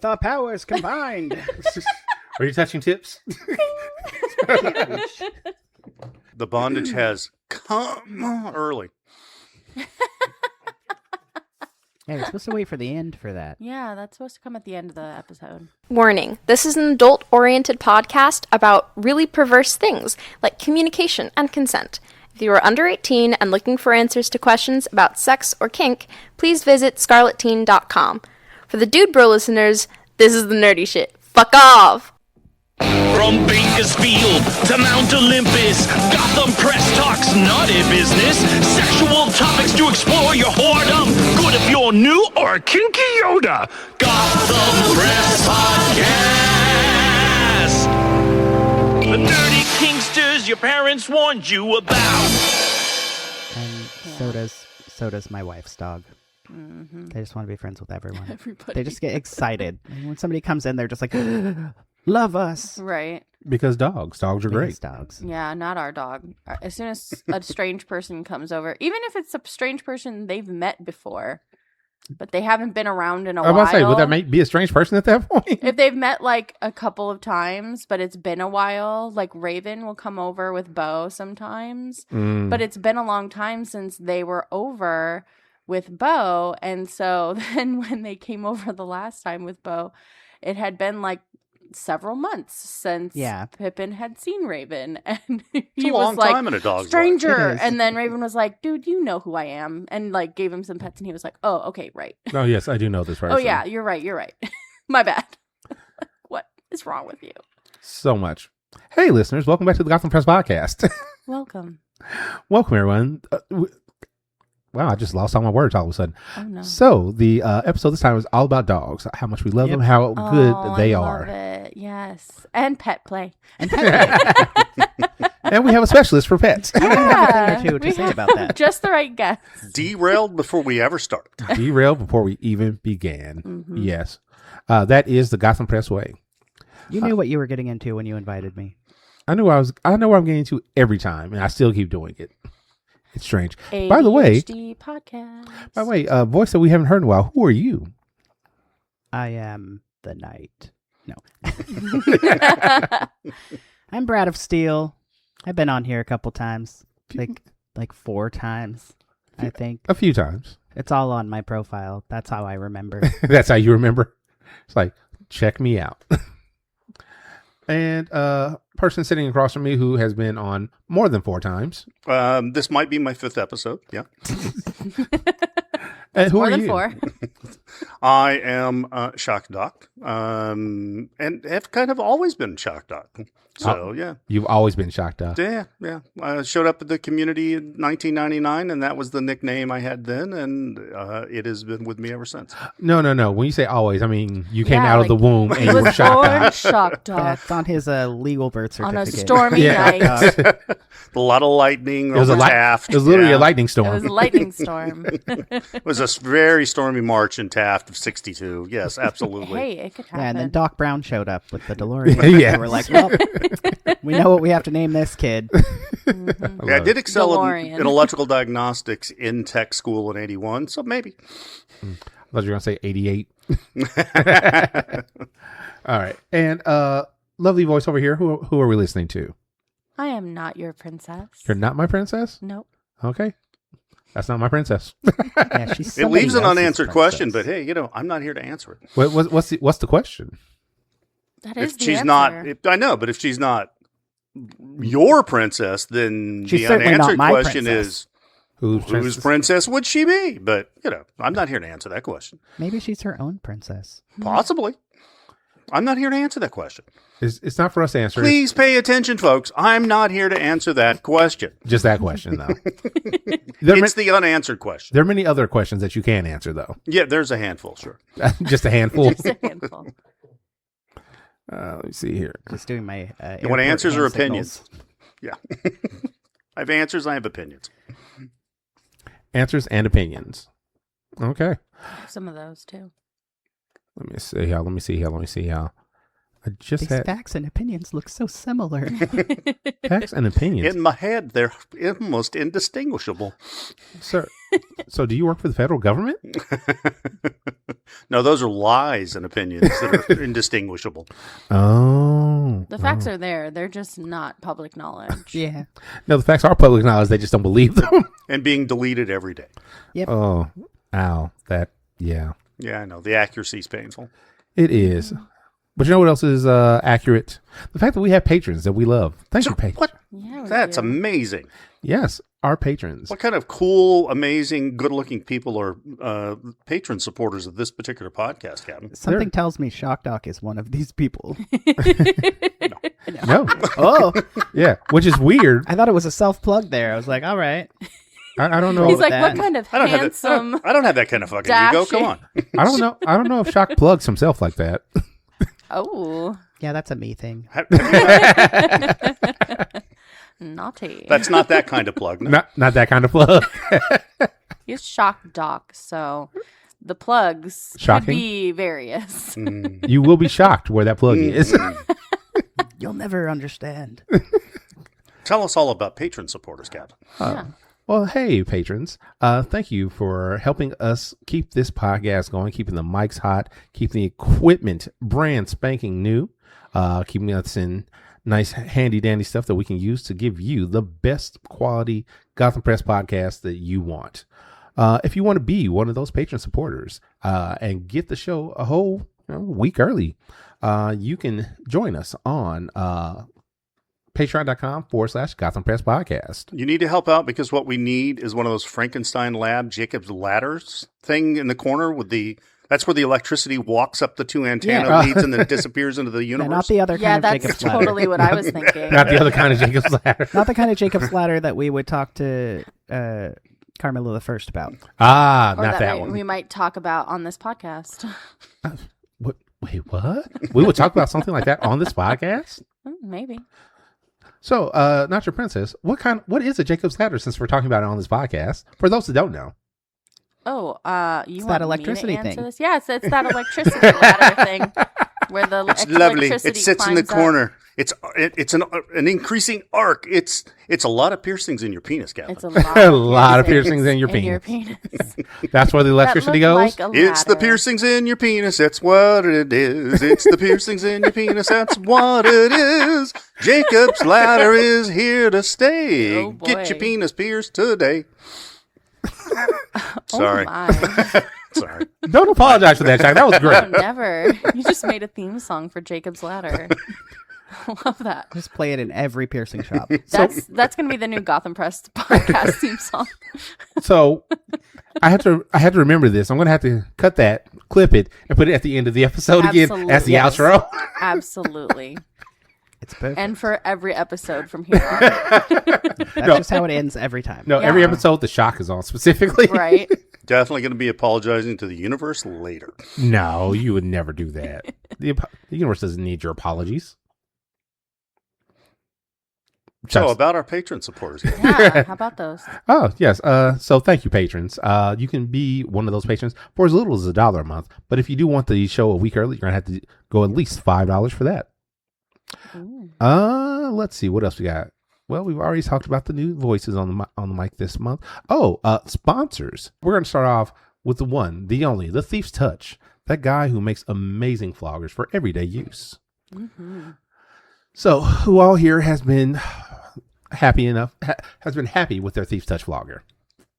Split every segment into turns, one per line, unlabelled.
The powers combined.
Are you touching tips?
The bondage has come early.
Yeah, you're supposed to wait for the end for that.
Yeah, that's supposed to come at the end of the episode.
Warning, this is an adult-oriented podcast about really perverse things, like communication and consent. If you are under 18 and looking for answers to questions about sex or kink, please visit scarletteen.com. For the Dude Bro listeners, this is the nerdy shit. Fuck off!
From Bakersfield to Mount Olympus, Gotham Press talks naughty business. Sexual topics to explore your whoredom. Good if you're new or a kinky Yoda. Gotham Press Podcast. The dirty kinksters your parents warned you about.
And so does my wife's dog. Mm-hmm. They just want to be friends with everyone.
Everybody.
They just get excited. And when somebody comes in, they're just like, love us.
Right.
Because dogs are great.
Because dogs.
Yeah, not our dog. As soon as a strange person comes over, even if it's a strange person they've met before, but they haven't been around in a while.
I was about to say, would that be a strange person at that point?
If they've met like a couple of times, but it's been a while, like Raven will come over with Bo sometimes, but it's been a long time since they were over with Bo, and so then when they came over the last time with Bo, it had been like several months since Pippin had seen Raven, and he was like,
time in a dog's
stranger, and then Raven was like, dude, you know who I am, and like gave him some pets, and he was like, oh, okay, right.
Oh, yes, I do know this person.
Oh, yeah, you're right. My bad. What is wrong with you?
So much. Hey, listeners, welcome back to the Gotham Press Podcast.
Welcome,
everyone. Wow, I just lost all my words all of a sudden.
Oh, no.
So, the episode this time is all about dogs, how much we love them, how good they are.
I love it. Yes. And pet play.
And we have a specialist for pets.
I have a thing or two to say about that.
Just the right guess.
Derailed before we ever started.
Derailed before we even began.
Mm-hmm.
Yes. That is the Gotham Press way.
You knew what you were getting into when you invited me.
I know what I'm getting into every time, and I still keep doing it. It's strange.
ADHD
By the way,
podcast.
Voice that we haven't heard in a while. Who are you?
I am the knight. No. I'm Brat of Steel. I've been on here a couple times. Like 4 times, I think.
A few times.
It's all on my profile. That's how I remember.
That's how you remember? It's like, check me out. And person sitting across from me who has been on more than 4 times.
This might be my 5th episode. Yeah.
And who
more
are
than
you?
4.
I am Shock Doc, and have kind of always been Shock Doc. So, yeah.
You've always been Shocked Up.
Yeah. I showed up at the community in 1999, and that was the nickname I had then, and it has been with me ever since.
No. When you say always, I mean you came out of the womb and you were Shocked Up.
Shocked Doc.
That's on his legal birth certificate.
On a stormy night.
A lot of lightning.
It was
Taft.
It was literally a lightning storm.
It was a lightning storm.
It was a very stormy March in Taft of 62. Yes, absolutely.
Hey, it could happen.
Yeah, and then Doc Brown showed up with the DeLorean.
Yeah.
And we're like, well, we know what we have to name this kid.
Mm-hmm.
I did excel in
DeLorean.
electrical diagnostics in tech school in 81, so maybe.
I thought you were going to say 88. All right. And lovely voice over here. Who are we listening to?
I am not your princess.
You're not my princess?
Nope.
Okay. That's not my princess.
Yeah, she's
It leaves an
somebody else's
unanswered question, but
princess.
hey, I'm not here to answer it.
What's the question?
That is
If
the
she's
answer.
not, I know, but if she's not your princess, then
She's
the
certainly not
unanswered
my
question
princess.
is,
Whose
whose princess would she be? But, I'm not here to answer that question.
Maybe she's her own princess.
Possibly. I'm not here to answer that question.
It's not for us to answer.
Please pay attention, folks. I'm not here to answer that question.
Just that question, though.
It's the unanswered question.
There are many other questions that you can answer, though.
Yeah, there's a handful, sure.
Just a handful.
Just a handful.
Let me see here.
Just doing my
You want
airport
answers or
hand
opinions?
signals.
Yeah. I have answers, I have opinions.
Answers and opinions. Okay.
Some of those too.
Let me see how. I just
These
had
facts and opinions look so similar.
facts and opinions.
In my head, they're almost indistinguishable.
Sir, so do you work for the federal government?
No, those are lies and opinions that are indistinguishable.
Oh.
The facts are there. They're just not public knowledge.
Yeah.
No, the facts are public knowledge. They just don't believe them.
And being deleted every day.
Oh, ow. Yeah.
Yeah, I know. The accuracy is painful.
It is. But you know what else is accurate? The fact that we have patrons that we love. Thank you, patrons.
What?
Yeah, we
That's
do.
amazing.
Yes, our patrons.
What kind of cool, amazing, good-looking people are patron supporters of this particular podcast, Captain?
Something tells me Shock Doc is one of these people.
No.
Oh,
Yeah, which is weird.
I thought it was a self-plug there. I was like, all right.
I don't know.
He's like,
that.
what kind of
I don't
handsome?
I don't have that kind of fucking ego. Come on.
I don't know if Shock plugs himself like that.
Oh,
Yeah, that's a me thing.
naughty.
That's not that kind of plug. No.
Not that kind of plug.
He's Shock Doc, so the plugs
Shocking.
could be various.
You will be shocked where that plug is.
You'll never understand.
Tell us all about patron supporters, Captain.
Yeah.
Well, hey, patrons. Thank you for helping us keep this podcast going, keeping the mics hot, keeping the equipment brand spanking new, keeping us in nice, handy-dandy stuff that we can use to give you the best quality Gotham Press podcast that you want. If you want to be one of those patron supporters and get the show a whole week early, you can join us on patreon.com/Gotham Press Podcast.
You need to help out because what we need is one of those Frankenstein lab Jacob's ladders thing in the corner with that's where the electricity walks up the two antenna leads and then disappears into the
Yeah,
universe.
not the other
Yeah,
kind of
that's
Jacob's ladder.
totally what I was thinking.
Not the other kind of Jacob's Ladder.
Not the kind of Jacob's ladder that we would talk to Carmilla the First about.
Ah,
Or
not that
we,
one.
we might talk about on this podcast.
What? Wait, what? We would talk about something like that on this podcast?
Maybe.
So, not your princess. What is a Jacob's Ladder? Since we're talking about it on this podcast, for those that don't know.
Oh, you
It's
want
that electricity
me to answer
thing.
this? Yeah, it's that electricity ladder thing where the
It's lovely.
electricity
It sits in the
climbs up.
corner. It's an increasing arc. It's a lot of piercings in your penis, Captain.
It's a lot,
A lot of piercings in your
penis.
That's where the electricity
That
goes.
looked like a
It's the
ladder.
piercings in your penis. That's what it is. It's the piercings in your penis. That's what it is. Jacob's ladder is here to stay.
Oh, boy.
Get your penis pierced today. Sorry.
Oh my.
Sorry.
Don't apologize for that, Jack. That was
Oh,
great.
never. You just made a theme song for Jacob's Ladder. Love that.
Just play it in every piercing shop.
That's going to be the new Gotham Press podcast theme song.
So, I have to remember this. I'm going to have to cut that, clip it, and put it at the end of the episode again as the
Yes.
outro.
Absolutely.
It's perfect.
And for every episode from here on.
That's just how it ends every time.
No, every
Yeah.
episode the shock is on specifically.
Right?
Definitely going to be apologizing to the universe later.
No, you would never do that. The universe doesn't need your apologies.
So
Just-
about our patron supporters.
Yeah. How about those?
Oh, yes. So thank you, patrons. You can be one of those patrons for as little as $1 a month. But if you do want the show a week early, you're going to have to go at least $5 for that.
Ooh.
Let's see. What else we got? Well, we've already talked about the new voices on the mic this month. Oh, sponsors. We're going to start off with the one, the only, the Thief's Touch. That guy who makes amazing floggers for everyday use.
Mm-hmm.
So, who all here has been happy with their Thief's Touch flogger?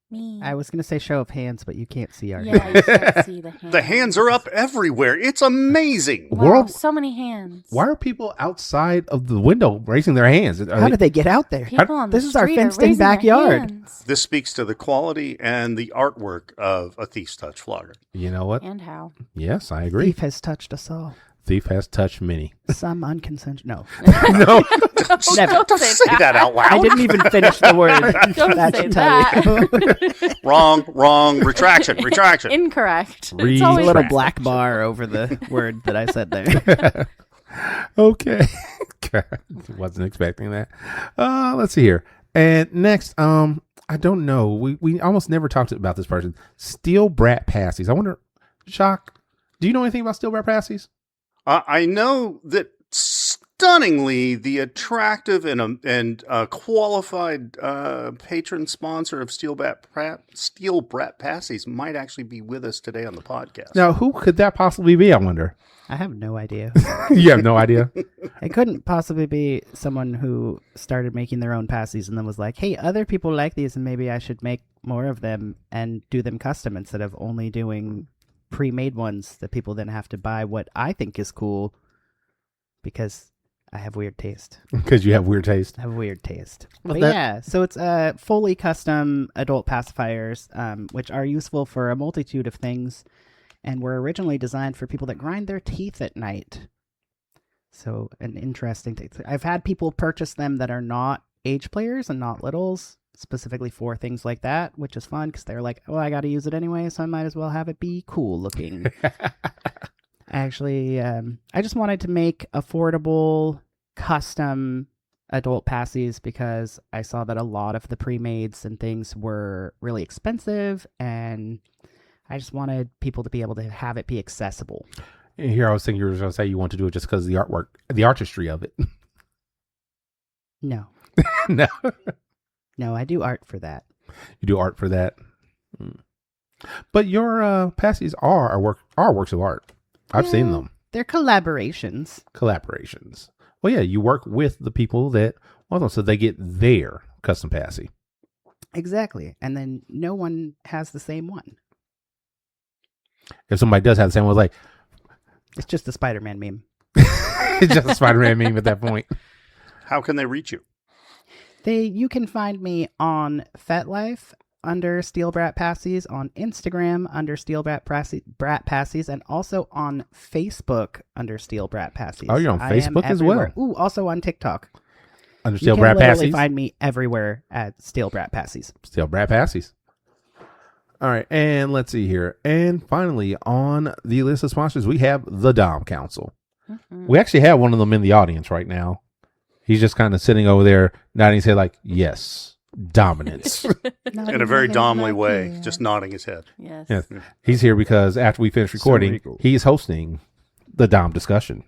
Me.
I was going to say show of hands, but you can't see our
Yeah, you can't see the hands.
The hands are up everywhere. It's amazing.
Wow,
World-
so many hands.
Why are people outside of the window raising their hands?
How did they get out there?
People on the
This is our
street are
fenced-in
raising their
backyard.
hands.
This speaks to the quality and the artwork of a Thief's Touch flogger.
You know what?
And how?
Yes, I agree.
Thief has touched us all.
Thief has touched many.
Some unconsensual. No.
No.
Never.
Don't say that out
I
loud.
didn't even finish the word.
Don't
That
say
should tell you.
Wrong. Retraction.
Incorrect.
Read
It's
A
always
little
Right.
black bar over the word that I said there.
Okay. God, wasn't expecting that. Let's see here. And next, I don't know. We almost never talked about this person. Steel Brat Pacis. I wonder, Shock, do you know anything about Steel Brat Pacis?
I know that stunningly, the attractive and qualified patron sponsor of Steel Brat Pacis might actually be with us today on the podcast.
Now, who could that possibly be, I wonder?
I have no idea.
You have no idea?
It couldn't possibly be someone who started making their own passies and then was like, hey, other people like these and maybe I should make more of them and do them custom instead of only doing pre-made ones that people then have to buy what I think is cool because I have weird taste.
Because you have weird taste.
I have weird taste.
Well,
But yeah, so it's fully custom adult pacifiers, which are useful for a multitude of things and were originally designed for people that grind their teeth at night. So an interesting thing. I've had people purchase them that are not age players and not littles, specifically for things like that, which is fun because they're like, well, I got to use it anyway, so I might as well have it be cool looking. Actually, I just wanted to make affordable, custom adult passies because I saw that a lot of the pre-mades and things were really expensive, and I just wanted people to be able to have it be accessible.
And here I was thinking you were going to say you want to do it just because of the artwork, the artistry of it.
No.
No.
No, I do art for that.
You do art for that. But your passies are works of art. I've seen them.
They're collaborations.
Collaborations. Well, yeah, you work with the people that want them so they get their custom passy.
Exactly. And then no one has the same one.
If somebody does have the same one, like,
It's just the Spider-Man meme.
it's just a Spider-Man meme at that point.
How can they reach you?
You can find me on FetLife under Steel Brat Passies, on Instagram under Steel Brat Passies, and also on Facebook under Steel Brat Passies.
Oh, you're on Facebook as well?
Ooh, also on TikTok.
Under Steel Brat
You can literally
Passies.
find me everywhere at Steel Brat Passies.
Steel Brat Passies. All right, and let's see here. And finally, on the list of sponsors, we have the Dom Council.
Mm-hmm.
We actually have one of them in the audience right now. He's just kind of sitting over there, nodding his head like, yes, dominance.
In a very Domly way, just nodding his head.
Yes.
Yes. He's here because after we finish recording, he's hosting the Dom discussion.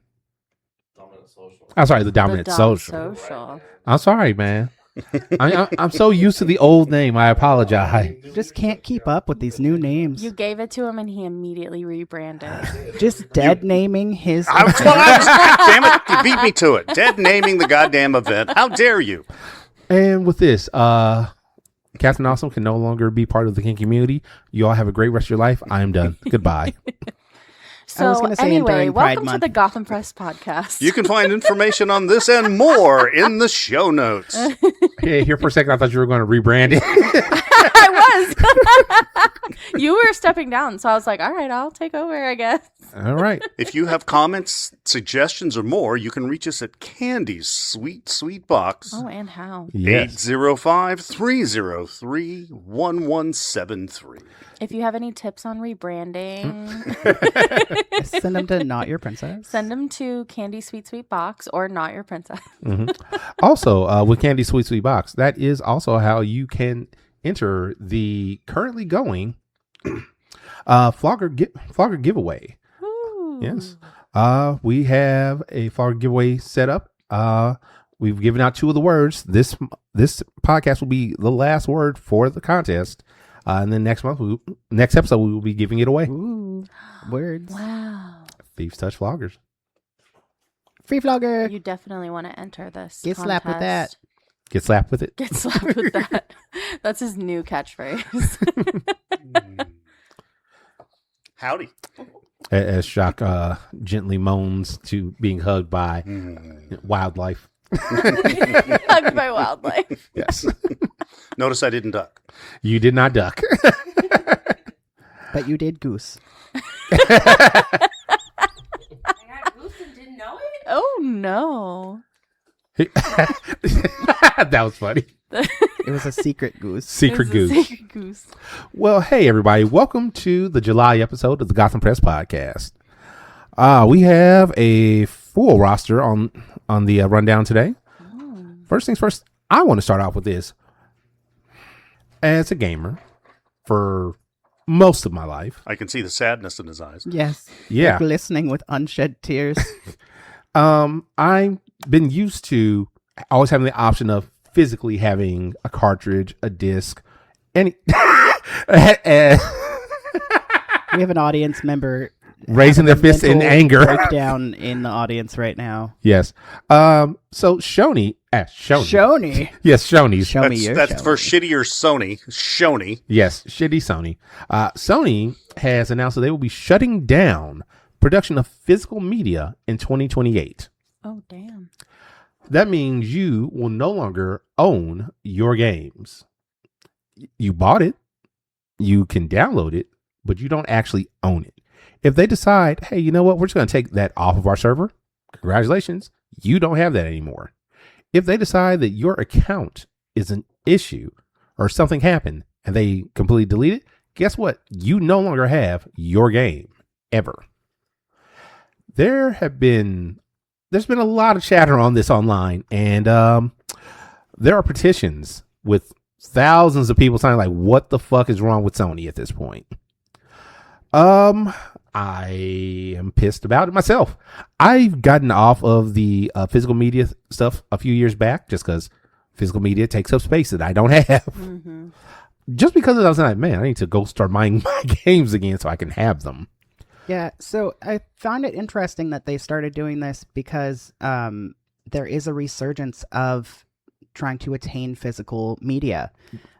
I'm sorry, the Dominant Social. I'm sorry, man. I'm so used to the old name. I apologize.
Just can't keep up with these new names.
You gave it to him and he immediately rebranded.
Just dead naming his.
Damn it, you beat me to it. Dead naming the goddamn event. How dare you?
And with this, Captain Awesome can no longer be part of the kink community. You all have a great rest of your life. I am done. Goodbye.
I was
So
gonna say
anyway,
during Pride
welcome to
Month.
the Gotham Press podcast.
You can find information on this and more in the show notes.
Hey, here for a second, I thought you were going to rebrand it.
I was. You were stepping down, so I was like, all right, I'll take over, I guess.
All right.
If you have comments, suggestions, or more, you can reach us at Candy's Sweet Box.
Oh, and how?
Yes.
805-303-1173.
If you have any tips on rebranding,
Send them to Not Your Princess.
send them to Candy Sweet Box or Not Your Princess.
Also, with Candy Sweet Box, that is also how you can enter the currently going Flogger giveaway.
Ooh.
Yes. We have a Flogger giveaway set up. We've given out 2 of the words. This podcast will be the last word for the contest. And then next episode, we will be giving it away.
Ooh, words.
Wow.
Thieves Touch Floggers.
Free Flogger.
You definitely want to enter this.
Get slapped with that.
Get slapped with it.
Get slapped with that. That's his new catchphrase.
Howdy.
As Shock gently moans to being hugged by wildlife.
Hugged by wildlife.
Yes.
Notice I didn't duck.
You did not duck.
But you did goose.
Oh, no.
That was funny.
It was a secret goose.
Secret
It was a
goose.
secret goose.
Well, hey, everybody. Welcome to the July episode of the Gotham Press podcast. We have a full roster on the rundown today. First things first, I want to start off with this. As a gamer for most of my life.
I can see the sadness in his eyes.
Yes.
Yeah.
Glistening with unshed tears.
I've been used to always having the option of physically having a cartridge, a disc, any.
We have an audience member
Raising their fists in
mental
anger.
breakdown in the audience right now.
Yes. So Shoney.
Shoney.
Yes, Shoney's.
Show me your
That's
Shoney.
for shittier Sony. Shoney.
Yes, shitty Sony. Sony has announced that they will be shutting down production of physical media in 2028.
Oh, damn.
That means you will no longer own your games. You bought it, you can download it, but you don't actually own it. If they decide, hey, you know what, we're just going to take that off of our server, congratulations, you don't have that anymore. If they decide that your account is an issue or something happened and they completely delete it, guess what? You no longer have your game ever. There's been a lot of chatter on this online, and there are petitions with thousands of people saying, like, what the fuck is wrong with Sony at this point? I am pissed about it myself. I've gotten off of the physical media stuff a few years back just because physical media takes up space that I don't have.
Mm-hmm.
Just because I was like, man, I need to go start buying my games again so I can have them.
Yeah, so I found it interesting that they started doing this because there is a resurgence of trying to attain physical media.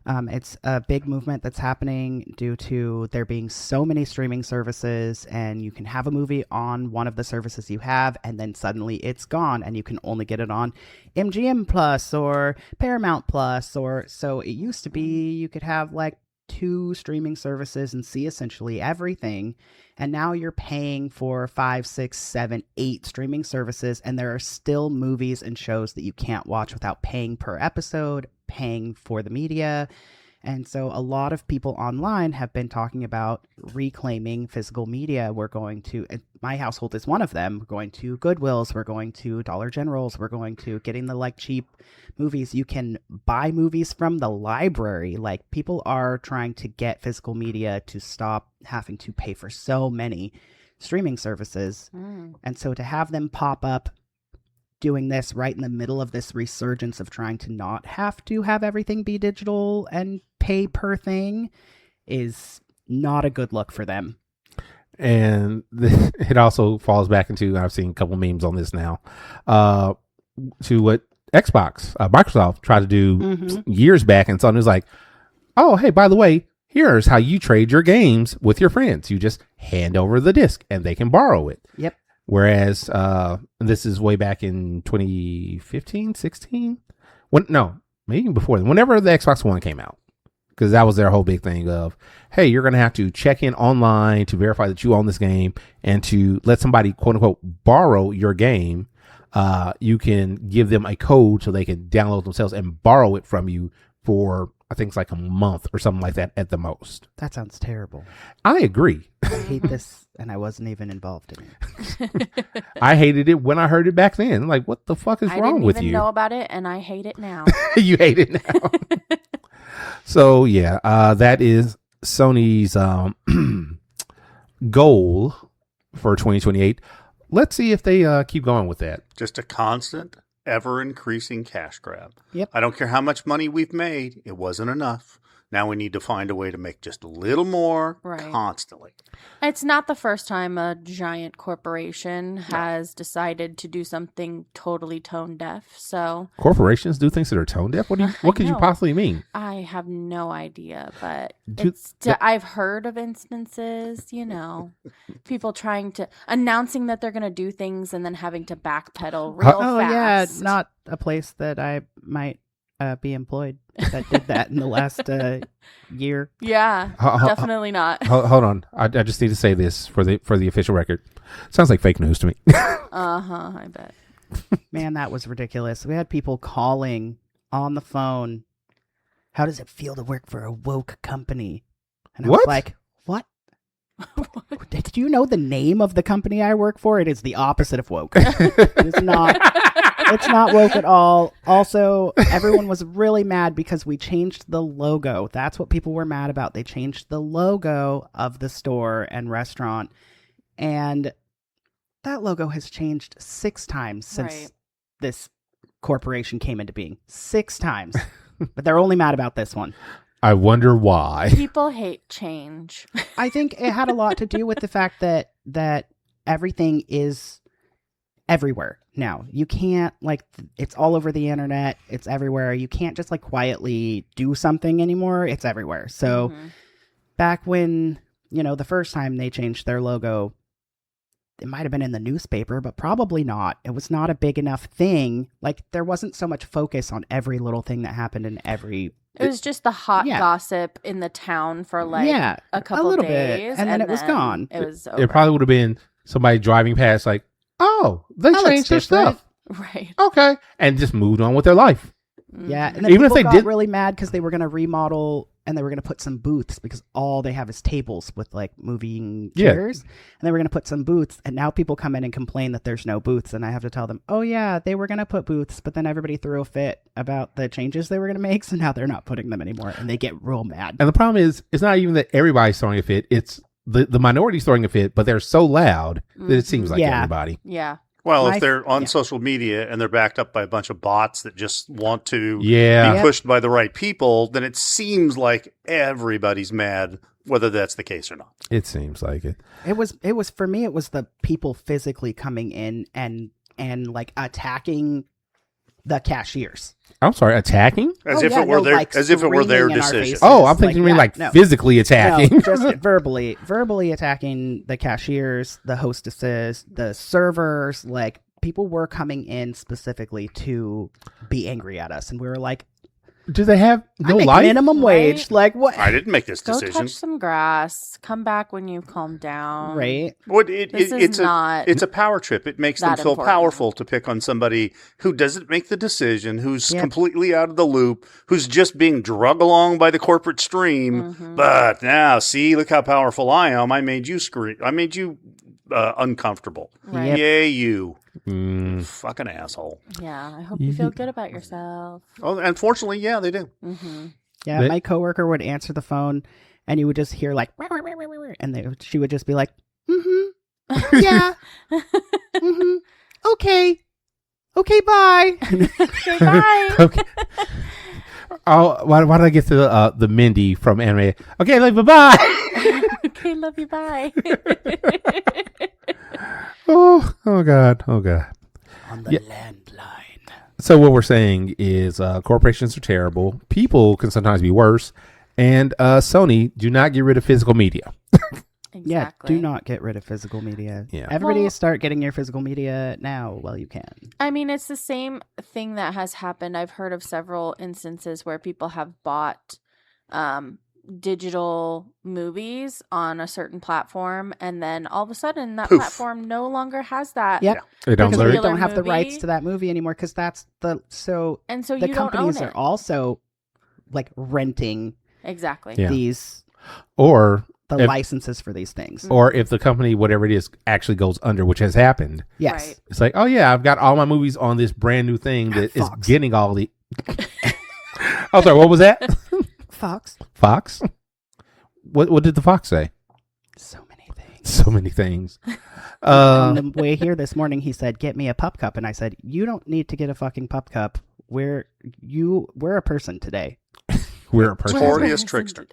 It's a big movement that's happening due to there being so many streaming services, and you can have a movie on one of the services you have, and then suddenly it's gone, and you can only get it on MGM Plus or Paramount Plus, or so it used to be you could have like 2 streaming services and see essentially everything. And now you're paying for 5, 6, 7, 8 streaming services, and there are still movies and shows that you can't watch without paying per episode, paying for the media. And so a lot of people online have been talking about reclaiming physical media. We're going to, my household is one of them, we're going to Goodwills, we're going to Dollar Generals, we're going to getting the like cheap movies. You can buy movies from the library. Like, people are trying to get physical media to stop having to pay for so many streaming services. And so to have them pop up doing this right in the middle of this resurgence of trying to not have to have everything be digital and pay per thing is not a good look for them.
And it also falls back into, I've seen a couple memes on this now, to what Microsoft tried to do years back. And someone was like, oh, hey, by the way, here's how you trade your games with your friends. You just hand over the disc and they can borrow it.
Yep.
Whereas this is way back in 2015, 16? Maybe even before then, whenever the Xbox One came out. Because that was their whole big thing of, hey, you're going to have to check in online to verify that you own this game, and to let somebody, quote unquote, borrow your game. You can give them a code so they can download themselves and borrow it from you for, I think it's like a month or something like that at the most.
That sounds terrible.
I agree.
I hate this, and I wasn't even involved in it.
I hated it when I heard it back then. Like, what the fuck is wrong with you?
I didn't even know about it, and I hate it now.
You hate it now. So, yeah, that is Sony's goal for 2028. Let's see if they keep going with that.
Just a constant, ever-increasing cash grab.
Yep.
I don't care how much money we've made. It wasn't enough. Now we need to find a way to make just a little more constantly.
It's not the first time a giant corporation has decided to do something totally tone deaf. So
corporations do things that are tone deaf? What could you possibly mean?
I have no idea, but
I've
heard of instances, people announcing that they're going to do things and then having to backpedal real fast.
Yeah, not a place that I might be employed that did that in the last year.
Yeah, definitely not.
Hold on, I just need to say this for the official record. Sounds like fake news to me.
I bet.
Man, that was ridiculous. We had people calling on the phone. How does it feel to work for a woke company? And I was like, what? Did you know the name of the company I work for? It is the opposite of woke. It is not. It's not woke at all. Also, everyone was really mad because we changed the logo. That's what people were mad about. They changed the logo of the store and restaurant. And that logo has changed 6 times since this corporation came into being. 6 times. But they're only mad about this one.
I wonder why.
People hate change.
I think it had a lot to do with the fact that everything is everywhere now. You can't, like, it's all over the internet. It's everywhere. You can't just, like, quietly do something anymore. It's everywhere. So back when, the first time they changed their logo, it might have been in the newspaper, but probably not. It was not a big enough thing. Like, there wasn't so much focus on every little thing that happened in every...
It was just the hot gossip in the town for a couple
days. And then it was gone.
It was over.
It probably would have been somebody driving past like, oh, they changed their stuff.
Right.
Okay. And just moved on with their life.
Yeah. And then
even if
people
they
got really mad because they were going to remodel and they were going to put some booths because all they have is tables with like moving chairs. And they were going to put some booths. And now people come in and complain that there's no booths. And I have to tell them, oh, yeah, they were going to put booths. But then everybody threw a fit about the changes they were going to make. So now they're not putting them anymore. And they get real mad.
And the problem is, it's not even that everybody's throwing a fit. It's the minority's throwing a fit, but they're so loud that it seems like everybody.
Yeah.
Well, if they're on social media and they're backed up by a bunch of bots that just want to be pushed by the right people, then it seems like everybody's mad, whether that's the case or not.
It seems like it.
It was for me, it was the people physically coming in and like attacking the cashiers.
I'm sorry, attacking?
As if it were their decision.
Oh, I'm thinking you mean physically attacking.
No, just verbally attacking the cashiers, the hostesses, the servers. Like, people were coming in specifically to be angry at us, and we were like,
do they have no life?
Minimum wage. Like, what?
I didn't make this
Go
decision.
touch some grass. Come back when you calm down.
Right.
Well, it's a power trip. It makes them feel powerful to pick on somebody who doesn't make the decision, who's completely out of the loop, who's just being drug along by the corporate stream. But now, see, look how powerful I am. I made you scream. I made you uncomfortable.
Right.
Yay, you. Fucking asshole.
Yeah, I hope you feel good about yourself.
Oh, unfortunately, yeah, they do.
Yeah, my coworker would answer the phone, and you would just hear like, and she would just be like, yeah, okay, bye.
Okay, bye.
Okay. Oh, why did I get to the Mindy from anime? Okay, like, bye-bye.
Okay, love you, bye.
Oh God.
On the landline.
So what we're saying is corporations are terrible. People can sometimes be worse. And Sony, do not get rid of physical media.
Exactly.
Yeah, do not get rid of physical media.
Yeah.
Everybody start getting your physical media now while you can.
I mean, it's the same thing that has happened. I've heard of several instances where people have bought digital movies on a certain platform, and then all of a sudden that platform no longer has that.
Yep.
They don't
because they don't have the rights to that movie anymore, because that's the
the
companies are also like renting these the licenses for these things.
Or if the company, whatever it is, actually goes under, which has happened.
Yes.
Right.
It's like, oh yeah, I've got all my movies on this brand new thing that is getting all the Oh, sorry, what was that? Fox? What did the fox say?
So many things.
On
the way here this morning, he said, "Get me a pup cup," and I said, "You don't need to get a fucking pup cup. We're a person today.
We're a person.
Notorious trickster."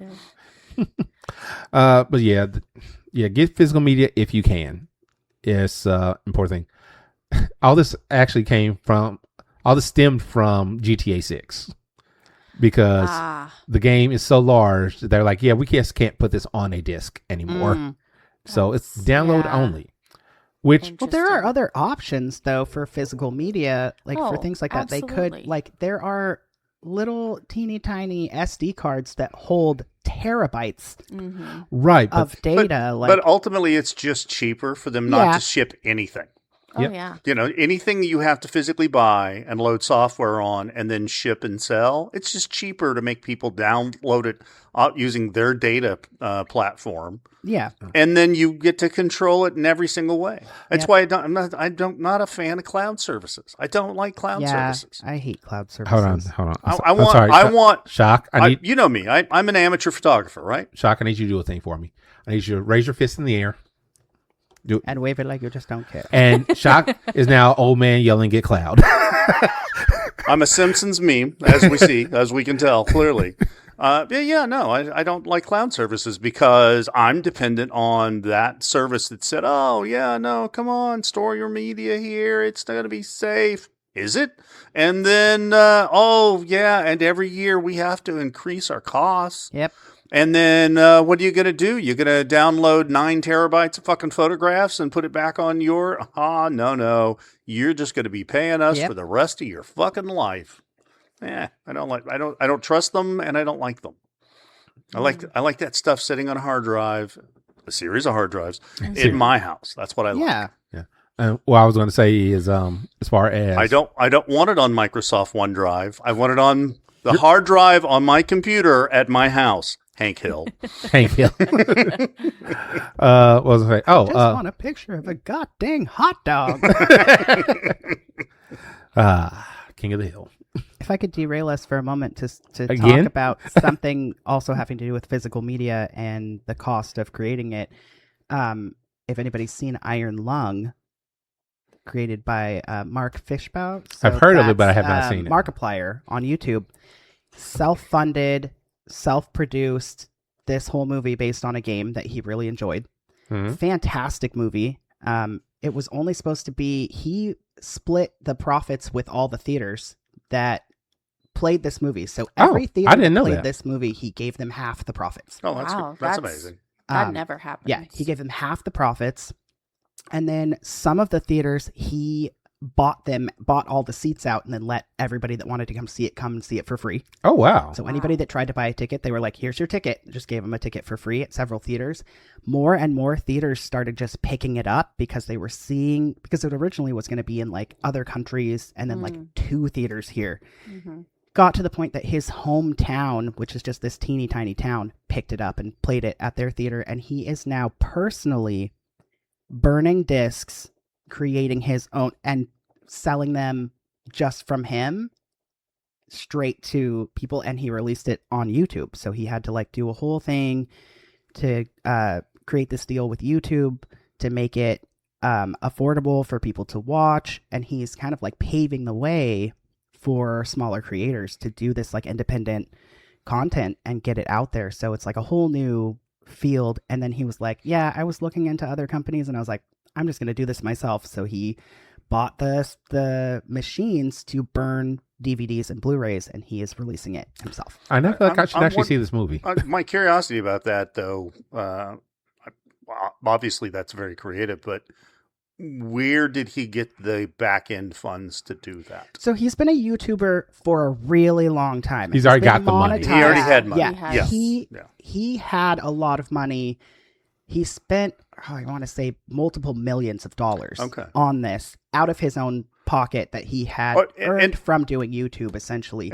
But get physical media if you can. It's important thing. All this stemmed from GTA 6. Because the game is so large, they're like, we just can't put this on a disc anymore. So it's download only. Which
there are other options though for physical media, like for things like that.
Absolutely.
They could there are little teeny tiny SD cards that hold terabytes
right
of data.
But ultimately, it's just cheaper for them not to ship anything.
Oh,
Yep.
yeah.
You know, anything you have to physically buy and load software on and then ship and sell, it's just cheaper to make people download it using their data platform.
Yeah.
And then you get to control it in every single way. That's
Yep.
why I'm not a fan of cloud services. I don't like cloud
Yeah,
services.
I hate cloud services.
Hold on.
I want.
Shock.
You know me. I'm an amateur photographer, right?
Shock. I need you to do a thing for me. I need you to raise your fist in the air.
And wave it like you just don't care.
And Shock is now old man yelling, "Get cloud."
I'm a Simpsons meme, as we can tell clearly. I don't like cloud services because I'm dependent on that service that said, "Oh yeah, no, come on, store your media here. It's going to be safe." Is it? And then, and every year we have to increase our costs.
Yep.
And then what are you going to do? You're going to download 9 terabytes of fucking photographs and put it back on your... No. You're just going to be paying us for the rest of your fucking life. I don't trust them, and I don't like them. I like that stuff sitting on a hard drive, a series of hard drives, in my house. That's what I like.
Yeah.
What I was going to say is, as far as
I don't want it on Microsoft OneDrive. I want it on the hard drive on my computer at my house. Hank Hill.
Hank Hill. What was I say?
Just want a picture of a goddamn hot dog.
King of the Hill.
If I could derail us for a moment to
Again?
talk about something also having to do with physical media and the cost of creating it. If anybody's seen Iron Lung, created by Mark Fishbaugh.
I've heard of it, but I have not seen it.
Markiplier on YouTube. Self-funded, self-produced, this whole movie based on a game that he really enjoyed.
Mm-hmm.
Fantastic movie. It was only supposed to be, he split the profits with all the theaters that played this movie. So every theater that played this movie, he gave them half the profits.
Oh, that's amazing.
That never happened.
Yeah, he gave them half the profits. And then some of the theaters, he bought all the seats out, and then let everybody that wanted to come and see it for free.
Oh, wow.
So anybody that tried to buy a ticket, they were like, here's your ticket. Just gave them a ticket for free at several theaters. More and more theaters started just picking it up because they were seeing, because it originally was going to be in like other countries and then like 2 theaters here. Mm-hmm. Got to the point that his hometown, which is just this teeny tiny town, picked it up and played it at their theater. And he is now personally burning discs, creating his own and selling them just from him straight to people, and he released it on YouTube. So he had to like do a whole thing to create this deal with YouTube to make it affordable for people to watch, and he's kind of like paving the way for smaller creators to do this like independent content and get it out there. So it's like a whole new field. And then he was like, yeah, I was looking into other companies, and I was like, I'm just going to do this myself. So he bought the machines to burn DVDs and Blu-rays, and he is releasing it himself.
I never thought I should actually see this movie.
My curiosity about that, though, obviously that's very creative, but where did he get the back-end funds to do that?
So he's been a YouTuber for a really long time.
He's already got the money.
He already had money.
Yeah, he had a lot of money. He spent, I want to say, multiple millions of dollars on this out of his own pocket that he had earned from doing YouTube, essentially.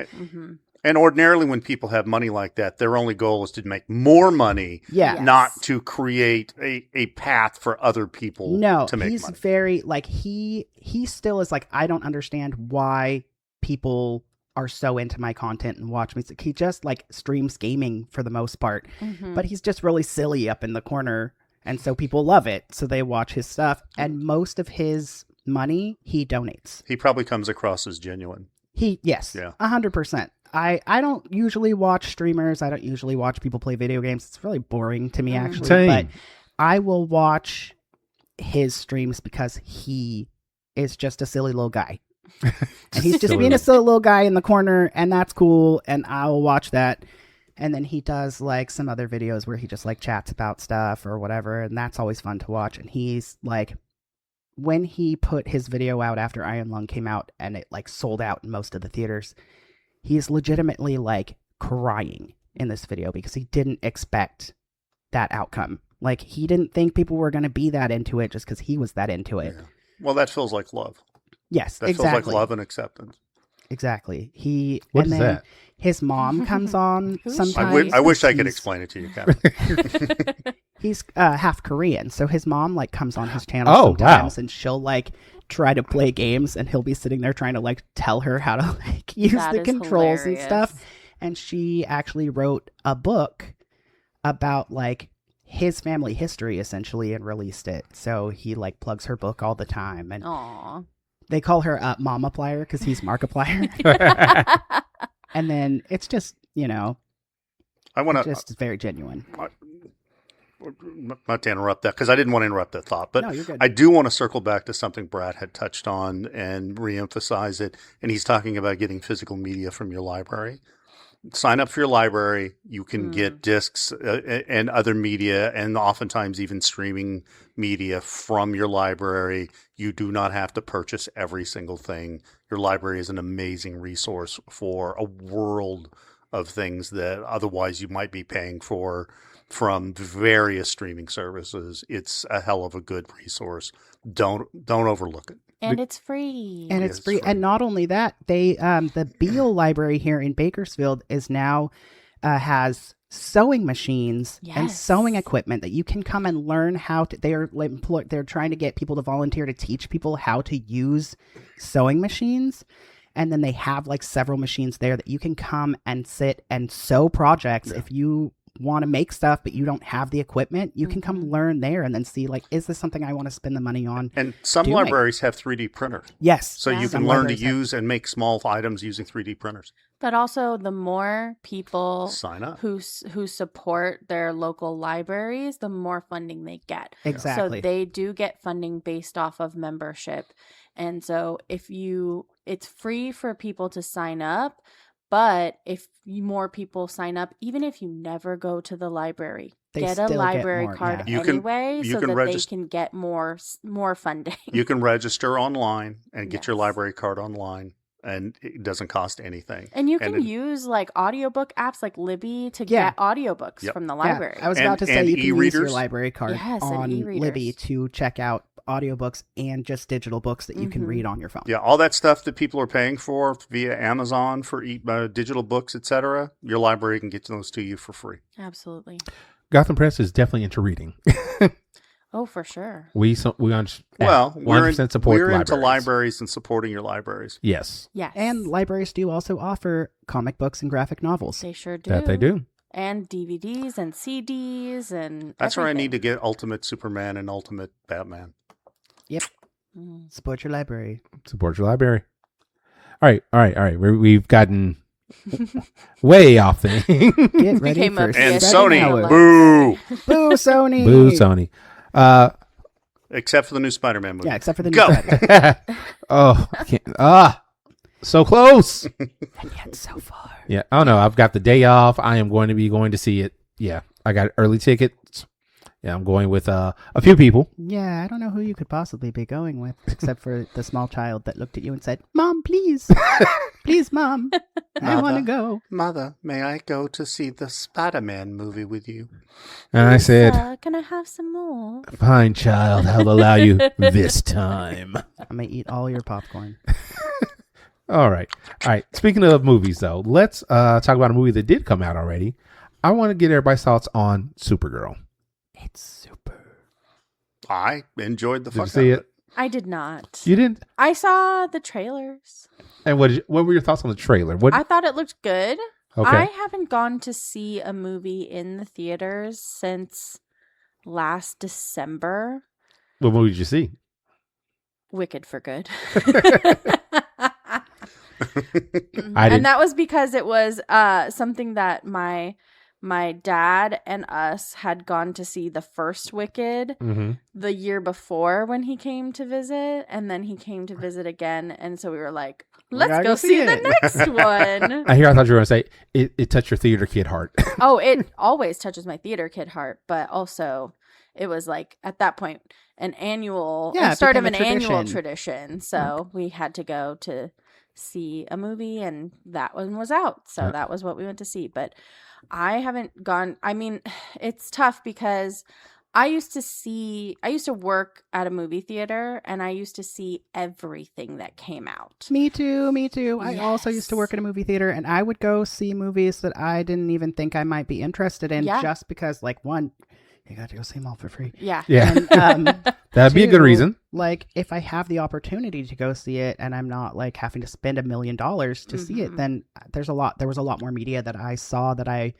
And ordinarily when people have money like that, their only goal is to make more money, not to create a path for other people to make money. No, he's
very, like, he still is like, I don't understand why people are so into my content and watch me. He just like streams gaming for the most part, but he's just really silly up in the corner. And so people love it. So they watch his stuff, and most of his money he donates.
He probably comes across as genuine.
100%. I don't usually watch streamers. I don't usually watch people play video games. It's really boring to me, actually.
Same.
But I will watch his streams because he is just a silly little guy. And he's just being a silly little guy in the corner, and that's cool, and I'll watch that. And then he does like some other videos where he just like chats about stuff or whatever, and that's always fun to watch. And he's like, when he put his video out after Iron Lung came out and it like sold out in most of the theaters, he's legitimately like crying in this video because he didn't expect that outcome. Like, he didn't think people were going to be that into it just because he was that into it.
Well, that feels like love.
Yes,
That
exactly.
feels like love and acceptance.
Exactly.
What
and
is
then
that?
his mom comes on
Who's
sometimes.
I wish I could
He's-
explain it to you, Captain.
He's half Korean, so his mom like comes on his channel
Oh,
sometimes,
wow.
and she'll like try to play games, and he'll be sitting there trying to like tell her how to like use
That
the
is
controls
hilarious.
and stuff. And she actually wrote a book about like his family history essentially and released it. So he like plugs her book all the time, and
Aw.
they call her Mama Plier because he's Markiplier. And then it's just
I want to
just very genuine.
not to interrupt that because I didn't want to interrupt that thought, but
No, you're good.
I do want to circle back to something Brat had touched on and reemphasize it. And he's talking about getting physical media from your library. Sign up for your library. You can get discs and other media, and oftentimes even streaming media from your library. You do not have to purchase every single thing. Your library is an amazing resource for a world of things that otherwise you might be paying for from various streaming services. It's a hell of a good resource. Don't overlook it.
And it's free.
And
Yeah,
it's
it's
free.
free.
And not only that, they the Beale Library here in Bakersfield is now has sewing machines and
Yes.
sewing equipment that you can come and learn how to. They're trying to get people to volunteer to teach people how to use sewing machines. And then they have like several machines there that you can come and sit and sew projects. If you want to make stuff but you don't have the equipment, you can come learn there and then see like, is this something I want to spend the money on?
And some
doing.
libraries have 3D printers.
Yes.
So you
Some
can learn to
libraries have-
use and make small items using 3D printers.
But also, the more people
Sign up.
who support their local libraries, the more funding they get.
Exactly.
So they do get funding based off of membership. And so it's free for people to sign up, but if more people sign up, even if you never go to the library,
They
get a
still get
library
more,
card
yeah. You can-
anyway,
you
so
can
that
regis-
they can get more funding.
You can register online and get your
Yes.
library card online, and it doesn't cost anything.
And you can
it-
use like audiobook apps like Libby to
Yeah.
get audiobooks
Yep.
from the
Yeah,
library.
I was
And-
about to say
and
you can use your
e-readers?
library card
Yes, and
on
e-readers.
Libby to check out audiobooks and just digital books that you can
Mhm.
read on your phone.
Yeah, all that stuff that people are paying for via Amazon for digital books, etc. Your library can get those to you for free.
Absolutely.
Gotham Press is definitely into reading.
Oh, for sure.
we
Well, we're
100% support
into
libraries.
libraries and supporting your libraries.
Yes,
Yes.
And libraries do also offer comic books and graphic novels.
they sure do.
that they do.
And DVDs and CDs and
That's where I need to
everything.
get Ultimate Superman and Ultimate Batman.
Mm.
Support your library.
Support your library. All right. We've gotten way off thing.
Get ready
Became
for
a
And
Seven
Sony,
Hours.
boo!
Boo, Sony!
Boo, Sony.
Except for the new Spider-Man movie.
Yeah, except for the
Go!
new Spider.
Oh, I can't. So close.
And yet so far.
Yeah. Oh no, I've got the day off. I am going to see it. Yeah, I got early tickets. Yeah, I'm going with a few people.
Yeah, I don't know who you could possibly be going with, except for the small child that looked at you and said, Mom, please. Please, Mom. I want to go.
Mother, may I go to see the Spider-Man movie with you?
And I said,
Can I have some more?
"Fine, child. I'll allow you this time."
I'm going to eat all your popcorn.
All right. Speaking of movies, though, let's talk about a movie that did come out already. I want to get everybody's thoughts on Supergirl.
It's super.
I enjoyed the
Did you
fuck
see
out of
it?
I did not.
You didn't?
I saw the trailers.
And what were your thoughts on the trailer? What?
I thought it looked good.
Okay.
I haven't gone to see a movie in the theaters since last December.
What movie did you see?
Wicked for Good.
I didn't.
And that was because it was something that my dad and us had gone to see the first Wicked
Mm-hmm.
the year before when he came to visit, and then he came to visit again, and so we were like, let's
gotta
go
go
see
see
the
it.
next one.
I thought you were going to say it touched your theater kid heart.
Oh, it always touches my theater kid heart, but also it was like at that point an annual
Yeah, it
start of an
became a
annual
tradition.
tradition. So we had to go to see a movie, and that one was out. So
Yeah.
that was what we went to see. But I haven't gone. I mean, it's tough because I used to work at a movie theater, and I used to see everything that came out.
Me too. I also used to work at a movie theater, and I would go see movies that I didn't even think I might be interested in, just because, like, one, you got to go see them all for free.
Yeah.
And,
That'd be a good reason.
Like, if I have the opportunity to go see it, and I'm not like having to spend $1 million to see it, then there was a lot more media that I saw that I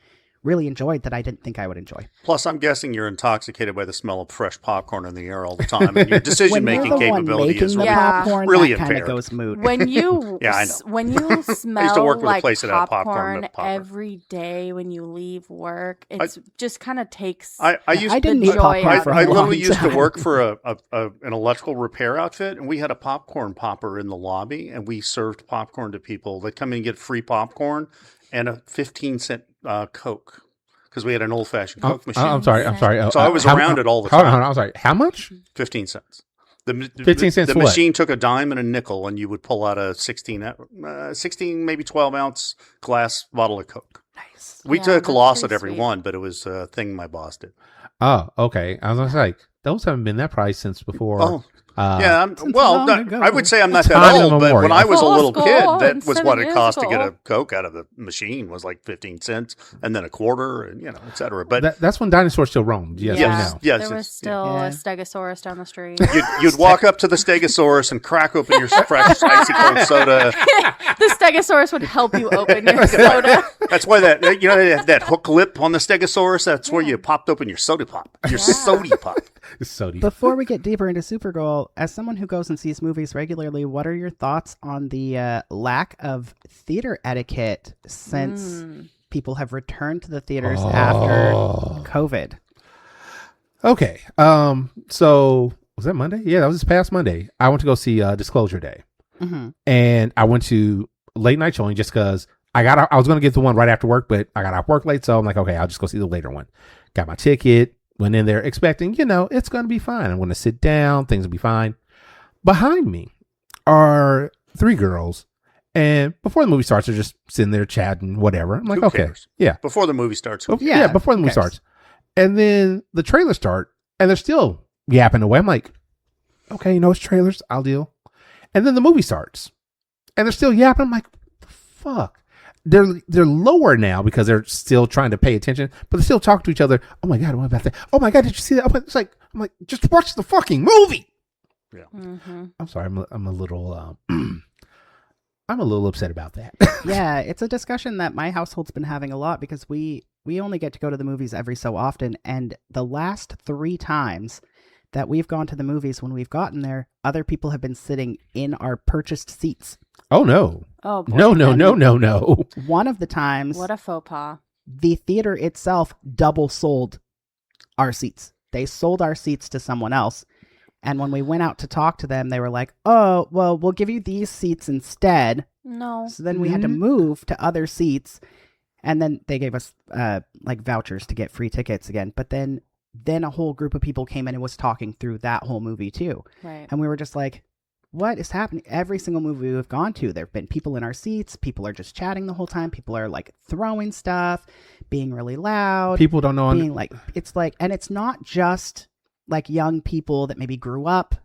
really enjoyed that I didn't think I would enjoy.
Plus, I'm guessing you're intoxicated by the smell of fresh popcorn in the air all the time, and your decision-making capability is really,
popcorn,
really
that kind of
impaired.
goes moot.
When you
Yeah, I know.
when you smell
to work with a
like
place that had popcorn
popcorn
popper.
every day when you leave work, it's just kind of takes.
I
didn't
the
eat popcorn
joy
for a
I
long
literally used to
time.
work for an electrical repair outfit, and we had a popcorn popper in the lobby, and we served popcorn to people. They'd come in and get free popcorn and a 15-cent Coke, because we had an old-fashioned Coke machine.
I'm sorry.
So I was around it all the
Hold
time.
on. I'm sorry. How much?
15 cents. The
15 cents
The
what?
machine took a dime and a nickel, and you would pull out a 16, maybe 12-ounce glass bottle of Coke.
Nice.
We
Yeah,
took a
that's
loss
pretty
at every
sweet.
one, but it was a thing my boss did.
Oh, okay. I was like, those haven't been that price since before.
Oh, yeah.
Since
Well,
long ago.
I would say I'm not
Time
that old, but
immemorial.
when I was a
Full
little
school
kid, that
and
was
7
what it
years
cost to
ago.
get a Coke out of the machine, was like 15 cents, and then a quarter, and et cetera. But
That's when dinosaurs still roamed. Yes,
Yes.
we know.
Yes,
there
it's-
was still
yeah.
a Stegosaurus down the street.
you'd walk up to the Stegosaurus and crack open your fresh icy cold soda.
The Stegosaurus would help you open your soda.
That's why that hook lip on the Stegosaurus. That's where you popped open your soda pop, your sody pop.
It's so deep.
Before we get deeper into Supergirl, as someone who goes and sees movies regularly, what are your thoughts on the lack of theater etiquette since people have returned to the theaters after COVID?
Okay. So was that Monday? Yeah, that was this past Monday. I went to go see Disclosure Day, and I went to late night showing just because I was going to get the one right after work, but I got off work late, so I'm like, okay, I'll just go see the later one. Got my ticket. Went in there expecting, it's going to be fine. I'm going to sit down. Things will be fine. Behind me are 3 girls. And before the movie starts, they're just sitting there chatting, whatever. I'm like,
Who
okay.
cares?
Yeah.
Before the movie starts.
Yeah,
before the movie
who cares?
starts. And then the trailers start, and they're still yapping away. I'm like, okay, it's trailers. I'll deal. And then the movie starts, and they're still yapping. I'm like, the fuck? They're lower now because they're still trying to pay attention, but they're still talking to each other. Oh my god, what about that? Oh my god, did you see that? It's like, I'm like, just watch the fucking movie.
Yeah.
I'm sorry, I'm a little I'm a little upset about that.
Yeah, it's a discussion that my household's been having a lot because we only get to go to the movies every so often, and the last 3 times that we've gone to the movies, when we've gotten there, other people have been sitting in our purchased seats.
Oh no.
Oh, boy.
No.
One of the times,
What a faux pas.
the theater itself double sold our seats. They sold our seats to someone else. And when we went out to talk to them, they were like, oh, well, we'll give you these seats instead.
No.
So then we had to move to other seats. And then they gave us like vouchers to get free tickets again. But then a whole group of people came in and was talking through that whole movie too.
Right.
And we were just like, what is happening? Every single movie we've gone to, there have been people in our seats. People are just chatting the whole time. People are like throwing stuff, being really loud.
People don't know.
Being like, it's like, and it's not just like young people that maybe grew up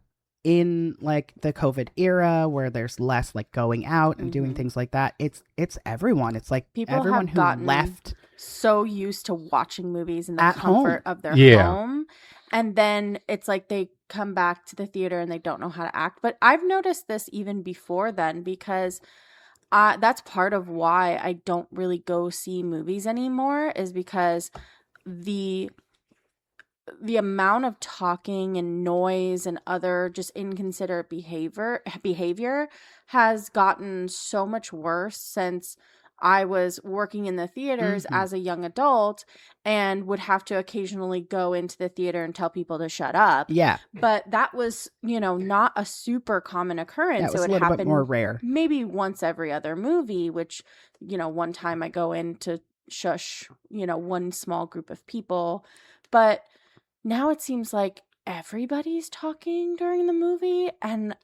in like the COVID era where there's less like going out and doing things like that. It's everyone. It's like
People
everyone
have
who
gotten
left
so used to watching movies in the
At
comfort
home.
of their
Yeah.
home. And then it's like they come back to the theater and they don't know how to act. But I've noticed this even before then because that's part of why I don't really go see movies anymore, is because the amount of talking and noise and other just inconsiderate behavior has gotten so much worse since I was working in the theaters as a young adult and would have to occasionally go into the theater and tell people to shut up.
Yeah.
But that was, not a super common occurrence.
That was
It
a
would
little bit
happen
more rare.
maybe once every other movie, which, one time I go in to shush, one small group of people. But now it seems like everybody's talking during the movie, and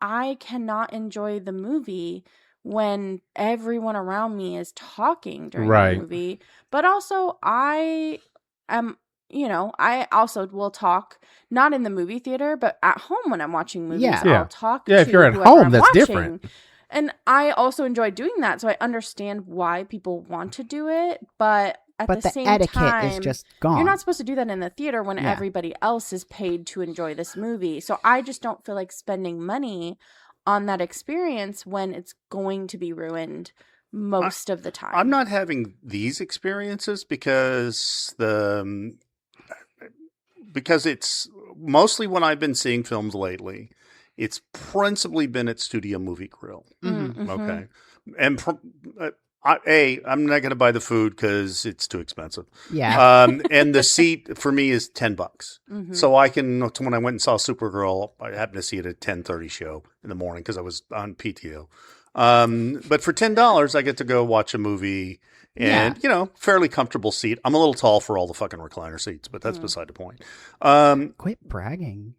I cannot enjoy the movie when everyone around me is talking during
Right.
the movie. But also I am, I also will talk, not in the movie theater, but at home when I'm watching movies.
Yeah.
I'll talk
Yeah,
to
if you're at
whoever
home,
I'm
that's
watching.
different.
And I also enjoy doing that, so I understand why people want to do it, but at
But
the
the
same
etiquette
time,
is just gone.
you're not supposed to do that in the theater when
Yeah.
everybody else is paid to enjoy this movie. So I just don't feel like spending money on that experience when it's going to be ruined most of the time.
I'm not having these experiences because it's mostly when I've been seeing films lately, it's principally been at Studio Movie Grill.
Mhm.
Okay. And I'm not going to buy the food because it's too expensive.
Yeah.
And the seat for me is $10.
Mhm.
So I can, when I went and saw Supergirl, I happened to see it at 10:30 show in the morning because I was on PTO. But for $10, I get to go watch a movie and, fairly comfortable seat. I'm a little tall for all the fucking recliner seats, but that's beside the point.
Quit bragging.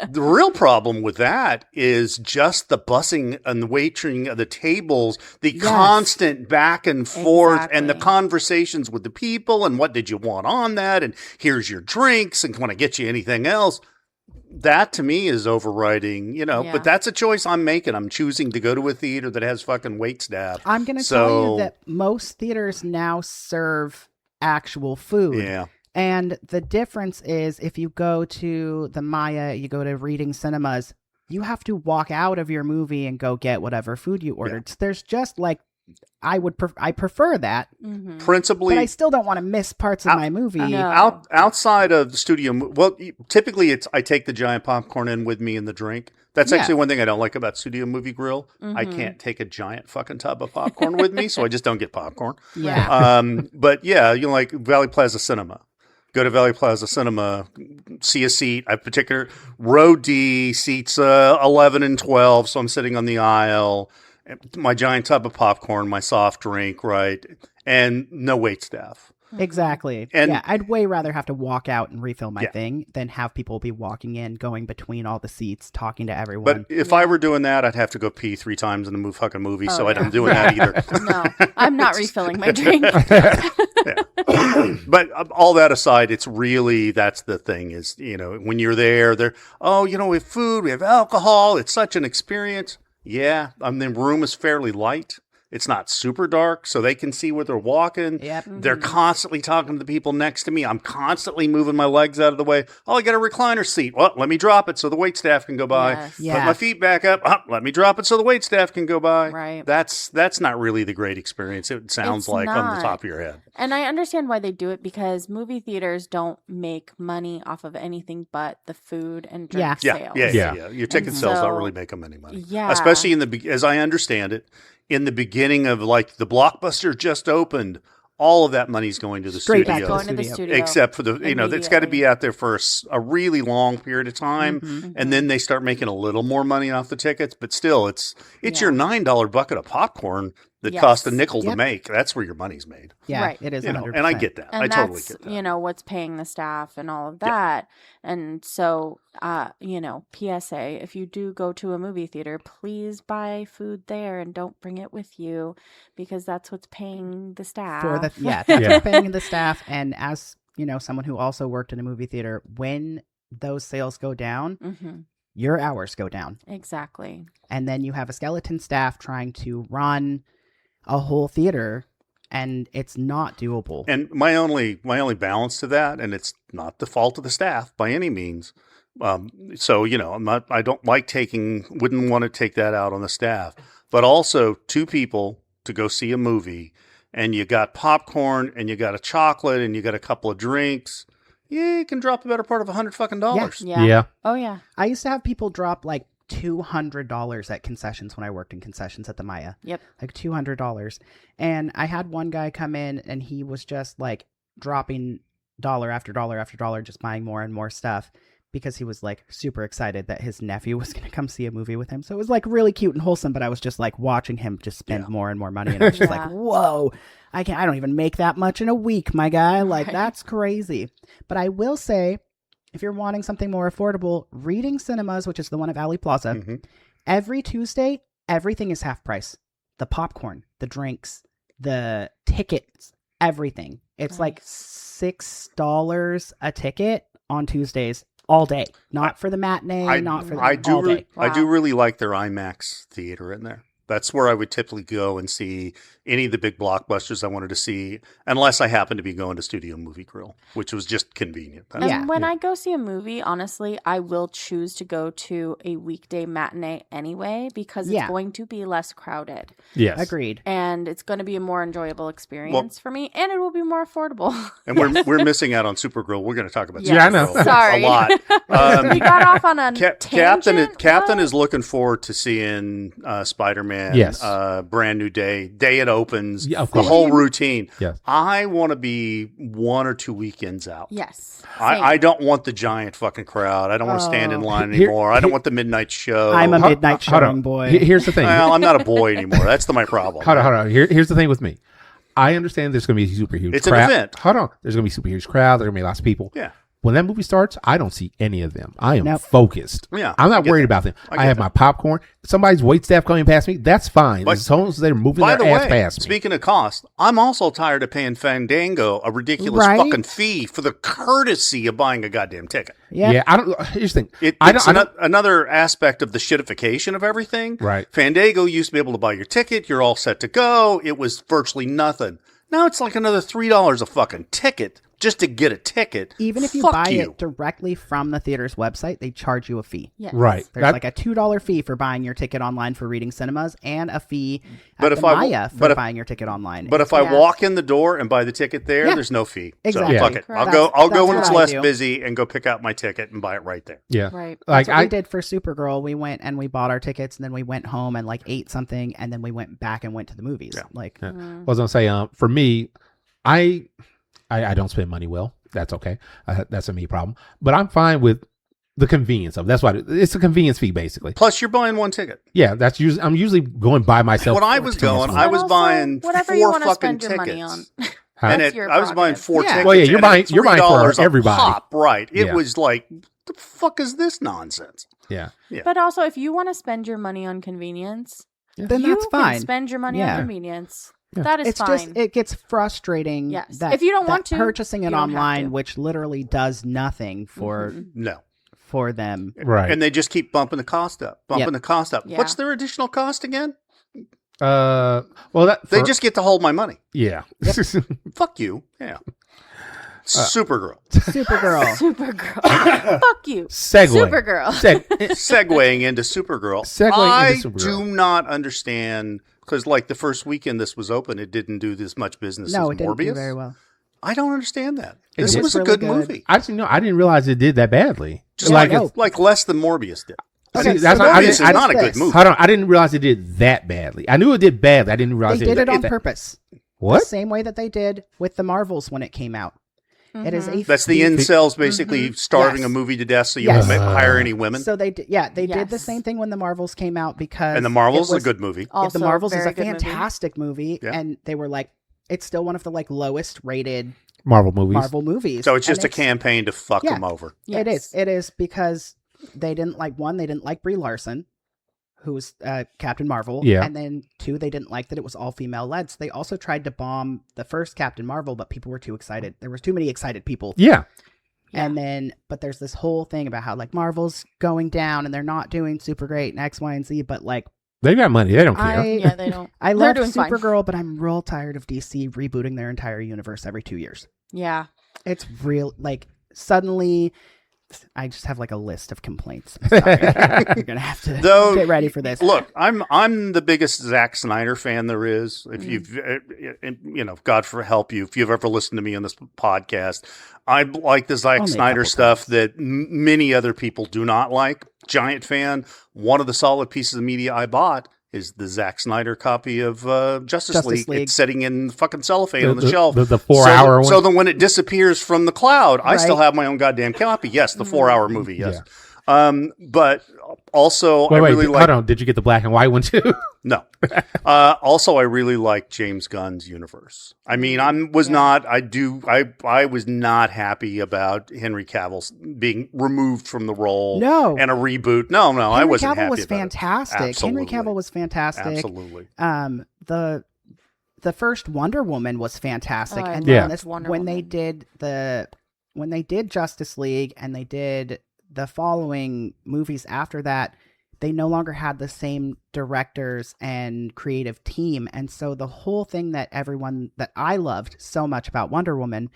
The real problem with that is just the bussing and the waitering of the tables, the
Yes.
constant back and forth and the
Exactly.
conversations with the people and what did you want on that and here's your drinks and can I get you anything else? That to me is overriding,
Yeah.
but that's a choice I'm making. I'm choosing to go to a theater that has fucking wait staff.
I'm going to tell you that most theaters now serve actual food.
Yeah.
And the difference is if you go to the Maya, you go to Reading Cinemas, you have to walk out of your movie and go get whatever food you ordered. So there's just like, I prefer that,
Mhm.
Principally,
but I still don't want to miss parts of my movie.
No.
outside of the studio, typically I take the giant popcorn in with me in the drink. That's
Yeah.
actually one thing I don't like about Studio Movie Grill. I
Mhm.
can't take a giant fucking tub of popcorn with me, so I just don't get popcorn.
Yeah.
But yeah, like Valley Plaza Cinema. Go to Valley Plaza Cinema, see a seat. I particular row D seats 11 and 12, so I'm sitting on the aisle. My giant tub of popcorn, my soft drink, right, and no wait staff.
Exactly.
And-
yeah, I'd way rather have to walk out and refill my
Yeah.
thing than have people be walking in, going between all the seats, talking to everyone.
But if I were doing that, I'd have to go pee 3 times in the fucking movie, so
Oh,
I
yeah.
don't doing that either.
No, I'm not refilling my drink.
But all that aside, it's really, that's the thing is, when you're there, we have food, we have alcohol. It's such an experience. Yeah. The room is fairly light. It's not super dark, so they can see where they're walking.
Yep.
They're constantly talking to the people next to me. I'm constantly moving my legs out of the way. Oh, I got a recliner seat. Well, let me drop it so the wait staff can go by.
Yes.
Yeah.
Put my feet back up. Oh, let me drop it so the wait staff can go by.
Right.
That's not really the great experience. It sounds
It's
like on the
not.
top of your head.
And I understand why they do it because movie theaters don't make money off of anything but the food and drink
Yeah.
sales.
Yeah. Your ticket
And
sales don't
so-
really make them any money.
Yeah.
Especially as I understand it, in the beginning of like the Blockbuster just opened, all of that money's going to the
Straight back
studio.
to
Going to the
studio.
studio.
Except for the, it's got to be
immediately.
out there for a really long period of time.
Mhm.
And then they start making a little more money off the tickets. But still, it's
Yeah.
your $9 bucket of popcorn that
Yes.
cost a nickel to
Yep.
make. That's where your money's made.
Yeah,
Right.
it is
And
100%.
I get that.
And
I
that's,
totally get that.
what's paying the staff and all of
Yeah.
that. And so, PSA, if you do go to a movie theater, please buy food there and don't bring it with you because that's what's paying the staff.
That's
Yeah.
what's paying the staff. And as, someone who also worked in a movie theater, when those sales go down,
Hmm.
your hours go down.
Exactly.
And then you have a skeleton staff trying to run a whole theater, and it's not doable.
And my only balance to that, and it's not the fault of the staff by any means. I don't like wouldn't want to take that out on the staff, but also 2 people to go see a movie and you got popcorn and you got a chocolate and you got a couple of drinks. Yeah, you can drop the better part of $100
Yeah.
Yeah.
Oh, yeah.
I used to have people drop like $200 at concessions when I worked in concessions at the Maya.
Yep.
Like $200. And I had one guy come in and he was just like dropping dollar after dollar after dollar, just buying more and more stuff because he was like super excited that his nephew was going to come see a movie with him. So it was like really cute and wholesome, but I was just like watching him just spend more and more money. And I was just
Yeah.
like, whoa, I don't even make that much in a week, my guy. Like,
Right.
that's crazy. But I will say, if you're wanting something more affordable, Reading Cinemas, which is the one at Valley Plaza,
Mhm.
every Tuesday, everything is half price. The popcorn, the drinks, the tickets, everything. It's like $6 a ticket on Tuesdays all day. Not for the matinee, not for the all day.
I do really like their IMAX theater in there. That's where I would typically go and see any of the big blockbusters I wanted to see, unless I happen to be going to Studio Movie Grill, which was just convenient.
And when I go see a movie, honestly, I will choose to go to a weekday matinee anyway because it's going to be less crowded.
Yes.
Agreed.
And it's going to be a more enjoyable experience for me, and it will be more affordable.
And we're missing out on Supergirl. We're going to talk about
Yes. Yeah, I
Supergirl
know. Sorry.
a lot.
We got off on a tangent.
Captain is looking forward to seeing Spider-Man.
Yes.
Brand new day it opens.
Yeah, of
the
course.
whole routine.
Yes.
I want to be 1 or 2 weekends out.
Yes.
I don't want the giant fucking crowd. I don't want to stand in line anymore. I don't want the midnight show.
I'm a midnight showing boy.
Here's the thing.
Well, I'm not a boy anymore. That's my problem.
Hold on. Here's the thing with me. I understand there's going to be a super huge
It's
crowd.
an event.
Hold on. There's going to be a super huge crowd. There's going to be lots of people.
Yeah.
When that movie starts, I don't see any of them. I am
Nope.
focused.
Yeah,
I'm not
I get
worried
that.
about them.
I
I
get
have
that.
my popcorn. Somebody's wait staff coming past me. That's fine.
But-
As long as they're moving
By
their
the
ass
way,
past me.
speaking of cost, I'm also tired of paying Fandango a ridiculous
Right?
fucking fee for the courtesy of buying a goddamn ticket.
Yeah.
I don't. Here's the thing.
It's another aspect of the shitification of everything.
Right.
Fandango used to be able to buy your ticket. You're all set to go. It was virtually nothing. Now it's like another $3 a fucking ticket just to get a ticket.
Even if you
Fuck
buy
you.
it directly from the theater's website, they charge you a fee.
Yes.
Right.
There's like a $2 fee for buying your ticket online for Reading Cinemas and a fee
But
at
if
the
I-
Maya
but
for
if-
buying your ticket online.
But if I walk in the door and buy the ticket there,
Yeah.
there's no fee.
Exactly.
So fuck it.
Correct.
I'll go when
That's
it's
what I
less
do.
busy and go pick out my ticket and buy it right there.
Yeah.
Right.
Like
That's what we did for Supergirl. We went and we bought our tickets, and then we went home and like ate something, and then we went back and went to the movies.
Yeah.
Like,
I was gonna say, for me, I don't spend money well. That's okay. That's a me problem. But I'm fine with the convenience of. That's why it's a convenience fee basically.
Plus, you're buying one ticket.
Yeah, that's usually I'm usually going by myself.
When I was going, I
But
was
also,
buying
whatever
4
you wanna
fucking
spend your
tickets.
money on.
Huh?
And
That's your
I was buying
prerogative.
4
Yeah.
tickets.
Well, yeah, you're
and
buying-
it's
you're buying for
$3 a
everybody.
pop, right? It
Yeah.
was like, the fuck is this nonsense?
Yeah.
But also, if you want to spend your money on convenience,
then
you
that's fine.
can spend your money
Yeah.
on convenience.
Yeah.
That is
It's
fine.
just it gets frustrating.
Yes.
that,
If you don't
that
want to,
purchasing
you
it
don't have
online,
to.
which literally does nothing for
No.
for them.
Right.
And they just keep bumping the cost up,
Yep.
Yeah.
What's their additional cost again?
well,
They just get to hold my money.
yeah.
Fuck you. Yeah. Supergirl.
Supergirl.
Supergirl. Fuck you.
Segue.
Supergirl.
Segueing into Supergirl.
Segueing
I
into Supergirl.
do not understand, because like the first weekend this was open, it didn't do this much business
No,
as
it didn't do
Morbius.
very well.
I don't understand that.
It
This
was
was a
really
good
good.
movie.
Actually, no, I didn't realize it did that badly.
Just
Yeah,
like
no.
like less than Morbius did.
Okay,
See, that's
so
why I
Morbius
didn't-
is
I
not a
didn't-
good movie.
Hold on, I didn't realize it did that badly. I knew it did badly. I didn't realize
They did it on
that-
purpose.
What?
The same way that they did with the Marvels when it came out. It is a
That's the incels basically starving
Yes.
a movie to death so you
Yes.
won't hire any women.
So they did the
Yes.
same thing when the Marvels came out because
And the Marvels
it
is
was-
a good movie.
Also,
the Marvels is
very
a
good movie.
fantastic movie,
Yeah.
and they were like, it's still one of the like lowest rated
Marvel movies.
Marvel movies.
So it's just
And
a campaign to fuck
Yeah.
them over.
It
Yes.
is. It is because they didn't like one. They didn't like Brie Larson, who was Captain Marvel.
Yeah.
And then 2, they didn't like that it was all female led. So they also tried to bomb the first Captain Marvel, but people were too excited. There was too many excited people.
Yeah.
And then, but there's this whole thing about how like Marvel's going down and they're not doing super great and X, Y, and Z. But like,
They got money. They don't care.
Yeah, they don't.
I
They're
love
doing fine.
Supergirl, but I'm real tired of DC rebooting their entire universe every 2 years.
Yeah.
It's real, like, suddenly, I just have like a list of complaints. I'm sorry. You're gonna have to get ready for this.
Look, I'm the biggest Zack Snyder fan there is. If you've, God for help you, if you've ever listened to me on this podcast, I like the Zack
Only a
Snyder
couple
stuff
times.
that many other people do not like. Giant fan. One of the solid pieces of media I bought is the Zack Snyder copy of Justice League. It's sitting in fucking cellophane on the shelf.
The 4-hour one.
So then when it disappears from the cloud, I still
Right.
have my own goddamn copy. Yes, the 4-hour movie. Yes. But also,
Wait,
I really like.
hold on. Did you get the black and white one too?
No. Also, I really like James Gunn's universe. I mean, I was not happy about Henry Cavill being removed from the role.
No.
And a reboot. No, I wasn't
Henry Cavill
happy
was
about
fantastic.
it. Absolutely.
Henry Cavill was fantastic.
Absolutely.
the first Wonder Woman was fantastic,
Oh, I
and
Yeah.
then
loved Wonder
when they
Woman.
did Justice League and they did the following movies after that, they no longer had the same directors and creative team, and so the whole thing that I loved so much about Wonder Woman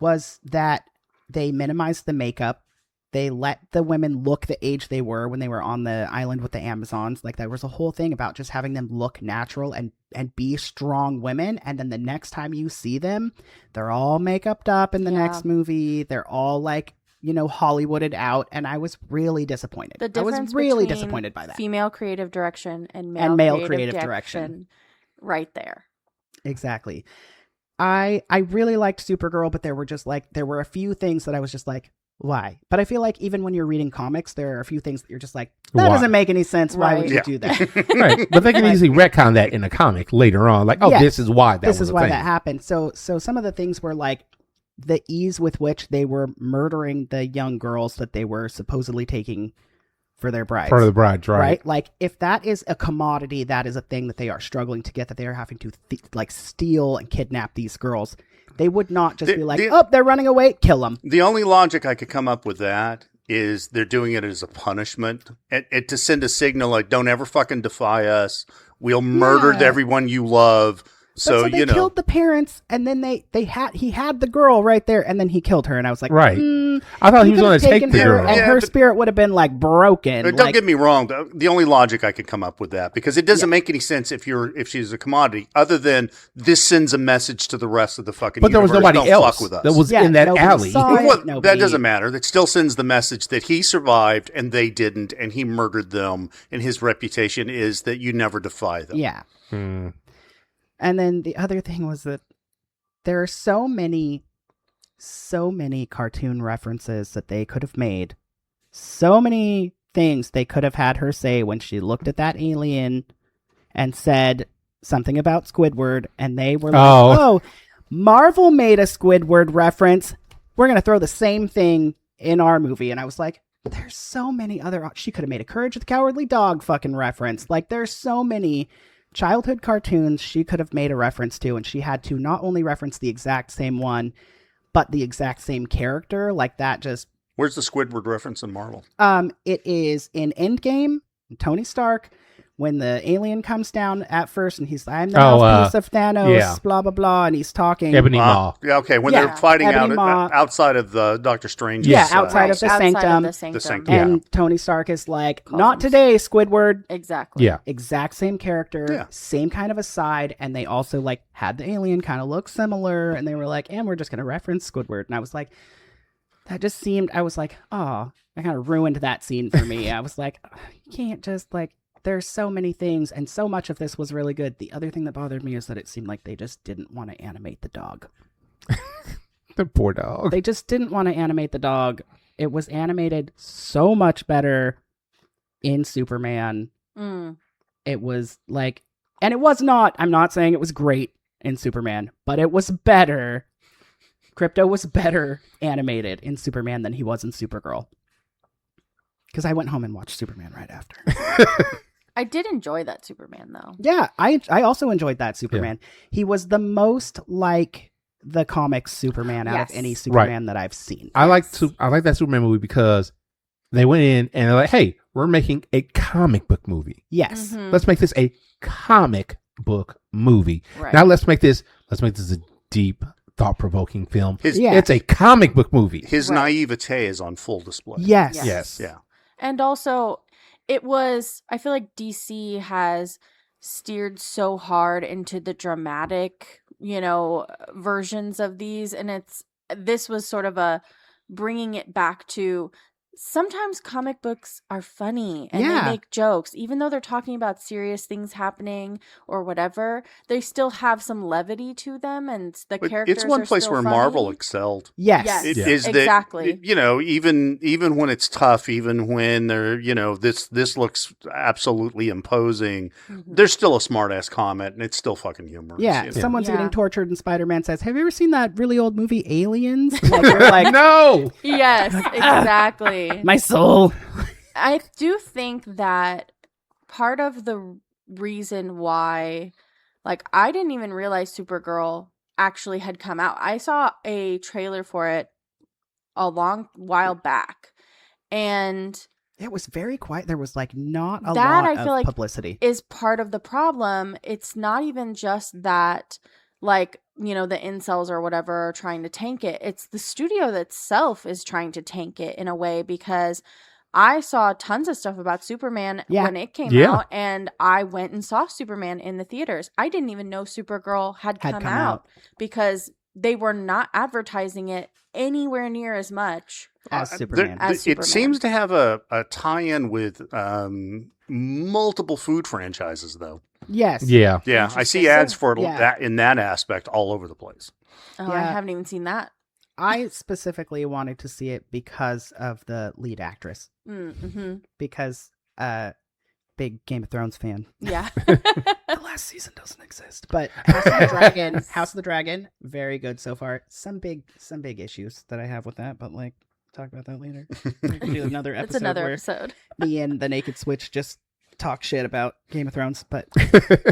was that they minimized the makeup. They let the women look the age they were when they were on the island with the Amazons. Like, there was a whole thing about just having them look natural and be strong women. And then the next time you see them, they're all make-upped up in the
Yeah.
next movie. They're all like, Hollywooded out. And I was really disappointed.
The
I was
difference
really
between
disappointed by that.
female creative direction and
And
male,
male creative direction.
right there.
Exactly. I really liked Supergirl, but there were a few things that I was just like, why? But I feel like even when you're reading comics, there are a few things that you're just like, that
Why?
doesn't make any sense. Why would
Right.
you
Yeah.
do that?
Right. But they can easily retcon that in a comic later on. Like,
Yeah.
this is why that
This
was
is
a
why
thing.
that happened. So some of the things were like the ease with which they were murdering the young girls that they were supposedly taking for their brides.
Part of the bride, right?
Like, if that is a commodity, that is a thing that they are struggling to get, that they are having to steal and kidnap these girls. They would not just be like, oh, they're running away, kill them.
The only logic I could come up with that is they're doing it as a punishment and to send a signal like, don't ever fucking defy us. We'll murder
Yeah.
everyone you love.
So they killed the parents, and then he had the girl right there, and then he killed her, and I was like,
Right. I thought he was going to take the
her,
girl.
and
Yeah,
her
but-
spirit would have been like broken.
Don't
like,
get me wrong. The only logic I could come up with that, because it doesn't make any sense if she's a commodity, other than this sends a message to the rest of the fucking
But there was
universe.
nobody
Don't
else
fuck with us.
that was
Yeah,
in that
nobody
alley.
saw it.
Well, that
Nobody-
doesn't matter. That still sends the message that he survived and they didn't, and he murdered them, and his reputation is that you never defy them.
Yeah.
Hmm.
And then the other thing was that there are so many cartoon references that they could have made. So many things they could have had her say when she looked at that alien and said something about Squidward, and they were like, oh, Marvel made a Squidward reference. We're going to throw the same thing in our movie. And I was like, there's so many other... She could have made a Courage the Cowardly Dog fucking reference. Like, there's so many childhood cartoons she could have made a reference to, and she had to not only reference the exact same one, but the exact same character. Like, that just...
Where's the Squidward reference in Marvel?
It is in Endgame, Tony Stark, when the alien comes down at first, and he's, I'm the mouthpiece of Thanos,
yeah.
blah, blah, blah, and he's talking...
Ebony Maw.
Yeah, okay. When
Yeah,
they're fighting
Ebony Maw.
outside of the Doctor Strange.
Yeah, outside of the Sanctum.
The Sanctum.
And Tony Stark is like,
Calls
not
him
today, Squidward.
Exactly.
Yeah.
Exact same character,
Yeah.
same kind of aside, and they also like had the alien kind of look similar, and they were like, and we're just gonna reference Squidward, and I was like, that just seemed, I was like, oh, I kind of ruined that scene for me. I was like, you can't just like, there's so many things, and so much of this was really good. The other thing that bothered me is that it seemed like they just didn't want to animate the dog.
The poor dog.
They just didn't want to animate the dog. It was animated so much better in Superman.
Mm.
It was like, and it was not, I'm not saying it was great in Superman, but it was better. Krypto was better animated in Superman than he was in Supergirl. Because I went home and watched Superman right after.
I did enjoy that Superman, though.
Yeah, I also enjoyed that Superman. He was the most like the comics Superman out
Yes.
of any Superman that I've seen.
I like that Superman movie because they went in and they're like, hey, we're making a comic book movie.
Yes.
Mhm.
Let's make this a comic book movie.
Right.
Now let's make this a deep, thought-provoking film.
Yeah.
It's a comic book movie.
His
Right.
naivete is on full display.
Yes.
Yes.
Yeah.
And also, I feel like DC has steered so hard into the dramatic, versions of these. And this was sort of a bringing it back to sometimes comic books are funny and
Yeah.
they make jokes, even though they're talking about serious things happening or whatever. They still have some levity to them, and the
But
characters.
it's one
are
place
still
where
funny.
Marvel excelled.
Yes.
Yes.
It
Yeah.
is that,
Exactly.
even when it's tough, even when they're, this looks absolutely imposing,
Mhm.
there's still a smart ass comment and it's still fucking humorous.
Yeah,
you know?
someone's
Yeah.
getting tortured and Spider-Man says, have you ever seen that really old movie Aliens? Like, you're like,
No.
Yes, exactly.
my soul.
I do think that part of the reason why Like, I didn't even realize Supergirl actually had come out. I saw a trailer for it a long while back, and
It was very quiet. There was like not a
that,
lot
I feel
of
like,
publicity.
is part of the problem. It's not even just that, like, you know, the incels or whatever are trying to tank it. It's the studio itself is trying to tank it in a way, because I saw tons of stuff about Superman when it came out, and I went and saw Superman in the theaters. I didn't even know Supergirl had come out because they were not advertising it anywhere near as much
as Superman.
It seems to have a tie-in with multiple food franchises, though.
Yes.
Yeah.
Yeah, I see ads for
Yeah.
that in that aspect all over the place.
Oh, I
Yeah.
haven't even seen that.
I specifically wanted to see it because of the lead actress.
Mm-hmm.
Because big Game of Thrones fan.
Yeah.
The last season doesn't exist. But House of the Dragon, very good so far. Some big issues that I have with that, but like talk about that later. We can do another episode.
It's another
where
episode.
me and the Naked Switch just talk shit about Game of Thrones, but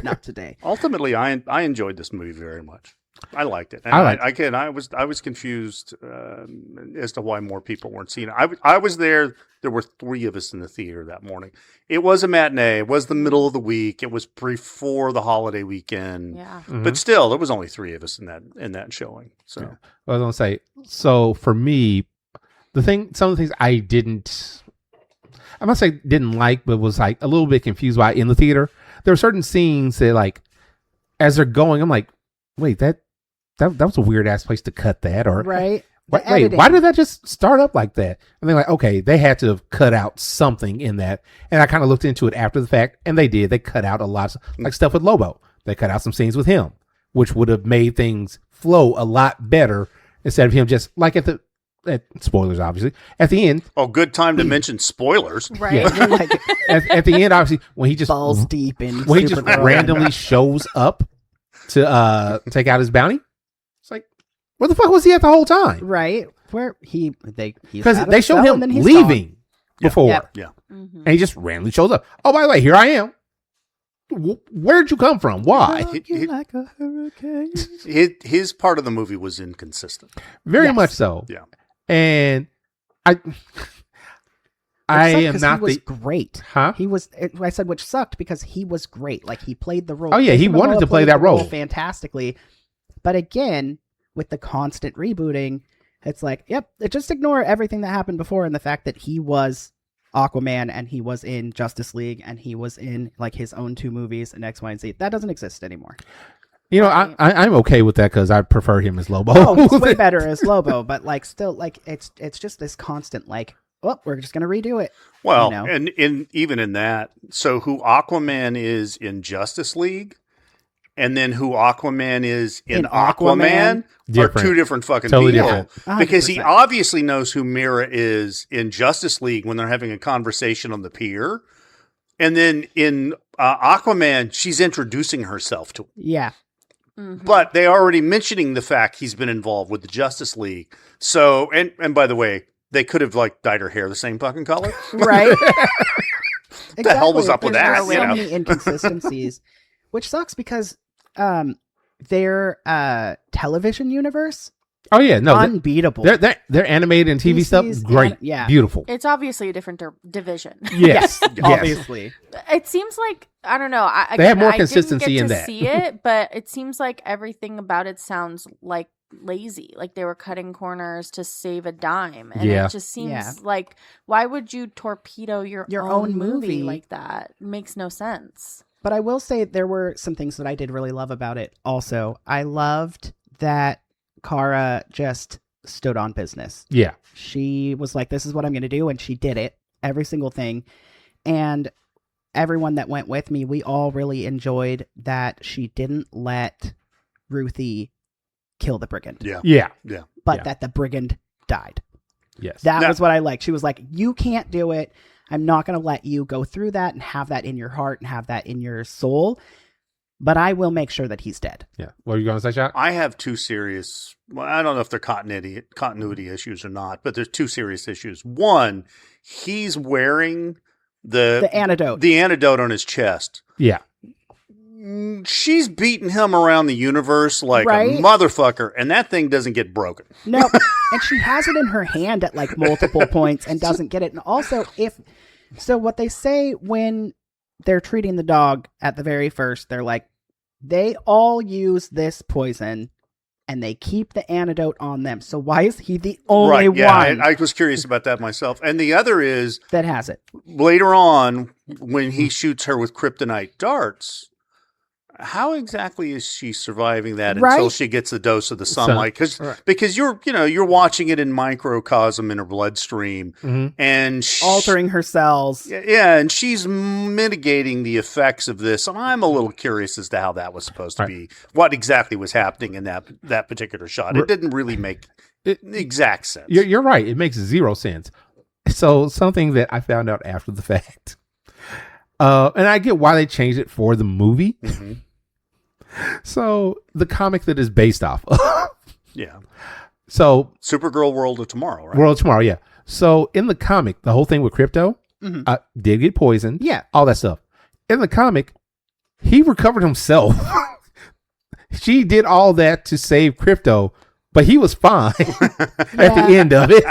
not today.
Ultimately, I enjoyed this movie very much. I liked it. And I was confused as to why more people weren't seeing it. I was there. There were 3 of us in the theater that morning. It was a matinee. It was the middle of the week. It was before the holiday weekend.
Yeah.
But still, there was only 3 of us in that showing. So
I was gonna say. So for me, some of the things I didn't. I'm not saying didn't like, but was like a little bit confused by in the theater. There were certain scenes that, like, as they're going, I'm like, wait, that was a weird ass place to cut that, or
Right?
wait, why did that just start up like that? And they're like, okay, they had to have cut out something in that. And I kind of looked into it after the fact, and they did. They cut out a lot, like stuff with Lobo. They cut out some scenes with him, which would have made things flow a lot better instead of him just like spoilers, obviously. At the end.
Oh, good time to mention spoilers.
Right.
Yeah.
Like,
at the end, obviously, when he just
balls deep in
when he just
Supergirl.
randomly shows up to take out his bounty, it's like, where the fuck was he at the whole time?
Right? Where
Because they showed him leaving before,
Yep.
Yeah.
Mm-hmm.
and he just randomly shows up. Oh, by the way, here I am. Where'd you come from? Why?
Like a hurricane.
His part of the movie was inconsistent.
Very
Yes.
much so.
Yeah.
And I am not
he was
the
great.
huh.
He was. I said which sucked because he was great. Like he played the role.
Oh, yeah, he
Jason
wanted
Momoa
to play
played
that
the role
role.
fantastically. But again, with the constant rebooting, it's like, yep, just ignore everything that happened before and the fact that he was Aquaman and he was in Justice League and he was in like his own 2 movies and X, Y, and Z. That doesn't exist anymore.
You know, I'm okay with that because I prefer him as Lobo.
Oh, he's way better as Lobo, but like still, like it's just this constant like, well, we're just gonna redo it.
Well,
you know?
and even in that, so who Aquaman is in Justice League, and then who Aquaman is in Aquaman are
Different.
2 different fucking
Totally
people.
different.
Because he
100%.
obviously knows who Mira is in Justice League when they're having a conversation on the pier, and then in Aquaman, she's introducing herself to him.
Yeah.
Mm-hmm.
But they already mentioning the fact he's been involved with the Justice League. So, and by the way, they could have like dyed her hair the same fucking color.
Right.
The hell was up with
There's
that,
so
you know?
many inconsistencies, which sucks because their television universe
Oh yeah, no,
unbeatable.
they're animated and TV stuff.
DC's
Great,
yeah.
beautiful.
It's obviously a different division.
Yes, yes.
obviously.
It seems like, I don't know.
They have more
I
consistency
didn't
in
get
that.
to see it, but it seems like everything about it sounds like lazy. Like they were cutting corners to save a dime, and
Yeah.
it just seems
Yeah.
like, why would you torpedo your
own
movie
movie?
like that? It makes no sense.
But I will say there were some things that I did really love about it. Also, I loved that Kara just stood on business.
Yeah,
She was like, this is what I'm going to do. And she did it. Every single thing. And everyone that went with me, we all really enjoyed that she didn't let Ruthie kill the brigand.
yeah,
But
yeah.
that the brigand died.
yes.
That
Now-
was what I liked. She was like, you can't do it. I'm not going to let you go through that and have that in your heart and have that in your soul. But I will make sure that he's dead.
Yeah. What are you going to say, Shaq?
I have 2 serious, well, I don't know if they're continuity issues or not, but there's 2 serious issues. One, he's wearing
The antidote.
the antidote on his chest.
Yeah,
she's beating him around the universe like
Right?
a motherfucker, and that thing doesn't get broken.
No, and she has it in her hand at like multiple points and doesn't get it. And also, what they say when they're treating the dog at the very first, they're like, they all use this poison and they keep the antidote on them. So why is he the only
Right, yeah,
one
I was curious about that myself. And the other is
that has it?
later on when he shoots her with kryptonite darts. How exactly is she surviving that until
Right?
she gets a dose of the sunlight? Because you're watching it in microcosm in her bloodstream, and
Altering her cells.
yeah, and she's mitigating the effects of this. And I'm a little curious as to how that was supposed to be. What exactly was happening in that particular shot? It didn't really make exact sense.
You're right. It makes zero sense. So something that I found out after the fact, and I get why they changed it for the movie.
Mm-hmm.
So the comic that is based off of.
Yeah.
So
Supergirl World of Tomorrow, right?
World of Tomorrow, yeah. So in the comic, the whole thing with Crypto did get poisoned.
Yeah.
All that stuff. In the comic, he recovered himself. She did all that to save Crypto, but he was fine at the end of it.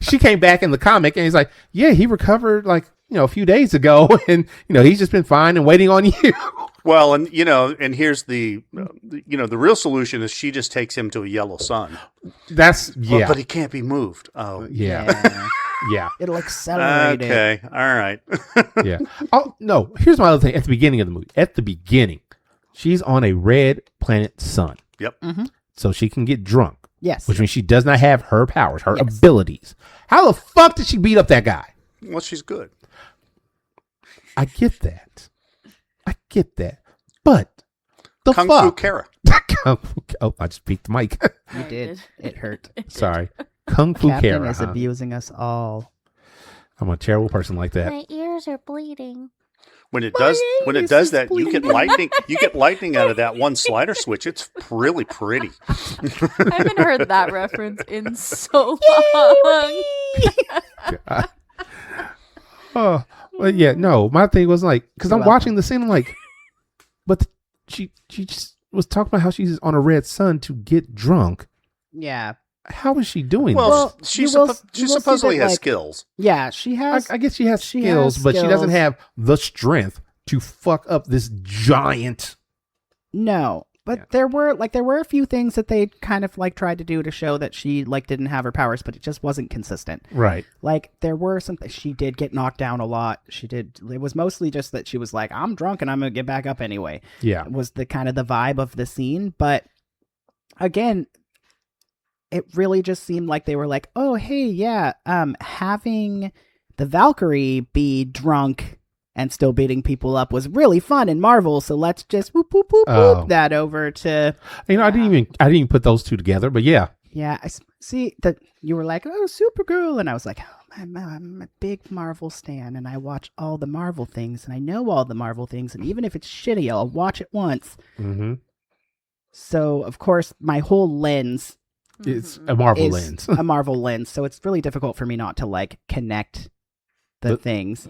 She came back in the comic and he's like, yeah, he recovered like, a few days ago. And, he's just been fine and waiting on you.
Well, and and here's the real solution is she just takes him to a yellow sun.
That's, yeah.
But he can't be moved. Oh,
Yeah. Yeah.
It'll accelerate it.
Okay. All right.
Yeah. Oh, no. Here's my other thing. At the beginning of the movie, she's on a red planet sun.
Yep.
Mm-hmm.
So she can get drunk.
Yes.
Which means she does not have her powers, her abilities. How the fuck did she beat up that guy?
Well, she's good.
I get that. But the
Kung
fuck?
Fu Kara.
Oh, I just peeked the mic.
You did. It hurt.
Sorry. Kung Fu
Captain
Kara.
is abusing us all.
I'm a terrible person like that.
My ears are bleeding.
When it does that, you get lightning. You get lightning out of that one slider switch. It's really pretty.
I haven't heard that reference in so long.
Oh, well, yeah, no. My thing was like, because I'm watching the scene, I'm like, but she just was talking about how she's on a red sun to get drunk.
Yeah.
How is she doing
Well,
this?
she
you will
supposedly
see that,
has
like,
skills.
Yeah, she has.
I guess she has
she
skills,
has
but she doesn't
skills.
have the strength to fuck up this giant.
No, but
Yeah.
there were a few things that they kind of like tried to do to show that she like didn't have her powers, but it just wasn't consistent.
Right.
Like there were some. She did get knocked down a lot. She did. It was mostly just that she was like, "I'm drunk and I'm gonna get back up anyway."
Yeah.
It was the kind of the vibe of the scene, but again, it really just seemed like they were like, "Oh, hey, yeah, having the Valkyrie be drunk and still beating people up was really fun in Marvel, so let's just whoop whoop whoop whoop that over to."
I didn't even put those two together, but yeah.
Yeah, I see that you were like, "Oh, Supergirl," and I was like, "Oh, I'm a big Marvel stan, and I watch all the Marvel things, and I know all the Marvel things, and even if it's shitty, I'll watch it once."
Mm-hmm.
So of course, my whole lens.
It's a Marvel
is
lens.
a Marvel lens, so it's really difficult for me not to like connect the things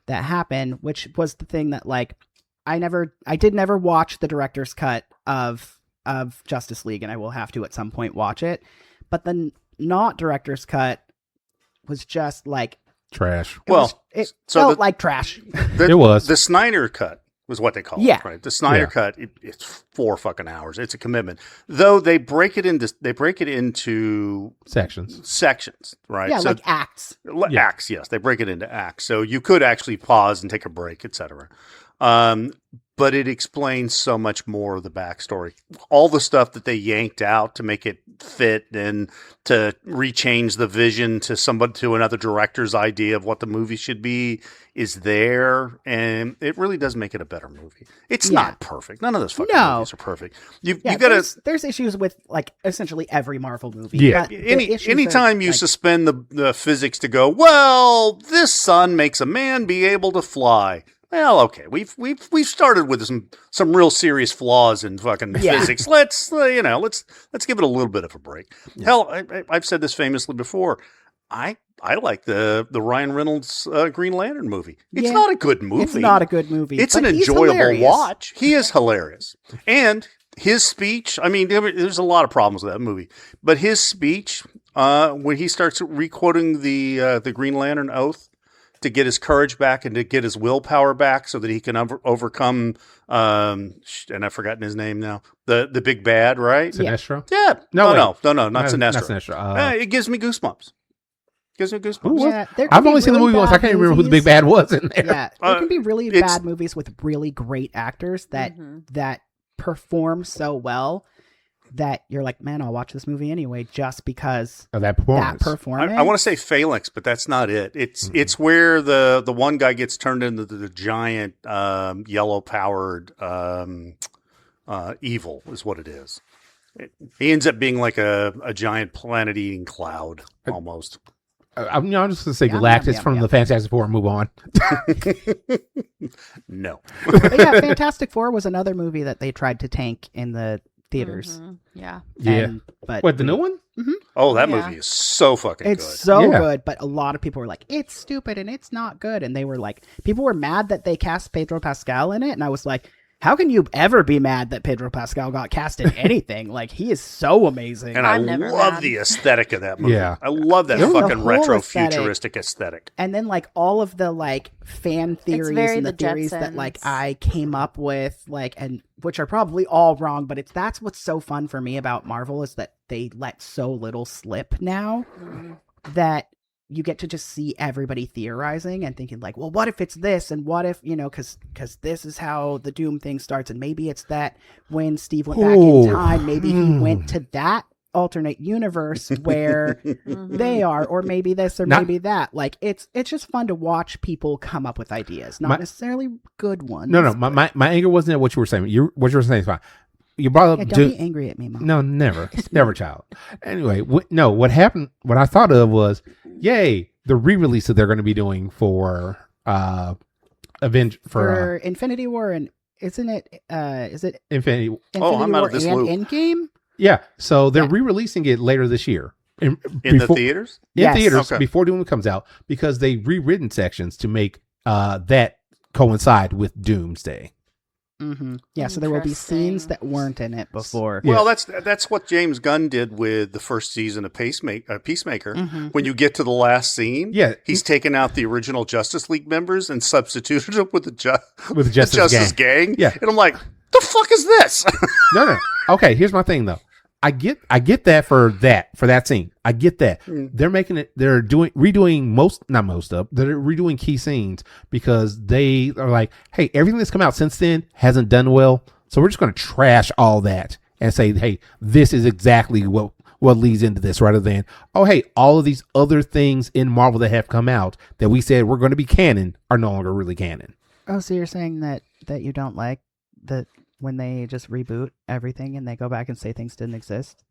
that happen, which was the thing that like I did never watch the director's cut of Justice League, and I will have to at some point watch it. But the not director's cut was just like
Trash.
it felt like trash.
It was.
The Snyder cut was what they call
Yeah.
it, right? The Snyder cut. It's 4 fucking hours. It's a commitment. Though they break it into sections, right?
Yeah,
So,
like acts.
acts. Yes, they break it into acts. So you could actually pause and take a break, etc. But it explains so much more of the backstory. All the stuff that they yanked out to make it fit and to rechange the vision to another director's idea of what the movie should be is there, and it really does make it a better movie. It's not perfect. None of those fucking movies are perfect. You gotta.
There's issues with like essentially every Marvel movie.
Yeah.
but the issues
Anytime
are,
you
like,
suspend the physics to go, well, this sun makes a man be able to fly. Well, okay, we've started with some real serious flaws in fucking physics. Let's give it a little bit of a break. Hell, I've said this famously before. I like the Ryan Reynolds Green Lantern movie. It's
Yeah,
not a good movie.
It's not a good movie.
It's
but
an
he's
enjoyable
hilarious.
watch. He is hilarious. And his speech, I mean, there's a lot of problems with that movie. But his speech, when he starts re-quoting the Green Lantern oath to get his courage back and to get his willpower back so that he can overcome, and I've forgotten his name now, the big bad, right?
Sinestro?
Yeah.
No,
not
Not
Sinestro.
Sinestro.
It gives me goosebumps. Gives me goosebumps.
Yeah, there can
I've
be
only seen the
really
movie once. I
bad
can't even remember who the big
movies.
bad was in there.
Yeah, there can be really
it's-
bad movies with really great actors that perform so well that you're like, man, I'll watch this movie anyway just because
Of that performance.
that performance.
I want to say phalanx, but that's not it. It's where the one guy gets turned into the giant yellow powered evil is what it is. He ends up being like a giant planet eating cloud almost.
I'm just going to say
Yum,
Galactus
yum,
from
yum.
the Fantastic Four and move on.
No.
But yeah, Fantastic Four was another movie that they tried to tank in the theaters.
Yeah.
Yeah.
But
What, the new one?
Oh, that
Yeah.
movie is so fucking
it's
good.
so
Yeah.
good, but a lot of people were like, it's stupid and it's not good. And they were like, people were mad that they cast Pedro Pascal in it. And I was like, how can you ever be mad that Pedro Pascal got cast in anything? Like, he is so amazing.
And I
I'm never
love
mad.
the aesthetic of that movie.
Yeah.
I love that
Yeah, the
fucking
whole
retro
aesthetic.
futuristic aesthetic.
And then like all of the like fan theories
very
and the
the
theories that like
Jetsons.
I came up with, like, and which are probably all wrong, but that's what's so fun for me about Marvel is that they let so little slip now that you get to just see everybody theorizing and thinking like, well, what if it's this? And what if, because this is how the Doom thing starts. And maybe it's that when Steve went back
Ooh.
in time, maybe he went to that alternate universe where they are, or maybe this or
Not-
maybe that. Like, it's just fun to watch people come up with ideas, not necessarily good ones.
No. My anger wasn't at what you were saying. What you were saying is fine. You brought up
Yeah, don't be angry at me, Mom.
No, never. Never, child. Anyway, what happened, what I thought of was, yay, the re-release that they're going to be doing for
For Infinity War, and isn't it, is it
Infinity.
Infinity
I'm out
War
of this
and
loop.
Endgame?
Yeah, so they're re-releasing it later this year.
In the theaters?
In
Yes.
theaters,
Okay.
before Doom comes out, because they've rewritten sections to make that coincide with Doomsday.
Mm-hmm. Yeah, so there will be scenes
Interesting.
that weren't in it before.
Well, that's what James Gunn did with the first season of Peacemaker.
Mm-hmm.
When you get to the last scene,
Yeah.
he's taken out the original Justice League members and substituted them with the
With the Justice
Gang.
Yeah.
And I'm like, the fuck is this?
No. Okay, here's my thing though. I get that for that scene. I get that. They're making it. They're redoing they're redoing key scenes because they are like, hey, everything that's come out since then hasn't done well, so we're just going to trash all that and say, hey, this is exactly what leads into this, rather than, oh, hey, all of these other things in Marvel that have come out that we said were going to be canon are no longer really canon.
Oh, so you're saying that you don't like that when they just reboot everything and they go back and say things didn't exist,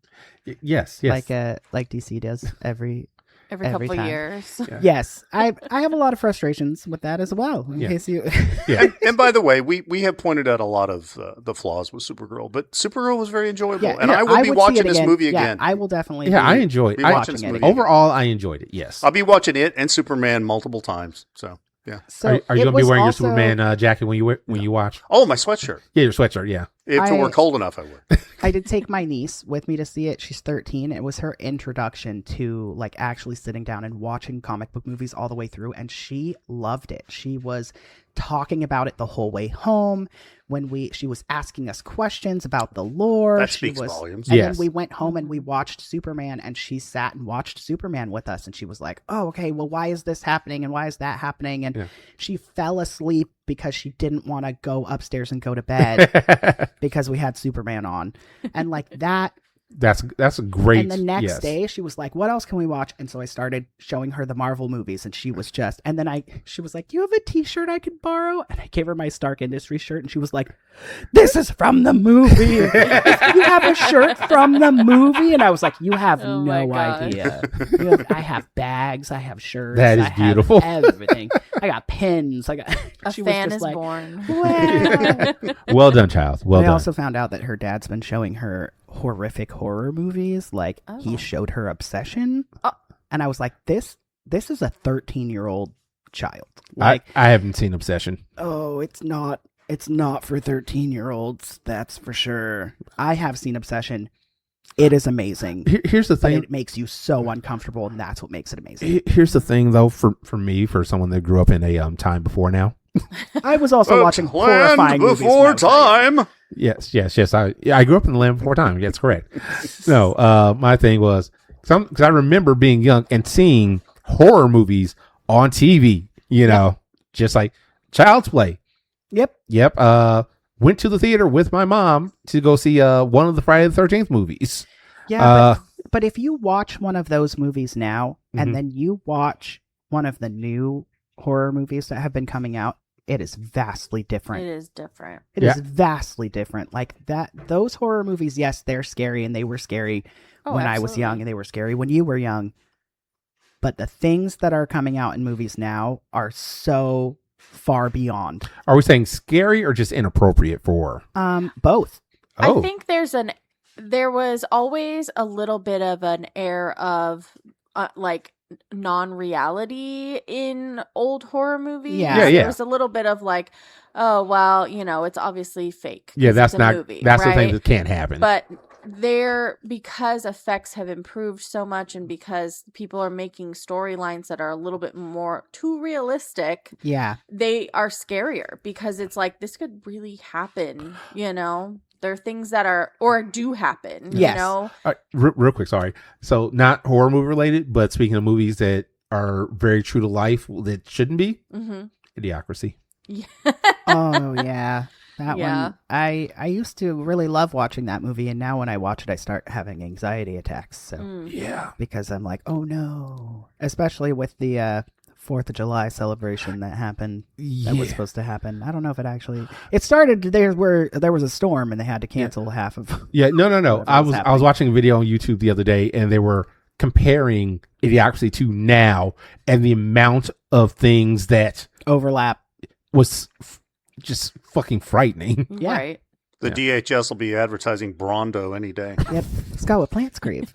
Yes.
like DC does every
Every couple
time.
years.
Yeah.
Yes, I have a lot of frustrations with that as well. In
Yeah.
case you,
Yeah.
and by the way, we have pointed out a lot of the flaws with Supergirl, but Supergirl was very enjoyable, and I will be
would see
watching
it
this movie
Yeah,
again.
I will definitely.
Yeah,
be
I enjoyed
be
it.
watching this
it
movie
again.
Overall, I enjoyed it. Yes.
I'll be watching it and Superman multiple times. So yeah.
So
Are you
it
going to be
was
wearing
also-
your Superman jacket when you watch?
Oh, my sweatshirt.
Yeah, your sweatshirt. Yeah.
If it were cold enough, I would.
I did take my niece with me to see it. She's 13. It was her introduction to like actually sitting down and watching comic book movies all the way through, and she loved it. She was talking about it the whole way home. When she was asking us questions about the lore.
That
She
speaks
was,
volumes.
And
Yes.
then we went home and we watched Superman, and she sat and watched Superman with us, and she was like, oh, okay, well, why is this happening and why is that happening? And she fell asleep because she didn't want to go upstairs and go to bed because we had Superman on. And like that.
That's a great.
And the next
yes.
day she was like, what else can we watch? And so I started showing her the Marvel movies, and she was just, and then she was like, you have a t-shirt I could borrow? And I gave her my Stark Industries shirt, and she was like, this is from the movie. You have a shirt from the movie? And I was like, you have
Oh my
no
God.
idea. I have bags, I have shirts.
That is
I have
beautiful.
everything. I got pins.
A
she was
fan
just
is
like,
born.
wow.
Well done, child. Well
I
done.
also found out that her dad's been showing her horrific horror movies. Like, he
Oh.
showed her Obsession. and I was like, this is a 13-year-old child. Like,
I haven't seen Obsession.
oh, it's not for 13-year-olds, that's for sure. I have seen Obsession. It is amazing.
Here's the
But
thing.
it makes you so uncomfortable, and that's what makes it amazing.
Here's the thing, though, for me, for someone that grew up in a time before now.
I was also watching
Land
horrifying movies when I
before
was that young.
time.
Yes. I grew up in the land before time. That's correct. No, my thing was because I remember being young and seeing horror movies on TV. Just like Child's Play.
Yep.
Went to the theater with my mom to go see one of the Friday the 13th movies.
Yeah, but if you watch one of those movies now,
Mhm.
and then you watch one of the new horror movies that have been coming out, it is vastly different.
It is different.
It is vastly different. Like that, those horror movies, yes, they're scary, and they were scary when I was young, and they were scary when you were young. But the things that are coming out in movies now are so far beyond.
Are we saying scary or just inappropriate for?
Both.
Oh,
I think there was always a little bit of an air of like non-reality in old horror movies.
Yeah.
There was a little bit of like, oh well, it's obviously fake.
yeah.
'cause
That's
it's a
not.
movie,
That's the thing
right?
that can't happen.
But because effects have improved so much, and because people are making storylines that are a little bit more too realistic,
Yeah.
they are scarier because it's like this could really happen. There are things that are or do happen.
Yes.
All right, real quick, sorry. So not horror movie related, but speaking of movies that are very true to life that shouldn't be,
Mm-hmm.
Idiocracy.
Yeah.
Oh yeah. That
Yeah.
one, I used to really love watching that movie, and now when I watch it, I start having anxiety attacks. So
Mm.
Yeah.
because I'm like, oh no, especially with the 4th of July celebration that happened. That was supposed to happen. I don't know if it started there where there was a storm and they had to cancel half of.
Yeah. No.
Whatever
I
was
was
happening.
watching a video on YouTube the other day, and they were comparing Idiocracy to now, and the amount of things that
Overlap.
was just fucking frightening.
Yeah.
Right.
The DHS will be advertising Brondo any day.
Yep. Scott, what plants crave?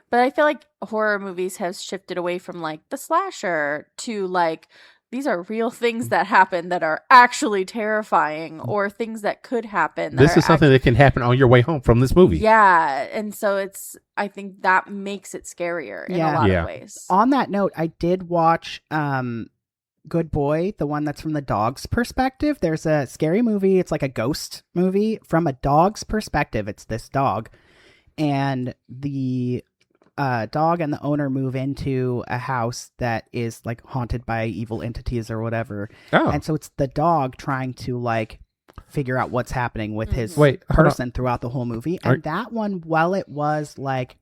But I feel like horror movies have shifted away from like the slasher to like these are real things that happen that are actually terrifying, or things that could happen.
This is something that can happen on your way home from this movie.
Yeah, and so I think that makes it scarier in a lot
Yeah.
of ways.
On that note, I did watch Good Boy, the one that's from the dog's perspective. There's a scary movie. It's like a ghost movie from a dog's perspective. It's this dog, and the dog and the owner move into a house that is like haunted by evil entities or whatever.
Oh.
And so it's the dog trying to like figure out what's happening with his
Wait, hold on.
person throughout the whole movie. And that one, while it was like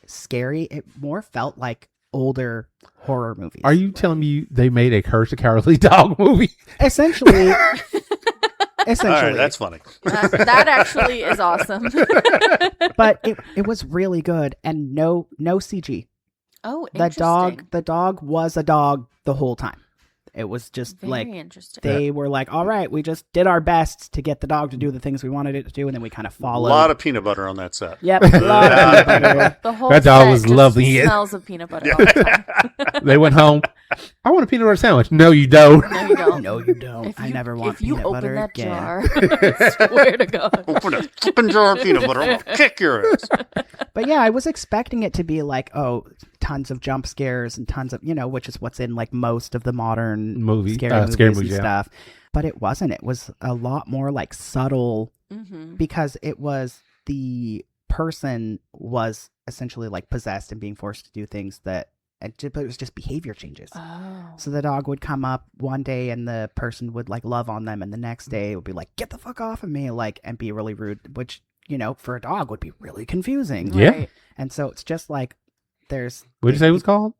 scary, it more felt like older horror movies.
Are you telling me they made a Courage the Cowardly Dog movie?
Essentially.
All right, that's funny.
That actually is awesome.
But it was really good, and no CG.
Oh,
The
interesting.
dog was a dog the whole time. It was just
Very
like
interesting.
they were like, all right, we just did our best to get the dog to do the things we wanted it to do, and then we kind of
A
followed.
lot of peanut butter on that set.
Yep, a lot of peanut butter.
The whole
That dog
set
was
just
lovely.
Smells of peanut butter all the time.
They went home. I want a peanut butter sandwich. No, you don't.
No, you don't.
No, you don't.
If
I
you-
never want
If you
peanut
open
butter
that
again.
jar, I swear to God.
Open a flipping jar of peanut butter. I'm going to kick your ass.
But yeah, I was expecting it to be like, oh, tons of jump scares and tons of, which is what's in like most of the modern scary movies and stuff. But it wasn't. It was a lot more like subtle
Mm-hmm.
because it was the person was essentially like possessed and being forced to do things but it was just behavior changes.
Oh.
So the dog would come up one day and the person would like love on them, and the next day it would be like, get the fuck off of me, like, and be really rude, which, for a dog would be really confusing.
Yeah.
Right.
And so it's just like there's
What did you say it was called?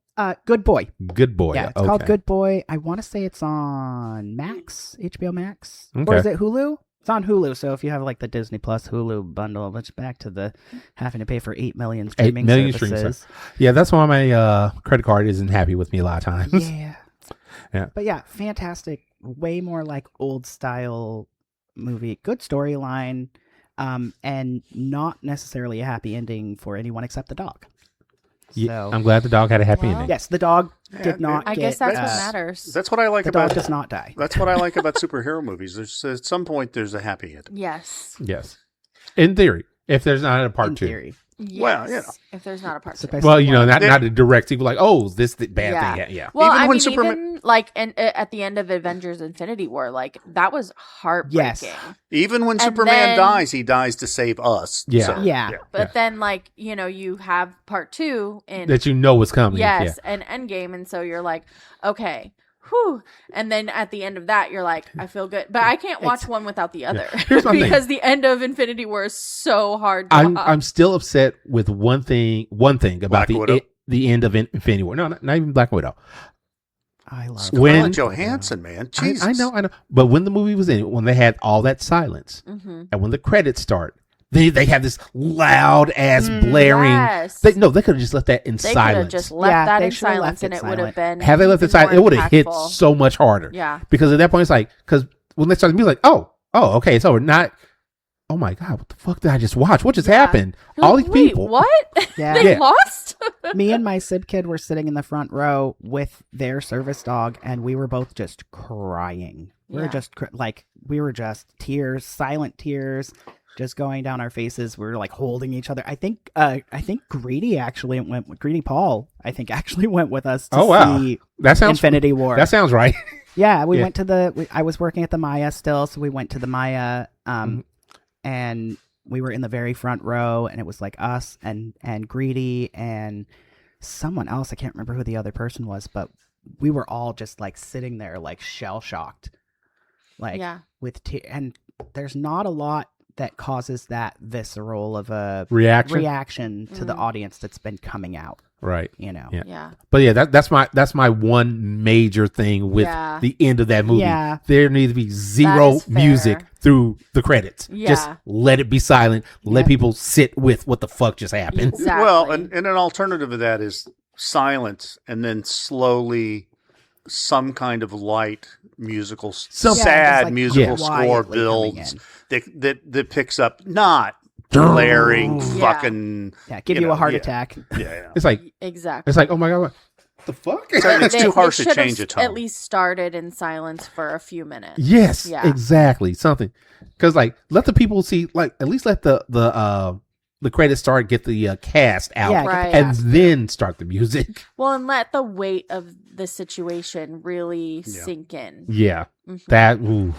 Good Boy.
Good Boy.
Yeah, it's called Good Boy. I want to say it's on Max, HBO Max. Or
Okay.
is it Hulu? It's on Hulu, so if you have like the Disney Plus Hulu bundle, which back to the having to pay for 8 million streaming
8 million streaming
services.
Yeah, that's why my credit card isn't happy with me a lot of times.
Yeah.
Yeah.
But yeah, fantastic. Way more like old style movie. Good storyline. And not necessarily a happy ending for anyone except the dog. So
I'm glad the dog had a happy
Well,
ending.
yes, the dog
Yeah,
did not.
I
get,
guess that's what
uh,
matters.
That's what I like
The
about
dog does not die.
That's what I like about superhero movies. There's at some point there's a happy end.
Yes.
Yes. In theory, if there's not a part
In
2.
theory.
Yes.
Well, you know.
If there's not a part 2.
Supposed
Well,
to
you know,
be
not a direct sequel like, oh, this the bad
Yeah.
thing. Yeah.
Well,
Even
I
when
mean,
Superman-
even like at the end of Avengers Infinity War, like that was heartbreaking.
Yes.
Even when
And
Superman
then-
dies, he dies to save us.
Yeah.
So,
Yeah.
But then, like, you know, you have part 2 in
That you know what's coming.
yes, and Endgame, and so you're like, okay, whew. And then at the end of that, you're like, I feel good, but I can't watch one without the other
Here's my thing.
because the end of Infinity War is so hard. To
I'm
watch.
still upset with one thing about
Black Widow?
the end of Infinity War. No, not even Black Widow.
I love
When-
Scarlett Johansson, man. Jesus.
I know. But when the movie was in, when they had all that silence,
Mhm.
and when the credits start, they have this loud ass blaring.
Yes.
They could have just left that in
They could have
silence.
just left
Yeah,
that
they
in
should have
silence,
left
and
it
it would have
silent.
been.
Had they left it
even
silent, it
more
would have hit
impactful.
so much harder.
Yeah.
Because at that point, it's like, because when they started the music, like, oh, okay, it's over. Not, oh my God, what the fuck did I just watch? What just
Yeah.
happened?
You're
All
like,
these
"Wait,
people.
What?
Yeah.
They
Yeah.
lost?
Me and my Sib kid were sitting in the front row with their service dog, and we were both just crying. We were
Yeah.
just we were just tears, silent tears, just going down our faces. We were like holding each other. I think Greedy Paul. I think actually went with us to
Oh, wow.
see
That sounds
Infinity War.
That sounds right.
Yeah, we
Yeah.
went to I was working at the Maya still, so we went to the Maya, and we were in the very front row, and it was like us and Greedy and someone else. I can't remember who the other person was, but we were all just like sitting there, like shell shocked, like
Yeah.
with and there's not a lot that causes that visceral of a
Reaction.
to the audience that's been coming out.
Right.
You know.
Yeah.
Yeah.
But yeah, that's my one major thing with
Yeah.
the end of that movie.
Yeah.
There needs to be zero
is fair.
music through the credits. Just
Yeah.
let it be silent. Let
Yeah.
people sit with what the fuck just happened.
Exactly.
Well, and an alternative of that is silence and then slowly some kind of light musical,
Some-
Yeah,
sad
just, like,
musical score
quietly coming
builds
in.
that picks up not blaring
Yeah.
fucking
Yeah, give
You
you,
know,
a heart
yeah.
attack.
yeah.
It's like
exactly.
oh my God, what the fuck?
It's too harsh to
should have
change a tone.
At least started in silence for a few minutes.
Yes,
Yeah.
exactly. Something. Because like let the people see, like at least let the credits start, get the cast out,
Yeah,
Right.
and then start the music.
Well, and let the weight of the situation really sink in.
Yeah.
Mhm.
That ooh.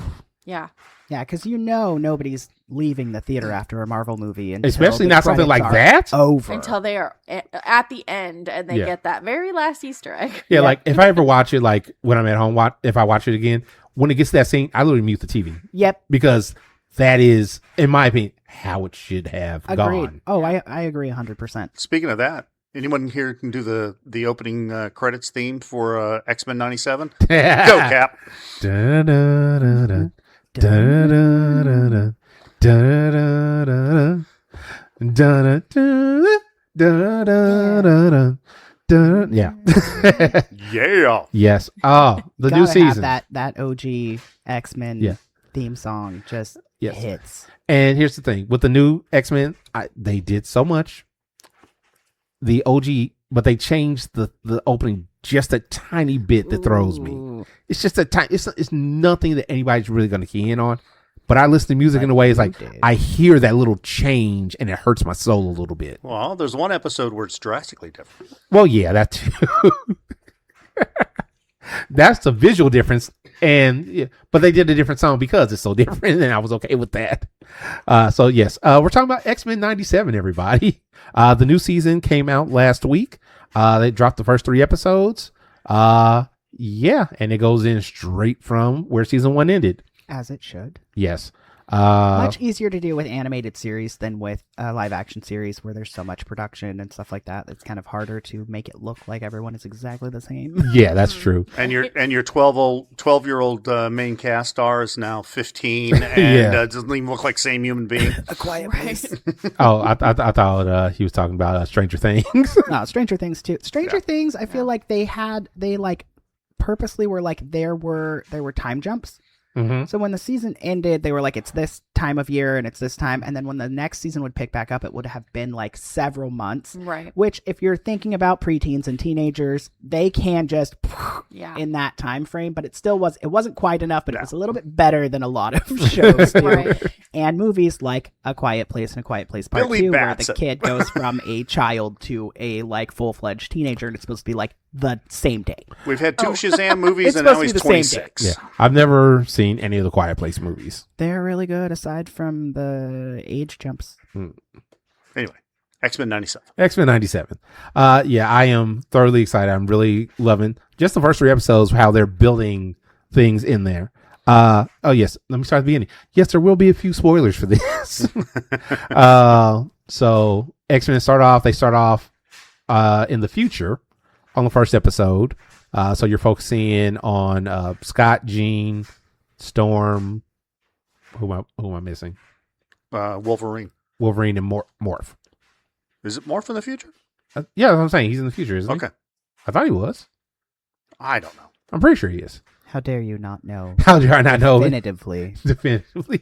Yeah.
Yeah, because nobody's leaving the theater after a Marvel movie, until
Especially
the
not something
credits
like
are
that.
over.
Until they are at the end and they
Yeah.
get that very last Easter egg.
Yeah,
Yeah.
like if I ever watch it, like when I'm at home, if I watch it again, when it gets to that scene, I literally mute the TV
Yep,
because that is, in my opinion, how it should have
agreed.
gone.
Oh, I agree 100%.
Speaking of that, anyone here can do the opening credits theme for X-Men 97? Go, Cap.
Da-da-da-da. Da-da-da-da. Da-da-da-da. Da-da-da. Da-da-da-da. Da-da. Yeah.
Yeah.
Yes. Oh, the new
Gotta have
season.
that OG X-Men
Yeah.
theme song just
Yes.
hits.
And here's the thing with the new X-Men, they did so much. The OG, but they changed the opening just a tiny bit that throws me.
Ooh.
It's just a tiny. It's nothing that anybody's really going to key in on. But I listen to music in a way it's like
you did.
I hear that little change and it hurts my soul a little bit.
Well, there's one episode where it's drastically different.
Well, yeah, that too. That's the visual difference, and yeah, but they did a different song because it's so different, and I was okay with that. So yes, we're talking about X-Men 97, everybody. The new season came out last week. They dropped the first 3 episodes. Yeah, and it goes in straight from where season 1 ended.
As it should.
Yes.
Much easier to do with animated series than with a live action series where there's so much production and stuff like that. It's kind of harder to make it look like everyone is exactly the same.
Yeah, that's true.
And your 12-year-old main cast star is now 15 and
Yeah.
doesn't even look like the same human being.
A quiet place.
Oh, I thought he was talking about Stranger Things.
No, Stranger Things too. Stranger Things, I feel like they purposely were like there were time jumps.
Mm-hmm.
So when the season ended, they were like, it's this time of year and it's this time, and then when the next season would pick back up, it would have been like several months.
Right.
Which, if you're thinking about preteens and teenagers, they can just in that time frame, but it wasn't quite enough, but it was a little bit better than a lot of shows do.
Right.
And movies like A Quiet Place and A Quiet Place Part
Billy
2, where
Batson.
the kid goes from a child to a like full-fledged teenager, and it's supposed to be like the same day.
We've had 2 Shazam movies,
It's
and now
supposed
he's
to be the same
26.
Yeah, I've never seen any of the Quiet Place movies.
They're really good, aside from the age jumps.
Anyway, X-Men 97.
X-Men 97. Yeah, I am thoroughly excited. I'm really loving just the first 3 episodes, how they're building things in there. Oh, yes. Let me start at the beginning. Yes, there will be a few spoilers for this. So X-Men start off in the future on the first episode. So you're focusing on Scott, Jean, Storm. Who am I missing?
Wolverine.
Wolverine and Morph.
Is it Morph in the future?
Yeah, that's what I'm saying. He's in the future, isn't he?
Okay.
I thought he was.
I don't know.
I'm pretty sure he is.
How dare you not know?
How did I not know?
Definitively.
Definitively.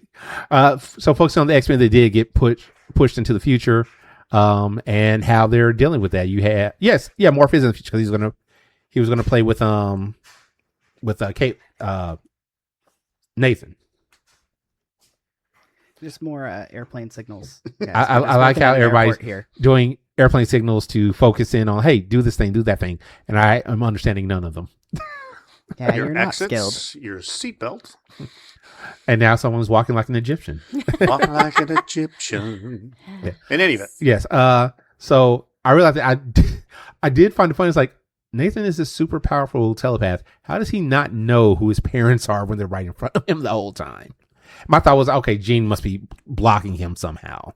So focusing on the X-Men, they did get pushed into the future, and how they're dealing with that. You had Morph is in the future because he was gonna play with Kate, Nathan.
Just more airplane signals.
I like how everybody's
here.
doing airplane signals to focus in on, hey, do this thing, do that thing, and I am understanding none of them.
Yeah,
Your
you're not
exits,
skilled.
your seatbelt.
And now someone's walking like an Egyptian.
Walk like an Egyptian.
Yeah.
In any event.
Yes. So I realized that I did find it funny. It's like, Nathan is this super powerful telepath. How does he not know who his parents are when they're right in front of him the whole time? My thought was, okay, Jean must be blocking him somehow.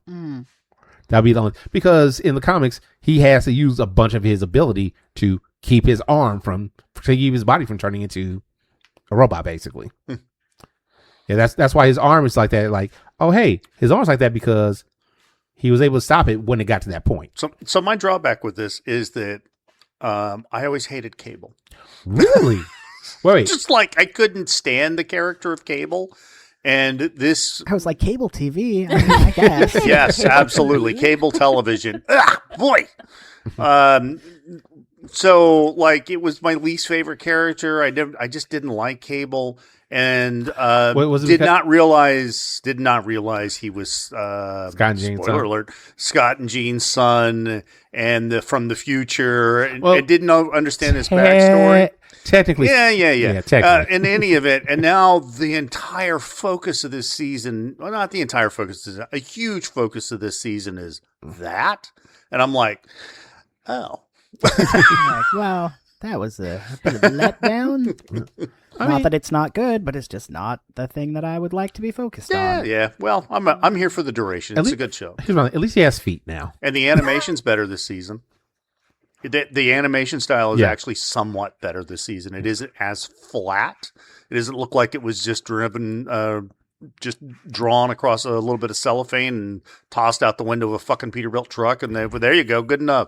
That'd be the only, because in the comics, he has to use a bunch of his ability to keep his arm to keep his body from turning into a robot, basically. Yeah, that's why his arm is like that. Like, oh, hey, his arm's like that because he was able to stop it when it got to that point.
So my drawback with this is that I always hated Cable.
Really? Wait.
Just like I couldn't stand the character of Cable. And this...
I was like, cable TV? I mean, I guess.
Yes, absolutely. Cable television. Boy! So, like, it was my least favorite character. I just didn't like Cable. And did not realize he was
Scott and Jean's
spoiler
son.
alert, Scott and Jean's son, and from the future. I didn't understand his backstory.
Technically,
yeah.
Technically.
In any event, and now the entire focus of this season, well, not the entire focus, a huge focus of this season is that, and I'm like, oh.
I'm like, well, that was a bit of a letdown. Not that it's not good, but it's just not the thing that I would like to be focused on.
Yeah. Well, I'm here for the duration. It's a good show.
At least he has feet now.
And the animation's better this season. The animation style is actually somewhat better this season. It isn't as flat. It doesn't look like it was just just drawn across a little bit of cellophane and tossed out the window of a fucking Peterbilt truck. And there you go. Good enough.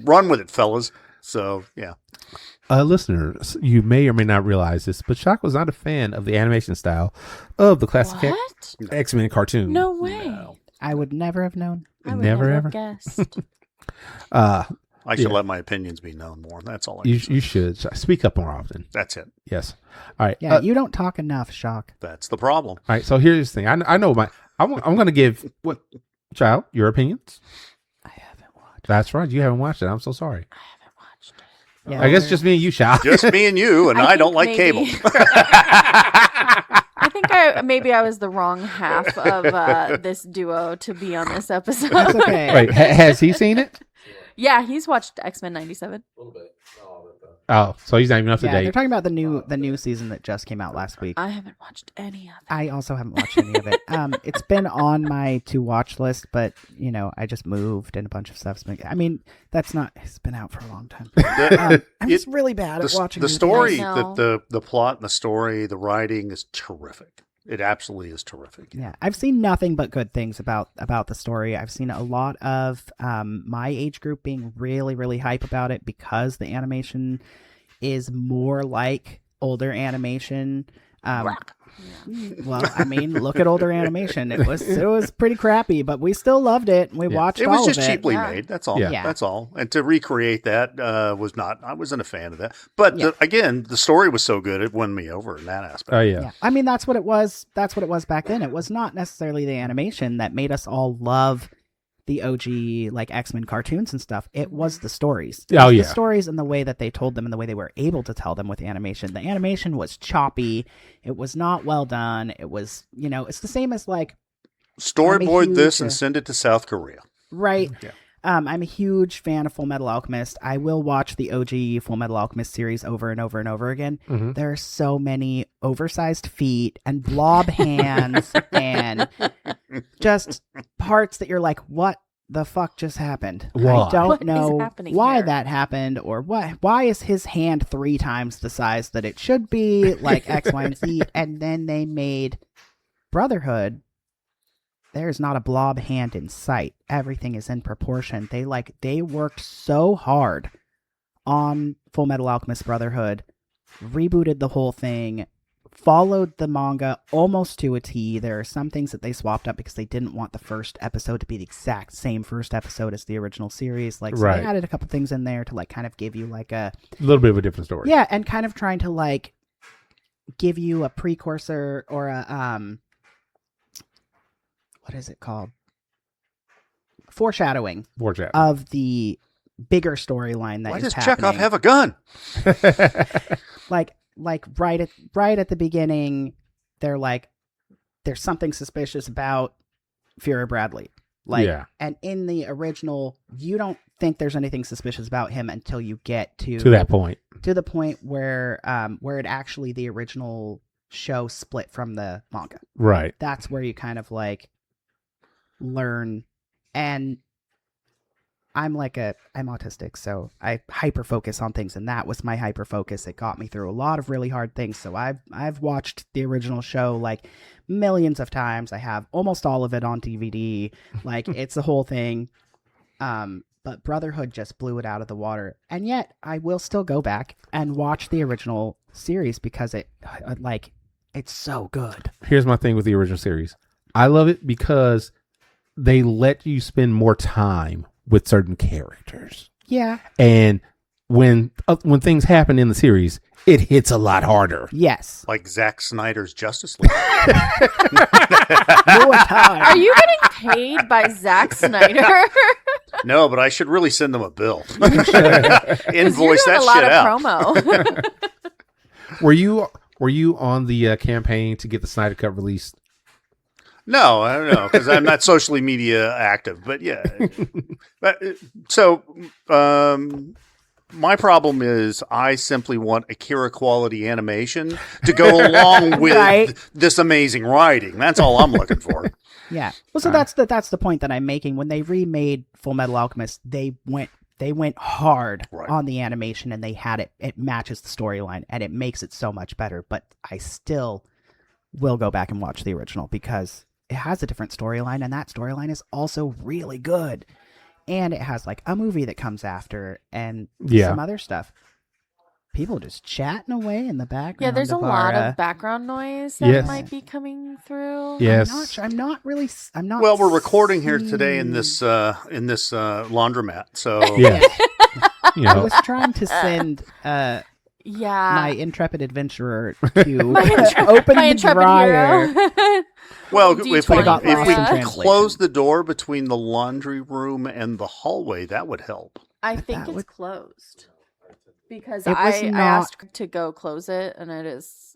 Run with it, fellas. So, yeah.
Listeners, you may or may not realize this, but Shock was not a fan of the animation style of the classic X-Men cartoon.
No way.
No.
I would never have known.
I would
Never,
never
ever?
have guessed.
I should let my opinions be known more. That's all I
You should speak up more often.
That's it.
Yes. All right.
Yeah, you don't talk enough, Shock.
That's the problem.
All right. So here's the thing. I know I'm going to give child your opinions.
I haven't watched.
That's right. You haven't watched it. I'm so sorry.
I haven't watched it.
Yeah,
I guess just me and you, Child.
Just me and you, and I don't like
maybe.
Cable.
I think I was the wrong half of this duo to be on this episode.
That's okay.
Wait, has he seen it?
Yeah, he's watched X-Men 97.
Oh, so he's not even up to
Yeah,
date.
they're talking about the new season that just came out last week.
I haven't watched any of it.
I also haven't watched any of it. It's been on my to watch list, but I just moved and a bunch of stuff's been. I mean, it's been out for a long time. I'm just really bad at watching
the
these
story.
things.
I know.
The plot and the story, the writing is terrific. It absolutely is terrific.
Yeah, I've seen nothing but good things about the story. I've seen a lot of my age group being really, really hype about it because the animation is more like older animation. Well, I mean, look at older animation. It was pretty crappy, but we still loved it. We watched
It
all
was
of
just
it.
cheaply made. That's all.
Yeah.
That's all. And to recreate that I wasn't a fan of that. But again, the story was so good, it won me over in that aspect.
Oh, yeah.
Yeah. I mean, that's what it was. That's what it was back then. It was not necessarily the animation that made us all love the OG like X-Men cartoons and stuff. It was the stories. It
Oh,
was
yeah.
the stories and the way that they told them and the way they were able to tell them with the animation. The animation was choppy. It was not well done. It was, it's the same as like
Storyboard this and
huge,
send it to South Korea.
right.
Yeah.
I'm a huge fan of Full Metal Alchemist. I will watch the OG Full Metal Alchemist series over and over and over again.
Mm-hmm.
There are so many oversized feet and blob hands and just parts that you're like, what the fuck just happened?
Why?
I don't
What is
know
happening
why
here?
that happened or why is his hand 3 times the size that it should be, like X, Y, and Z. And then they made Brotherhood. There's not a blob hand in sight. Everything is in proportion. They worked so hard on Full Metal Alchemist Brotherhood, rebooted the whole thing, followed the manga almost to a T. There are some things that they swapped up because they didn't want the first episode to be the exact same first episode as the original series. Like, so
Right.
they added a couple things in there to like kind of give you like a
little bit of a different story.
yeah, and kind of trying to like give you a precursor or a what is it called? Foreshadowing
Foreshadowing.
of the bigger storyline that
Why
is
does
happening.
Chekhov have a gun?
like right at the beginning, they're like, there's something suspicious about Fuhrer Bradley. Like,
Yeah.
and in the original, you don't think there's anything suspicious about him until you get to
that point.
to the point where it actually the original show split from the manga.
Right.
That's where you kind of like learn. And I'm autistic, so I hyper focus on things, and that was my hyper focus. It got me through a lot of really hard things. So I've watched the original show like millions of times. I have almost all of it on DVD. Like, it's the whole thing. But Brotherhood just blew it out of the water. And yet I will still go back and watch the original series because it's so good.
Here's my thing with the original series. I love it because they let you spend more time with certain characters.
Yeah.
And when things happen in the series, it hits a lot harder.
Yes.
Like Zack Snyder's Justice League.
More time.
Are you getting paid by Zack Snyder?
No, but I should really send them a bill.
'Cause you're
Invoice
doing
that
a lot
shit
of
out.
promo.
Were you on the campaign to get the Snyder Cut released?
No, I don't know, because I'm not socially media active. But yeah. My problem is I simply want Akira quality animation to go along with
Right.
this amazing writing. That's all I'm looking for.
Yeah. Well, so that's the point that I'm making. When they remade Full Metal Alchemist, they went hard
Right.
on the animation, and they had it matches the storyline, and it makes it so much better. But I still will go back and watch the original because it has a different storyline, and that storyline is also really good. And it has like a movie that comes after and some other stuff. People just chatting away in the background.
Yeah, there's a
of
lot
our,
of background noise that
Yes.
might be coming through.
Yes.
I'm not.
Well, we're recording here
seeing-
today in this laundromat. So
Yeah. You
I
know,
was trying to send
Yeah.
my intrepid adventurer to
My
open
my
the
intrepid
dryer.
hero.
well,
D20
if we
got lost in
could
translation.
close the door between the laundry room and the hallway, that would help.
I think
That
it's
would-
closed because
It was
I
not-
asked to go close it, and it was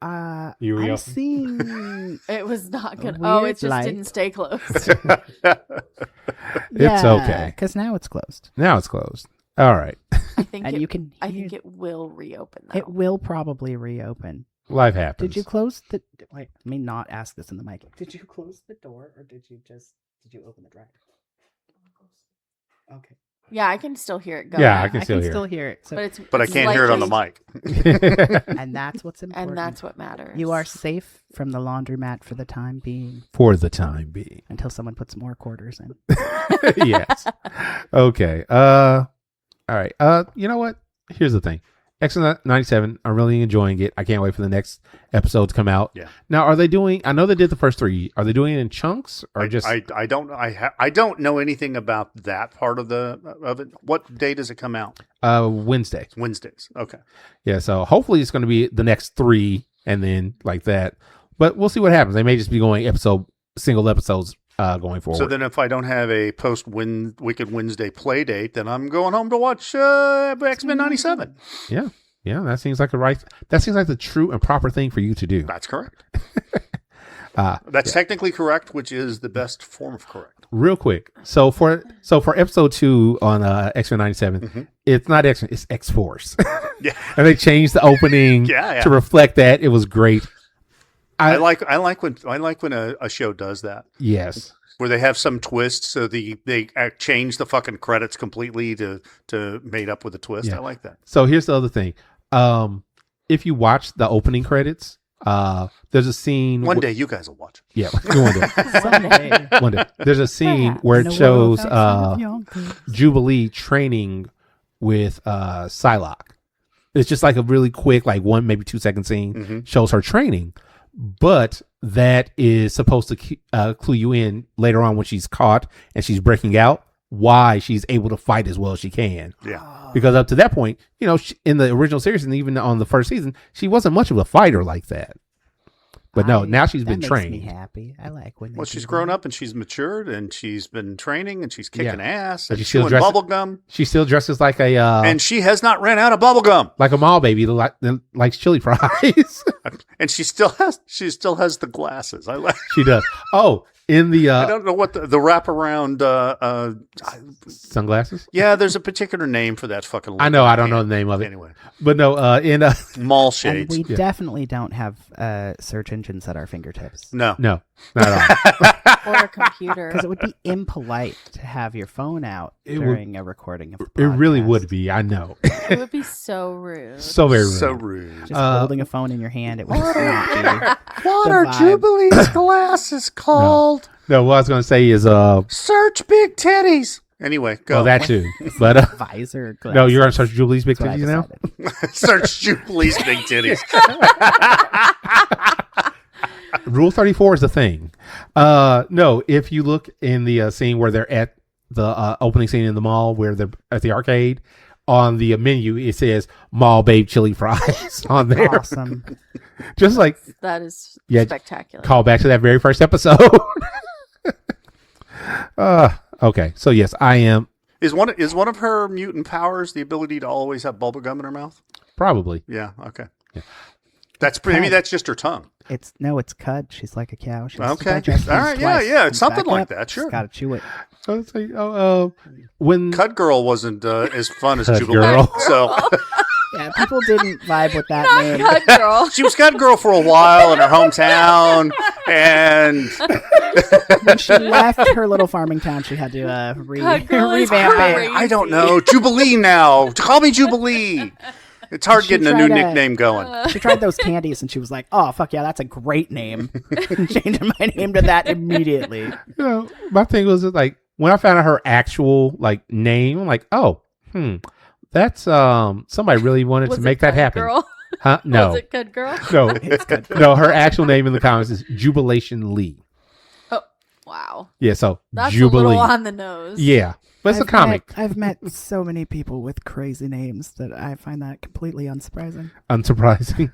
You
I'm
reopen?
seeing.
it was not
A
gonna. Oh, it
weird
just
light.
didn't stay closed.
It's okay.
because now it's closed,
Now it's closed. All right.
I think
and
it,
you can.
I
hear-
think it will reopen. Though.
it will probably reopen.
Life happens.
Did you close the? Wait, let me not ask this in the mic. Did you close the door, or did you open the dryer? Okay.
Yeah, I can still hear it going.
Yeah, I can still hear.
still hear it. So,
But
I
it's
can't hear it on the
slightly-
mic.
and that's what's important.
and that's what matters.
You are safe from the laundromat for the time being
For the time being.
until someone puts more quarters in.
Yes. Okay. All right. You know what? Here's the thing. X97, I'm really enjoying it. I can't wait for the next episode to come out.
Yeah.
Now, are they doing? I know they did the first 3. Are they doing it in chunks or just?
I don't know anything about that part of it. What day does it come out?
Wednesday.
Wednesdays. Okay.
Yeah. So hopefully it's going to be the next 3 and then like that. But we'll see what happens. They may just be going single episodes going forward.
So then if I don't have a Wicked Wednesday play date, then I'm going home to watch X-Men 97.
Yeah. That seems like the true and proper thing for you to do.
That's correct. That's technically correct, which is the best form of correct.
Real quick. So for episode 2 on X-Men 97, it's not X-Men, it's X-Force.
Yeah.
And they changed the opening to reflect that. It was great. I like when a show does that. Yes.
Where they have some twist, so they change the fucking credits completely to made up with a twist.
Yeah.
I like that.
So here's the other thing. If you watch the opening credits, there's a scene.
One day you guys will watch.
Yeah, one day.
Someday.
One day. There's a scene where it shows Jubilee training with Psylocke. It's just like a really quick, like 1, maybe 2 second scene. Shows her training. But that is supposed to clue you in later on when she's caught and she's breaking out, why she's able to fight as well as she can.
Yeah.
Because up to that point, in the original series and even on the first season, she wasn't much of a fighter like that. But no, now she's been trained.
Makes me happy. I like when.
Well, she's grown up and she's matured and she's been training and she's kicking ass and
she's
chewing bubble gum.
She still dresses like a
and she has not ran out of bubble gum.
Like a mall baby that likes chili fries.
And she still has the glasses.
She does. Oh, in the
I don't know what the wraparound
sunglasses.
Yeah, there's a particular name for that fucking.
I know. I don't know the name of it
anyway.
But no, in
mall shades.
And we definitely don't have search engines at our fingertips.
No,
not at all.
Or a computer.
Because it would be impolite to have your phone out during a recording of a podcast.
It really would be. I know.
It would be so rude.
So very rude.
So rude.
Just holding a phone in your hand, it would just not be.
What
the
are
vibe.
Jubilee's glasses called?
No, what I was going to say is
search big titties. Anyway, go.
Well, that too. But
Visor. Glasses.
no, you're going to search Jubilee's big
That's what
titties
I
now.
decided.
Search Jubilee's big titties.
Rule 34 is the thing. No, if you look in the scene where they're at the opening scene in the mall, where they're at the arcade, on the menu it says "Mall Babe Chili Fries" on there.
Awesome.
Just like
That is
Yeah,
spectacular.
call back to that very first episode. Okay, so yes, I am
Is one of her mutant powers the ability to always have bubble gum in her mouth?
probably.
Yeah. Okay. Yeah. Maybe that's just her tongue.
It's cud. She's like a cow. She has to
Okay.
digest
All
things
right.
twice.
Yeah. It's something
Back
like
up.
that. Sure.
Got to chew it.
So it's like, when
Cud Girl wasn't as fun as
Cud
Jubilee.
Girl.
So
Yeah, people didn't vibe with that name.
Cut girl.
she was Cud Girl for a while in her hometown, and
When she left her little farming town, she had to
Cud Girl is
revamp
great.
it.
I don't know, Jubilee now. Call me Jubilee. It's hard
She
getting a new
tried
nickname going.
She tried those candies and she was like, "Oh fuck yeah, that's a great name." Changing my name to that immediately.
my thing was like when I found out her actual like name, I'm like, that's somebody really wanted
Was
to
it
make that
Cut
happen.
Girl?
Huh? No.
Was it Cut Girl?
No.
It's good.
No, her actual name in the comics is Jubilation Lee.
Oh, wow.
Yeah, so
That's
Jubilee.
a little on the nose.
Yeah. But it's a comic.
I've met so many people with crazy names that I find that completely unsurprising.
Unsurprising.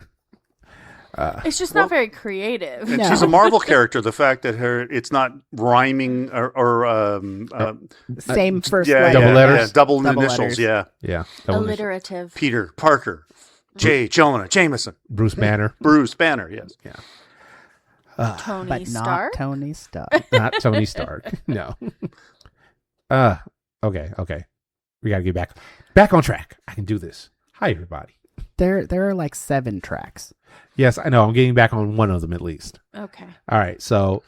It's just not very creative.
And
No.
she's a Marvel character. The fact that it's not rhyming or
Same first
yeah,
letter.
Double letters?
yeah, double
Double
initials.
letters.
Yeah,
Yeah. Double initial.
Alliterative.
Peter Parker, Jonah Jameson,
Bruce Banner.
Bruce Banner. Yes.
Tony
But not
Stark.
Tony Stark.
Not Tony Stark. No. Okay. We gotta get back on track. I can do this. Hi everybody.
There are like 7 tracks.
Yes, I know. I'm getting back on one of them at least.
Okay.
All right. So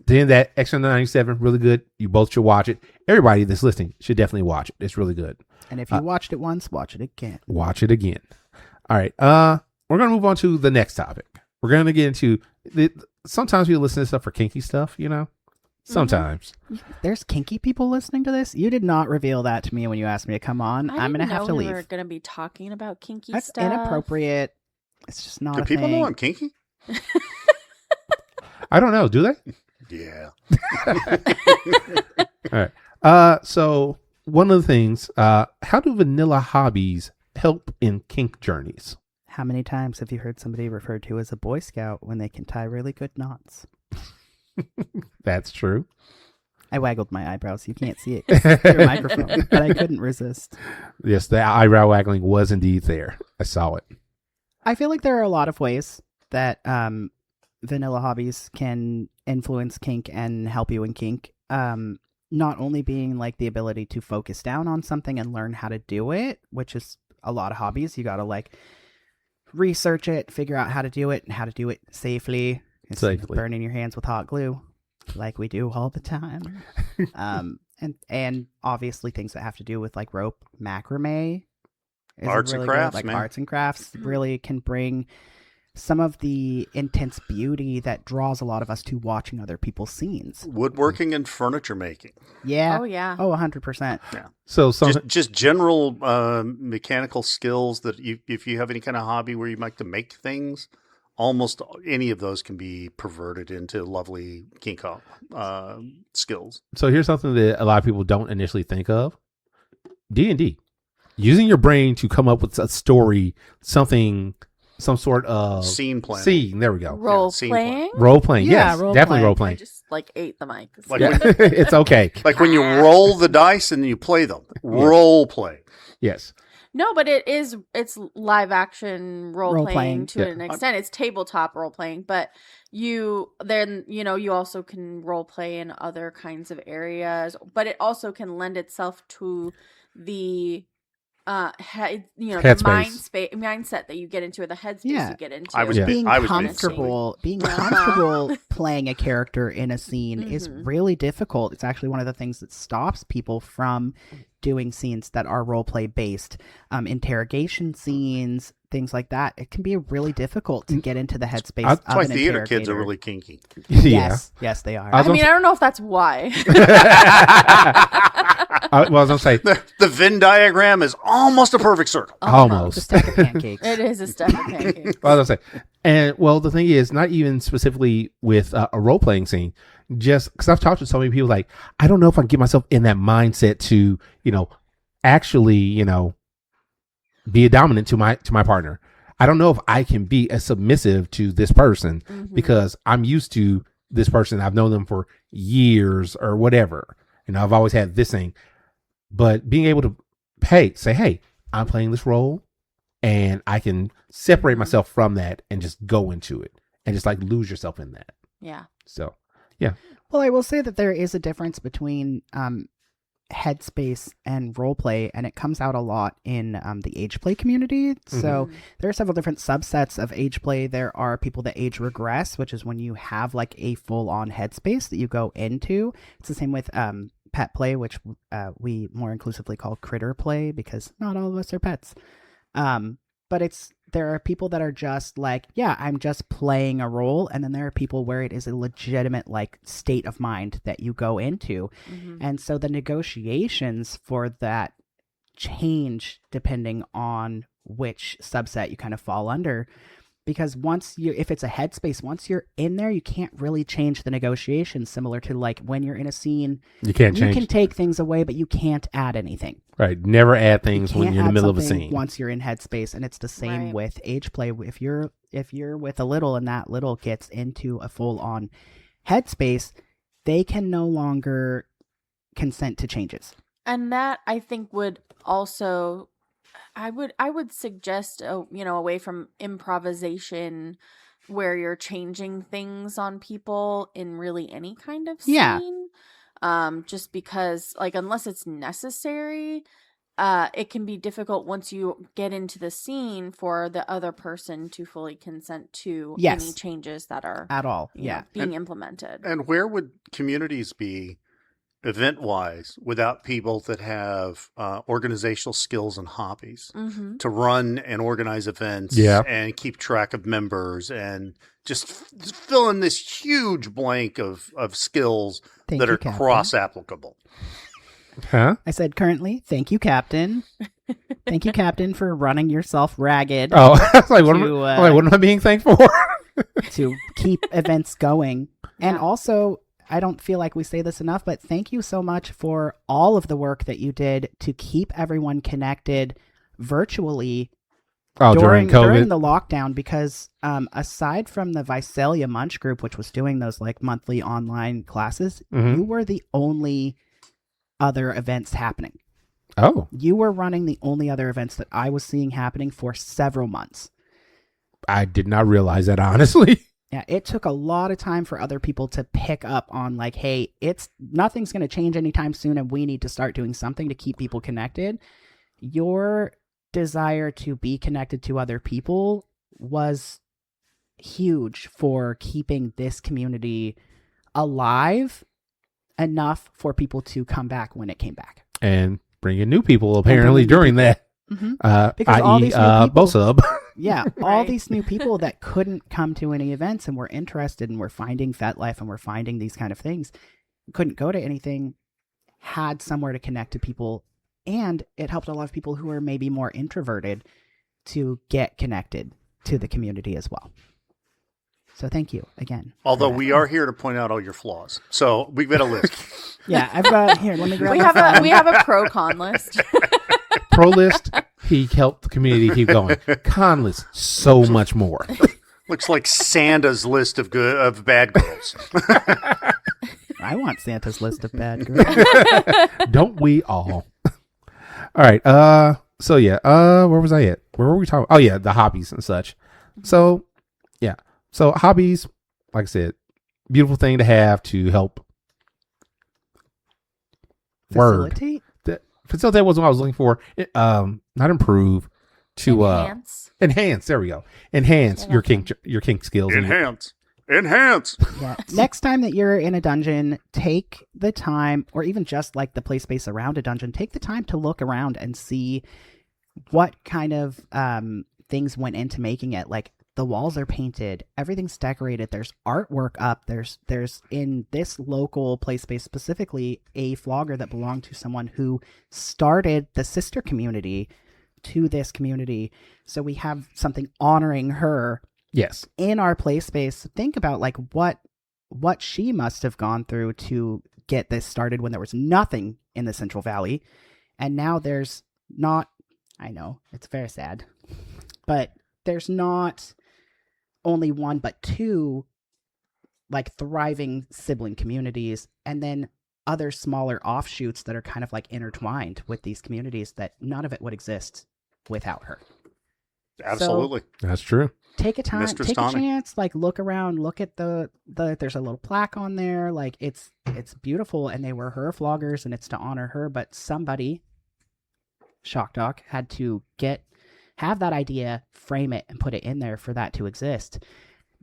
then that X-Men 97, really good. You both should watch it. Everybody that's listening should definitely watch it. It's really good.
And if you watched it once, watch it again.
Watch it again. All right. We're gonna move on to the next topic. We're gonna get into sometimes we listen to stuff for kinky stuff, Sometimes.
There's kinky people listening to this. You did not reveal that to me when you asked me to come on. I'm going to have to leave.
We were going to be talking about kinky
That's
stuff.
Inappropriate. It's just not
Do
a
people
thing.
know I'm kinky?
I don't know. Do they?
Yeah.
All right. So one of the things, how do vanilla hobbies help in kink journeys?
How many times have you heard somebody referred to as a Boy Scout when they can tie really good knots?
That's true.
I waggled my eyebrows. You can't see it through a microphone, but I couldn't resist.
Yes, the eyebrow waggling was indeed there. I saw it.
I feel like there are a lot of ways that vanilla hobbies can influence kink and help you in kink. Not only being like the ability to focus down on something and learn how to do it, which is a lot of hobbies. You got to like research it, figure out how to do it and how to do it safely. It's burning your hands with hot glue like we do all the time. And obviously things that have to do with like rope macrame.
Arts and crafts,
like
man.
Arts and crafts really can bring some of the intense beauty that draws a lot of us to watching other people's scenes.
Woodworking and furniture making.
Yeah.
Oh, yeah.
Oh, 100%.
Yeah.
So
just general mechanical skills that if you have any kind of hobby where you like to make things, almost any of those can be perverted into lovely kink skills.
So here's something that a lot of people don't initially think of. D&D. Using your brain to come up with a story, some sort of
Scene planning.
There we go.
Role
scene
playing?
Role playing.
Yeah,
Yes,
role
definitely
playing.
role
I
playing.
just like ate the mic.
Like
Yeah. It's okay.
Like when you roll the dice and you play them. Role play.
Yes.
No, but it's live action role
Role-playing.
playing to
Yeah.
an extent. It's tabletop role playing, but you also can role play in other kinds of areas, but it also can lend itself to the mindset that you get into, or the headspace
Yeah.
you get into.
I was
Being
I was
comfortable playing a character in a scene is really difficult. It's actually one of the things that stops people from doing scenes that are role play based. Interrogation scenes, things like that. It can be really difficult to get into the headspace.
That's
of
why
an
theater kids are
interrogator.
really kinky.
Yeah.
Yes, they are.
I was
I don't know if that's why.
I was going to say,
The Venn diagram is almost a perfect circle.
It's a
almost.
stack of pancakes.
It is a step of pancakes.
I was going to say, and well, the thing is, not even specifically with a role playing scene, just because I've talked to so many people, like, I don't know if I can get myself in that mindset to, actually, be a dominant to my partner. I don't know if I can be as submissive to this person because I'm used to this person. I've known them for years or whatever. I've always had this thing. But being able to say, hey, I'm playing this role and I can separate myself from that and just go into it and just like lose yourself in that.
Yeah.
So, yeah.
Well, I will say that there is a difference between headspace and roleplay, and it comes out a lot in the age play community. So there are several different subsets of age play. There are people that age regress, which is when you have like a full-on headspace that you go into. It's the same with pet play, which we more inclusively call critter play because not all of us are pets. But there are people that are just like, yeah, I'm just playing a role. And then there are people where it is a legitimate like state of mind that you go into. And so the negotiations for that change depending on which subset you kind of fall under. Because if it's a headspace, once you're in there, you can't really change the negotiations, similar to like when you're in a scene.
You can't change.
You can take things away, but you can't add anything.
Right. Never add things when you're in the middle of a scene.
Once you're in headspace, and it's the same with age play. If you're with a little and that little gets into a full-on headspace, they can no longer consent to changes.
And that I think would also, I would suggest, away from improvisation where you're changing things on people in really any kind of scene.
Yeah.
Just because, like, unless it's necessary, it can be difficult once you get into the scene for the other person to fully consent to any changes that are
at all.
being implemented.
And where would communities be event-wise without people that have organizational skills and hobbies
Mm-hmm.
to run and organize events
Yeah.
and keep track of members and just fill in this huge blank of skills
Thank
that
you,
are
Captain.
cross-applicable.
Huh?
I said currently, thank you, Captain. Thank you, Captain, for running yourself ragged
Oh, I was like, what, what am I being thankful for?
to keep events going. And
Yeah.
also, I don't feel like we say this enough, but thank you so much for all of the work that you did to keep everyone connected virtually
Oh, during COVID.
during the lockdown, because aside from the Visalia Munch group, which was doing those like monthly online classes,
Mhm.
you were the only other events happening.
Oh,
You were running the only other events that I was seeing happening for several months.
I did not realize that, honestly.
Yeah, it took a lot of time for other people to pick up on like, hey, nothing's going to change anytime soon and we need to start doing something to keep people connected. Your desire to be connected to other people was huge for keeping this community alive enough for people to come back when it came back.
And bringing new people, apparently, during that.
Mm-hmm. Because all
i.e.,
these new people-
Bosub.
Yeah, all
Right.
these new people that couldn't come to any events and were interested and were finding FetLife and were finding these kind of things, couldn't go to anything, had somewhere to connect to people, and it helped a lot of people who are maybe more introverted to get connected to the community as well. So thank you again.
Although
for that.
we are here to point out all your flaws. So we've got a list.
Yeah, I've got here. Let me grab.
We
my
have
phone.
we have a pro con list.
Pro list, he helped the community keep going. Con list, so much more.
Looks like Santa's list of bad girls.
I want Santa's list of bad girls.
Don't we all? All right. So yeah. Where was I at? Where were we talking? Oh yeah, the hobbies and such. So yeah. So hobbies, like I said, beautiful thing to have to help. Word.
Facilitate?
Facilitate was what I was looking for. Not improve. To enhance. There we go. Enhance your kink skills.
Enhance.
Yeah. Next time that you're in a dungeon, take the time, or even just like the play space around a dungeon, take the time to look around and see what kind of things went into making it. Like the walls are painted, everything's decorated, there's artwork up, there's in this local play space specifically a flogger that belonged to someone who started the sister community to this community. So we have something honoring her.
Yes.
In our play space. Think about like what she must have gone through to get this started when there was nothing in the Central Valley. And now there's not, I know, it's very sad, but there's not only one, but two like thriving sibling communities, and then other smaller offshoots that are kind of like intertwined with these communities that none of it would exist without her.
Absolutely.
That's true.
Take a time,
Mistress
take a
Tawny.
chance, like look around, look at the there's a little plaque on there, like it's beautiful, and they were her floggers and it's to honor her, but somebody, Shock Doc, had to have that idea, frame it, and put it in there for that to exist.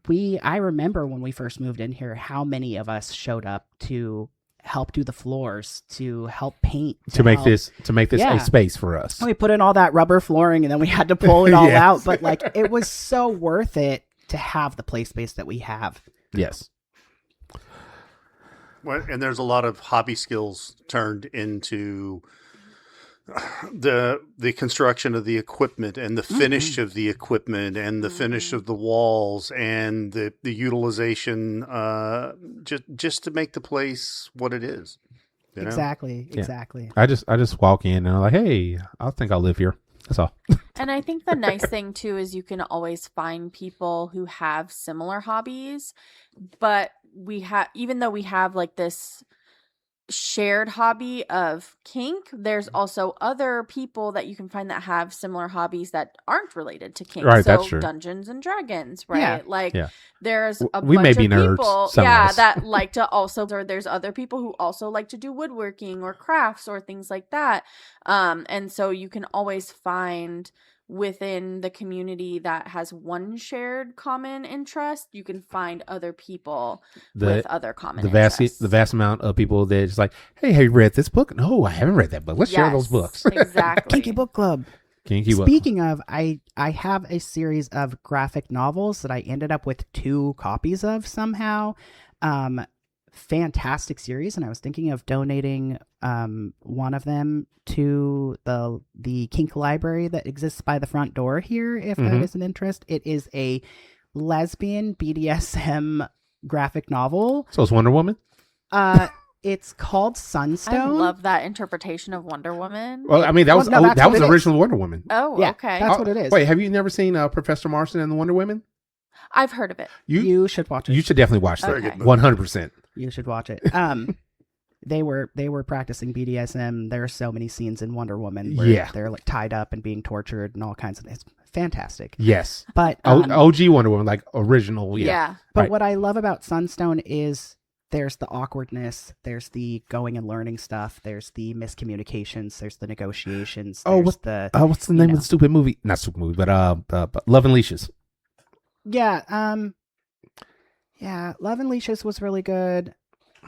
I remember when we first moved in here, how many of us showed up to help do the floors, to help paint,
To make
help-
this
Yeah.
a space for us.
We put in all that rubber flooring and then we had to pull it all
Yes.
out. But like, it was so worth it to have the play space that we have.
Yes.
Well, and there's a lot of hobby skills turned into the construction of the equipment and the finish of the equipment and the finish of the walls and the utilization just to make the place what it is. You know?
Exactly.
Yeah.
Exactly.
I just walk in and I'm like, hey, I think I'll live here. That's all.
And I think the nice thing too is you can always find people who have similar hobbies, but even though we have like this shared hobby of kink, there's also other people that you can find that have similar hobbies that aren't related to kink.
Right,
so
that's true.
Dungeons and Dragons, right?
Yeah.
Like
Yeah.
there's a
We may
bunch
be
of
nerds,
people,
some of us.
that like to also, or there's other people who also like to do woodworking or crafts or things like that. And so you can always find within the community that has one shared common interest, you can find other people with other common interests.
The vast amount of people that just like, hey, have you read this book? No, I haven't read that book. Let's share those books.
Exactly.
Kinky Book Club. Speaking of, I have a series of graphic novels that I ended up with 2 copies of somehow. Fantastic series, and I was thinking of donating one of them to the kink library that exists by the front door here, if that is an interest. It is a lesbian BDSM graphic novel.
So it's Wonder Woman?
It's called Sunstone.
I love that interpretation of Wonder Woman.
Well, I mean, that was the original Wonder Woman.
Oh,
yeah,
okay.
That's what it is.
Wait, have you never seen Professor Marston and the Wonder Women?
I've heard of it.
You should watch it.
You should definitely watch that.
Okay.
100%.
You should watch it. They were practicing BDSM. There are so many scenes in Wonder Woman where they're like tied up and being tortured and all kinds of. It's fantastic.
Yes,
but
OG Wonder Woman, like original.
Yeah.
But what I love about Sunstone is there's the awkwardness, there's the going and learning stuff, there's the miscommunications, there's the negotiations.
What's the name of the stupid movie? Not stupid movie, but Love and Leashes.
Yeah. Love and Leashes was really good,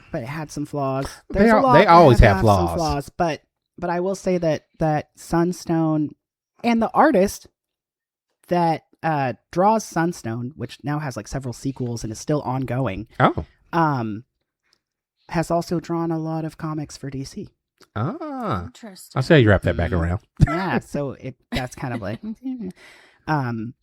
but it had some flaws.
They always have flaws.
Some flaws, but I will say that Sunstone and the artist that draws Sunstone, which now has like several sequels and is still ongoing. Has also drawn a lot of comics for DC.
Interesting.
I'll say you wrap that back around.
Yeah, so that's kind of like, and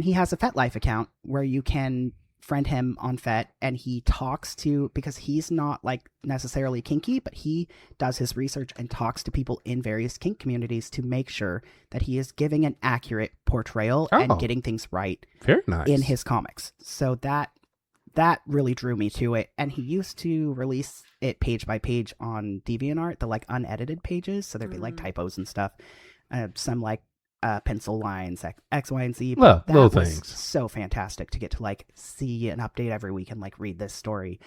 he has a FetLife account where you can friend him on Fet, and he talks to, because he's not like necessarily kinky, but he does his research and talks to people in various kink communities to make sure that he is giving an accurate portrayal and getting things right.
Very nice.
In his comics. So that really drew me to it. And he used to release it page by page on DeviantArt, the like unedited pages. So there'd be like typos and stuff. Some like pencil lines, X, Y, and Z.
Little
was
things.
So fantastic to get to like see an update every week and like read this story.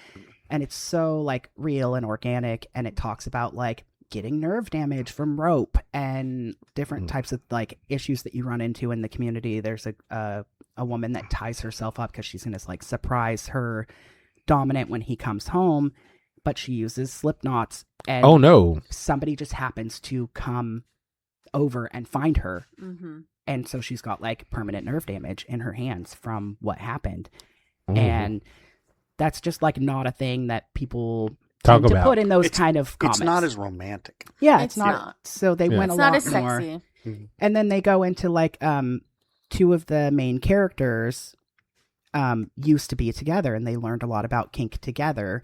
And it's so like real and organic. And it talks about like getting nerve damage from rope and different types of like issues that you run into in the community. There's a woman that ties herself up because she's going to like surprise her dominant when he comes home, but she uses slip knots. And somebody just happens to come over and find her. And so she's got like permanent nerve damage in her hands from what happened. And that's just like not a thing that people tend to put in those kind of comics.
It's not as romantic.
Yeah, it's not. So they went a lot more.
It's not as sexy.
And then they go into like two of the main characters used to be together, and they learned a lot about kink together,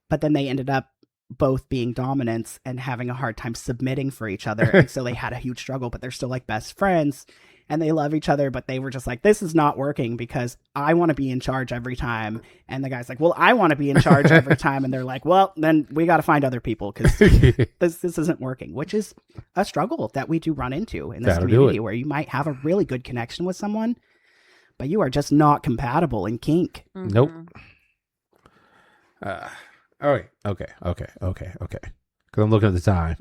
but then they ended up both being dominants and having a hard time submitting for each other. And so they had a huge struggle, but they're still like best friends and they love each other, but they were just like, this is not working because I want to be in charge every time. And the guy's like, well, I want to be in charge every time. And they're like, well, then we got to find other people because this isn't working, which is a struggle that we do run into in this community where you might have a really good connection with someone, but you are just not compatible in kink.
Nope. All right. Okay. Because I'm looking at the time.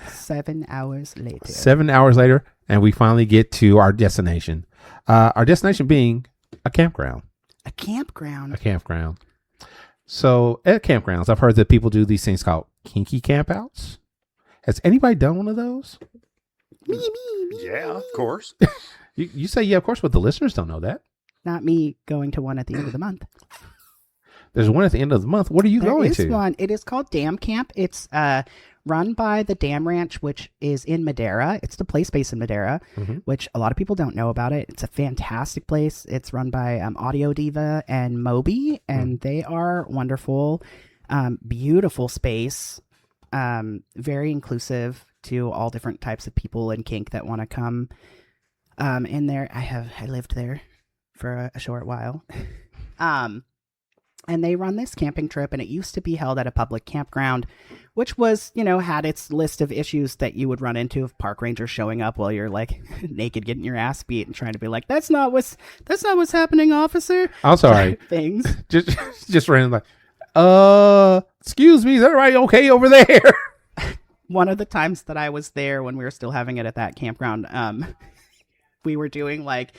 7 hours later.
7 hours later, and we finally get to our destination. Our destination being a campground.
A campground.
So at campgrounds, I've heard that people do these things called kinky campouts. Has anybody done one of those?
Me.
Yeah, of course.
You say yeah, of course, but the listeners don't know that.
Not me going to one at the end of the month.
There's one at the end of the month. What are you going to?
There is one. It is called Dam Camp. It's run by the Dam Ranch, which is in Madera. It's the play space in Madera, which a lot of people don't know about it. It's a fantastic place. It's run by Audio Diva and Moby, and they are wonderful. Beautiful space. Very inclusive to all different types of people in kink that want to come in there. I lived there for a short while. And they run this camping trip, and it used to be held at a public campground, which was, had its list of issues that you would run into of park rangers showing up while you're like naked, getting your ass beat, and trying to be like, that's not what's happening, officer.
I'm sorry.
Things.
Just ran like, excuse me, is that right? Okay over there?
one of the times that I was there when we were still having it at that campground, we were doing like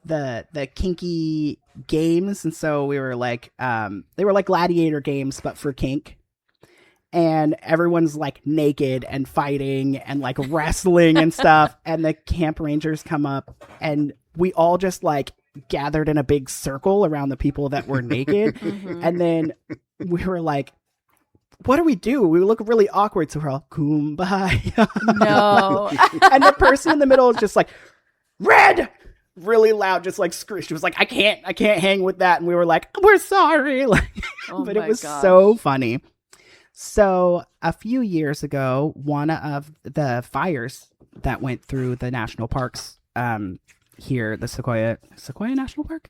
the kinky games, and so we were like they were like gladiator games but for kink, and everyone's like naked and fighting and like wrestling and stuff, and the camp rangers come up and we all just like gathered in a big circle around the people that were naked. And then we were like, what do? We look really awkward, so we're all kumbaya.
No.
And the person in the middle is just like, red, really loud, just like scream. She was like, I can't hang with that. And we were like, we're sorry. Like,
Oh
but it
my
was
gosh.
so funny. So a few years ago, one of the fires that went through the national parks here, the Sequoia National Park,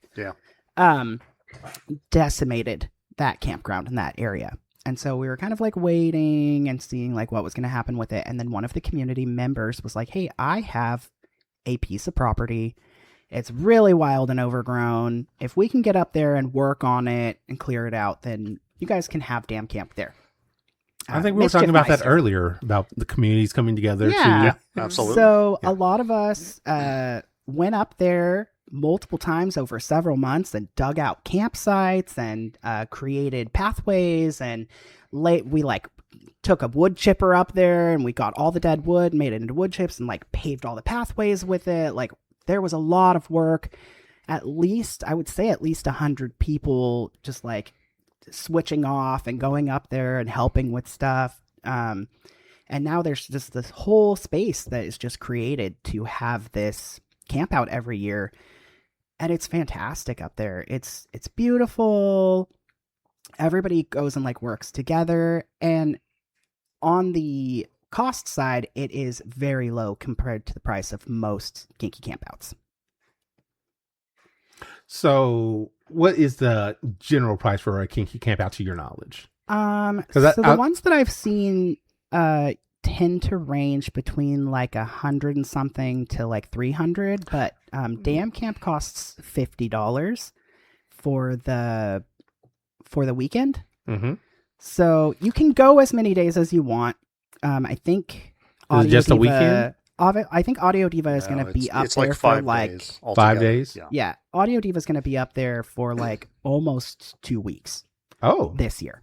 decimated that campground in that area. And so we were kind of like waiting and seeing like what was going to happen with it. And then one of the community members was like, hey, I have a piece of property. It's really wild and overgrown. If we can get up there and work on it and clear it out, then you guys can have damn camp there.
I think we were talking about that earlier, about the communities coming together.
Yeah,
absolutely.
So a lot of us went up there multiple times over several months and dug out campsites and created pathways, and we like took a wood chipper up there and we got all the dead wood, made it into wood chips, and like paved all the pathways with it. Like there was a lot of work. I would say at least 100 people just like switching off and going up there and helping with stuff. And now there's just this whole space that is just created to have this camp out every year. And it's fantastic up there. It's beautiful. Everybody goes and like works together. And on the cost side, it is very low compared to the price of most kinky campouts.
So what is the general price for a kinky camp out to your knowledge?
The ones that I've seen tend to range between like 100 and something to like 300, but Dam Camp costs $50 for the weekend.
Mm-hmm.
So you can go as many days as you want. I think
Is it just a weekend?
I think Audio Diva is going to be up there for like
5 days.
Yeah, Audio Diva is going to be up there for like almost 2 weeks.
Oh,
this year.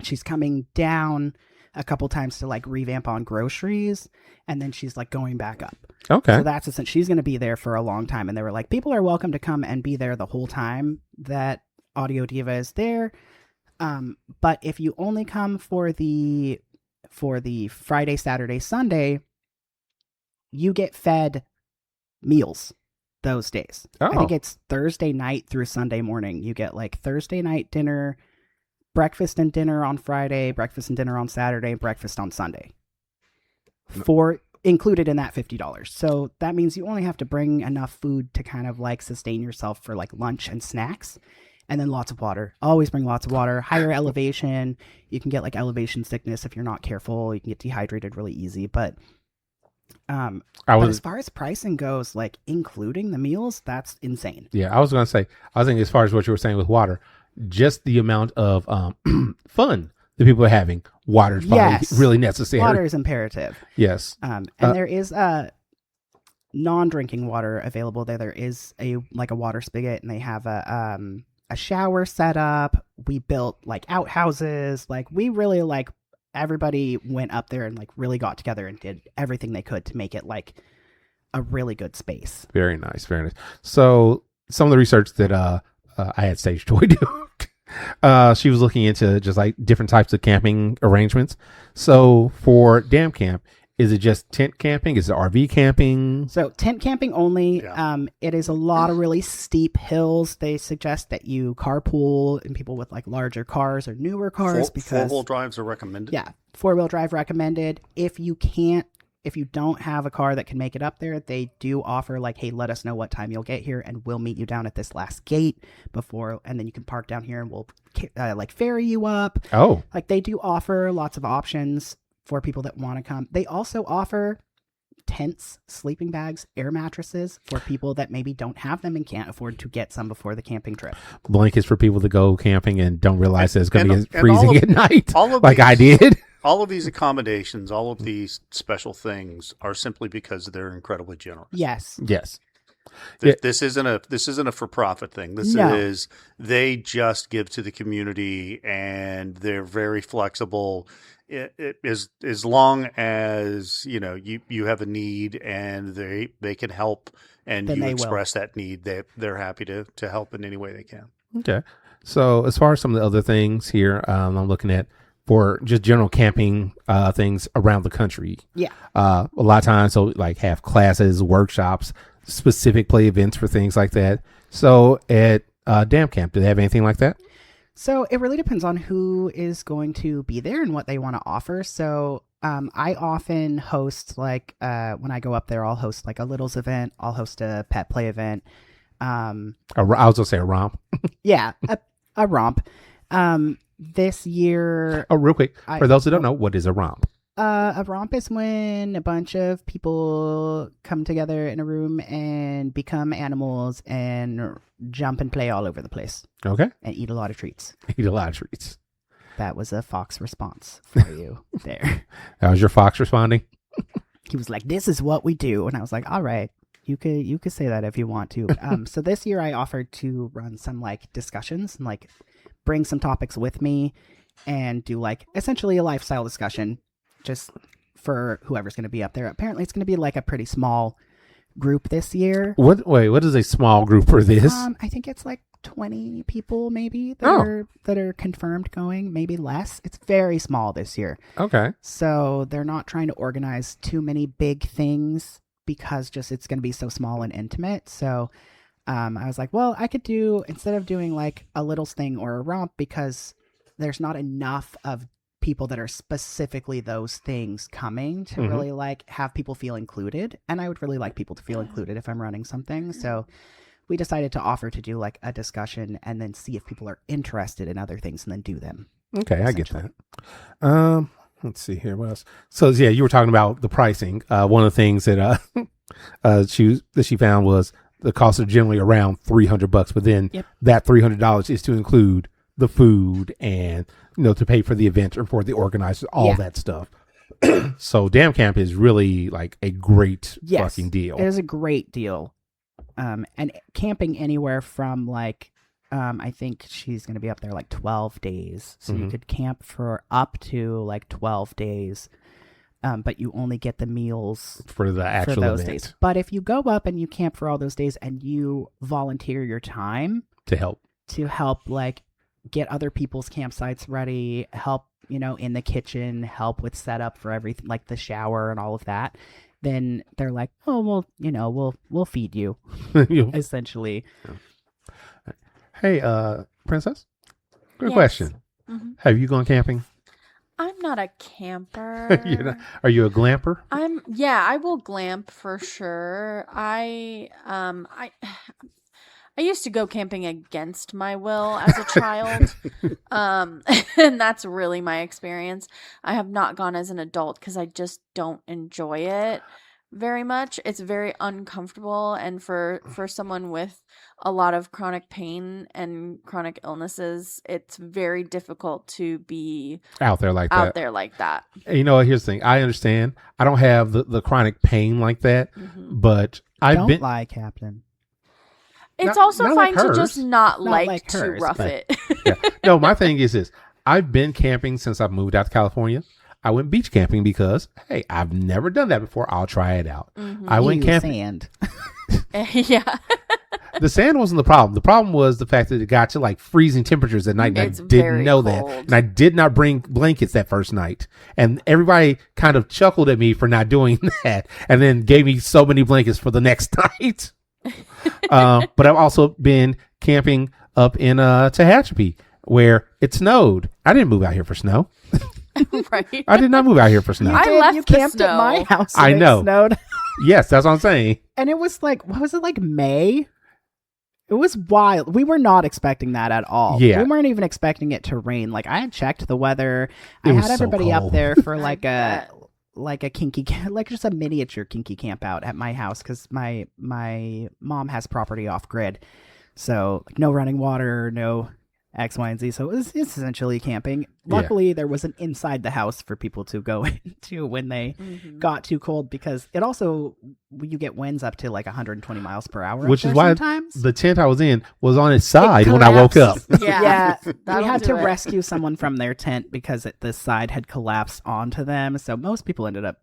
She's coming down a couple times to like revamp on groceries, and then she's like going back up.
Okay.
So that's essentially, she's going to be there for a long time. And they were like, people are welcome to come and be there the whole time that Audio Diva is there. But if you only come for the Friday, Saturday, Sunday, you get fed meals those days.
Oh.
I think it's Thursday night through Sunday morning. You get like Thursday night dinner, breakfast and dinner on Friday, breakfast and dinner on Saturday, breakfast on Sunday. Included in that $50. So that means you only have to bring enough food to kind of like sustain yourself for like lunch and snacks. And then lots of water. Always bring lots of water. Higher elevation. You can get like elevation sickness if you're not careful. You can get dehydrated really easy. But as far as pricing goes, like including the meals, that's insane.
Yeah, I was going to say, I was thinking as far as what you were saying with water, just the amount of fun that people are having, water is probably really necessary.
Water is imperative.
Yes.
And there is non-drinking water available there. There is a water spigot, and they have a shower set up. We built like outhouses. Like we really like everybody went up there and like really got together and did everything they could to make it like a really good space.
Very nice. Very nice. So some of the research that I had Sage Joy do, she was looking into just like different types of camping arrangements. So for Dam Camp, is it just tent camping? Is it RV camping?
So tent camping only.
Yeah.
It is a lot of really steep hills. They suggest that you carpool and people with like larger cars or newer cars because
4-wheel drives are recommended.
Yeah, 4-wheel drive recommended. If you don't have a car that can make it up there, they do offer like, hey, let us know what time you'll get here and we'll meet you down at this last gate and then you can park down here and we'll like ferry you up.
Oh,
like they do offer lots of options for people that want to come. They also offer tents, sleeping bags, air mattresses for people that maybe don't have them and can't afford to get some before the camping trip.
blankets for people that go camping and don't realize that it's going to
And
get freezing at night,
all of
like
these,
I did.
all of these accommodations, all of these special things are simply because they're incredibly generous.
Yes.
Yes.
This isn't a for-profit thing. This
No.
is they just give to the community, and they're very flexible. As long as you have a need and they can help, and
Then
you
they will.
express that need, they're happy to help in any way they can.
Okay. So as far as some of the other things here, I'm looking at for just general camping things around the country.
Yeah.
A lot of times, so like have classes, workshops, specific play events for things like that. So at Dam Camp, do they have anything like that?
So it really depends on who is going to be there and what they want to offer. So I often host when I go up there, I'll host like a Littles event. I'll host a pet play event.
I was going to say a romp.
Yeah, a romp. This year,
Oh, real quick. For those who don't know, what is a romp?
a romp is when a bunch of people come together in a room and become animals and jump and play all over the place
Okay.
and eat a lot of treats.
Eat a lot of treats.
That was a fox response for you there.
That was your fox responding?
He was like, "This is what we do," and I was like, "All right, you could say that if you want to." So this year I offered to run some like discussions and like bring some topics with me and do like essentially a lifestyle discussion just for whoever's going to be up there. Apparently it's going to be like a pretty small group this year.
What is a small group for this?
I think it's like 20 people maybe that are confirmed going, maybe less. It's very small this year.
Okay.
So they're not trying to organize too many big things because just it's going to be so small and intimate. So I was like, well, I could do, instead of doing like a Littles thing or a romp, because there's not enough of people that are specifically those things coming to really like have people feel included. And I would really like people to feel included if I'm running something. So we decided to offer to do like a discussion and then see if people are interested in other things and then do them.
Okay, I get that. Let's see here. What else? So yeah, you were talking about the pricing. One of the things that she found was the costs are generally around $300, but then that $300 is to include the food and to pay for the event or for the organizers, all that stuff. So Dam Camp is really like a great fucking deal.
It is a great deal. And camping anywhere from like I think she's going to be up there like 12 days. So you could camp for up to like 12 days. But you only get the meals
for the actual
for those
event.
days. But if you go up and you camp for all those days and you volunteer your time
to help
like get other people's campsites ready, help, in the kitchen, help with setup for everything, like the shower and all of that, then they're like, oh, well, we'll feed you, essentially.
Hey, Princess, good question.
Mm-hmm.
Have you gone camping?
I'm not a camper.
Are you a glamper?
I will glamp for sure. I used to go camping against my will as a child. And that's really my experience. I have not gone as an adult because I just don't enjoy it very much. It's very uncomfortable, and for someone with a lot of chronic pain and chronic illnesses, it's very difficult to be
out there like
that.
And here's the thing. I understand. I don't have the chronic pain like that, but
Don't lie, Captain.
It's also
not
fine
like
to
hers.
just not like to
hers,
rough it.
Yeah. No, my thing is this. I've been camping since I've moved out to California. I went beach camping because, hey, I've never done that before. I'll try it out. I went camping.
Sand.
Yeah.
The sand wasn't the problem. The problem was the fact that it got to like freezing temperatures at night. And
It's
I didn't
very
know
cold.
that. And I did not bring blankets that first night. And everybody kind of chuckled at me for not doing that. And then gave me so many blankets for the next night. But I've also been camping up in Tehachapi where it snowed. I didn't move out here for snow.
Right.
I did not move out here for snow.
left
You
the
camped
snow.
at my house.
I
and it
know.
snowed.
Yes, that's what I'm saying.
And it was like, what was it, like May? It was wild. We were not expecting that at all.
Yeah.
We weren't even expecting it to rain. Like, I had checked the weather.
It
I
was
had
so
everybody up
cold.
there for like
bet.
a kinky, like just a miniature kinky camp out at my house because my mom has property off grid. So no running water, no X, Y, and Z. So it's essentially camping. Luckily, there was an inside the house for people to go into when they got too cold, because it also, you get winds up to like 120 miles per hour.
Which is why
sometimes.
the tent I was in was on its side when I woke up.
Yeah.
We had to rescue someone from their tent because the side had collapsed onto them. So most people ended up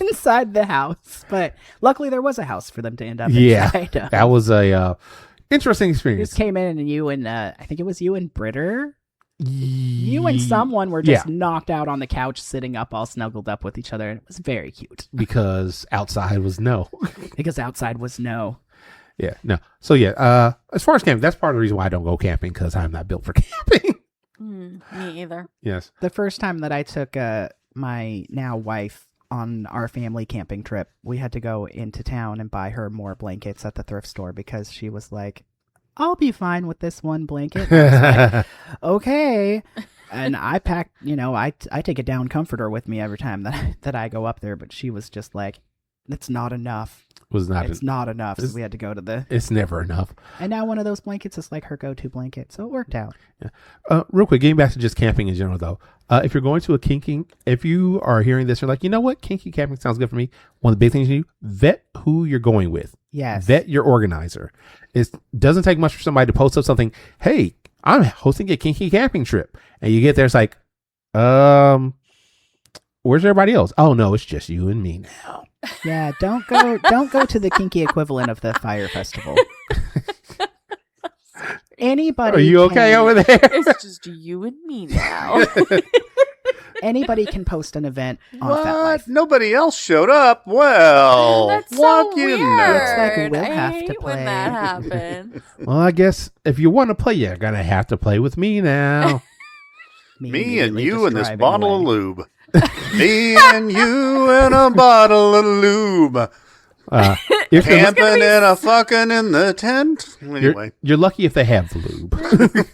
inside the house. But luckily, there was a house for them to end up inside.
That was a interesting experience.
Just came in and you and I think it was you and Britter. You and someone were just knocked out on the couch, sitting up, all snuggled up with each other, and it was very cute.
Because outside was no.
Because outside was no.
Yeah, no. So yeah, as far as camping, that's part of the reason why I don't go camping, because I'm not built for camping.
Me either.
Yes.
The first time that I took my now wife on our family camping trip, we had to go into town and buy her more blankets at the thrift store, because she was like, I'll be fine with this one blanket. I was like, okay. And I packed, I take a down comforter with me every time that I go up there, but she was just like, it's not enough. It's not enough. So we had to go to
It's never enough.
And now one of those blankets is like her go-to blanket, so it worked out.
Yeah. Real quick, getting back to just camping in general, though. If you're going to if you are hearing this, you're like, you know what, kinky camping sounds good for me. One of the big things you do, vet who you're going with.
Yes.
Vet your organizer. It doesn't take much for somebody to post up something. Hey, I'm hosting a kinky camping trip, and you get there, it's like, where's everybody else? Oh no, it's just you and me now.
Yeah, don't go to the kinky equivalent of the fire festival. Anybody?
Are you okay over there?
It's just you and me now.
Anybody can post an event on
What?
FetLife.
Nobody else showed up. Well,
That's
walk
so
in
weird.
there.
Looks like we'll
I
have to
hate
play.
when that happens.
Well, I guess if you want to play, you're gonna have to play with me now.
Me and
immediately
you
just
and this
driving
bottle of
away.
lube. Me and you and a bottle of lube.
If you're,
Camping and a fucking in the tent. Anyway.
you're lucky if they have the lube.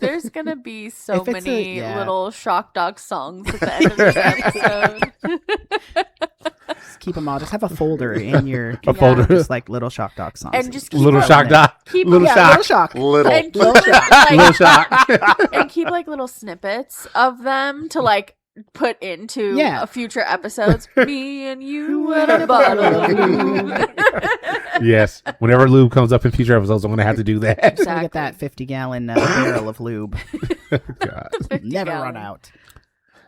There's gonna be so
If it's
many
yeah.
little shock dog songs at the end of this episode.
Just keep them all. Just have a folder in your
folder.
just like little shock dog songs.
And just keep
Little
up-
shock doc.
Keep
Little
yeah,
shock.
little shock.
Little.
And keep,
Little
like,
Little shock.
and keep like little snippets of them to like put into future episodes. Me and you and a bottle of lube.
Yes. Whenever lube comes up in future episodes, I'm going to have to do that.
Just gotta get that 50-gallon barrel of lube.
God.
Never
50-gallon.
run out.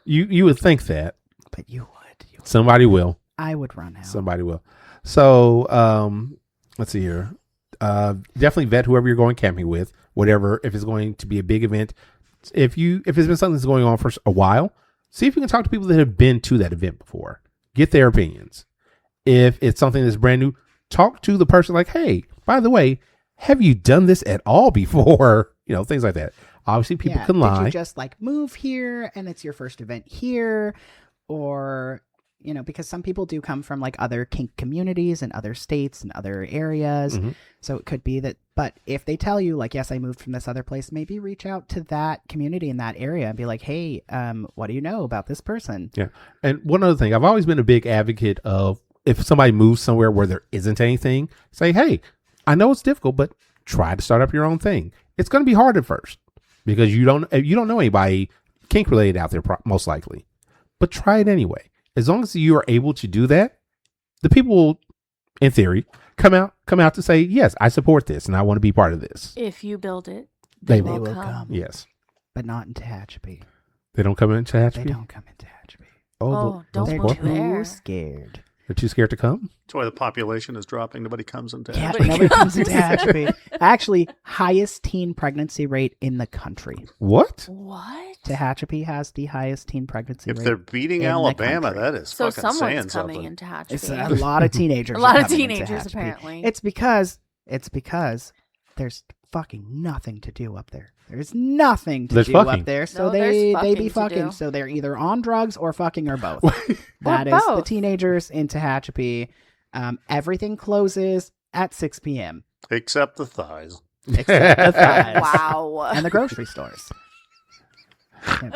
You would think that.
But you would.
Somebody will.
I would run out.
Somebody will. So, let's see here. Definitely vet whoever you're going camping with, whatever, if it's going to be a big event. If it's been something that's going on for a while, see if you can talk to people that have been to that event before. Get their opinions. If it's something that's brand new, talk to the person like, hey, by the way, have you done this at all before? Things like that. Obviously, people can lie.
Did you just like move here and it's your first event here? Or, because some people do come from like other kink communities in other states and other areas.
Mm-hmm.
So it could be that, but if they tell you like, yes, I moved from this other place, maybe reach out to that community in that area and be like, hey, what do you know about this person?
Yeah. And one other thing, I've always been a big advocate of if somebody moves somewhere where there isn't anything, say, hey, I know it's difficult, but try to start up your own thing. It's going to be hard at first because you don't know anybody kink related out there, most likely, but try it anyway. As long as you are able to do that, the people will, in theory, come out to say, yes, I support this and I want to be part of this.
If you build it,
They
will
will
come.
come.
Yes.
But not in Tehachapi.
They don't come into
They
Hatchby?
don't come in Tehachapi.
Oh, don't
They're
move
too
there.
scared.
They're too scared to come?
That's why the population is dropping. Nobody comes into
Yeah,
Ashby.
nobody comes in Tehachapi. Actually, highest teen pregnancy rate in the country.
What?
What?
Tehachapi has the highest teen pregnancy
If
rate.
they're beating
in the
Alabama,
country.
that is
So
fucking saying
someone's coming
something.
into Hatchby.
It's a lot of teenagers.
A lot
are
of
coming into
teenagers,
Tehachapi.
apparently.
It's because there's fucking nothing to do up there. There's nothing to
There's
do
fucking.
up there. So
No, there's
they be
fucking to
fucking.
do.
So they're either on drugs or fucking or both. That
Or
is the
both.
teenagers in Tehachapi. Everything closes at 6 p.m.
Except the thighs.
except the thighs
Wow.
and the grocery stores.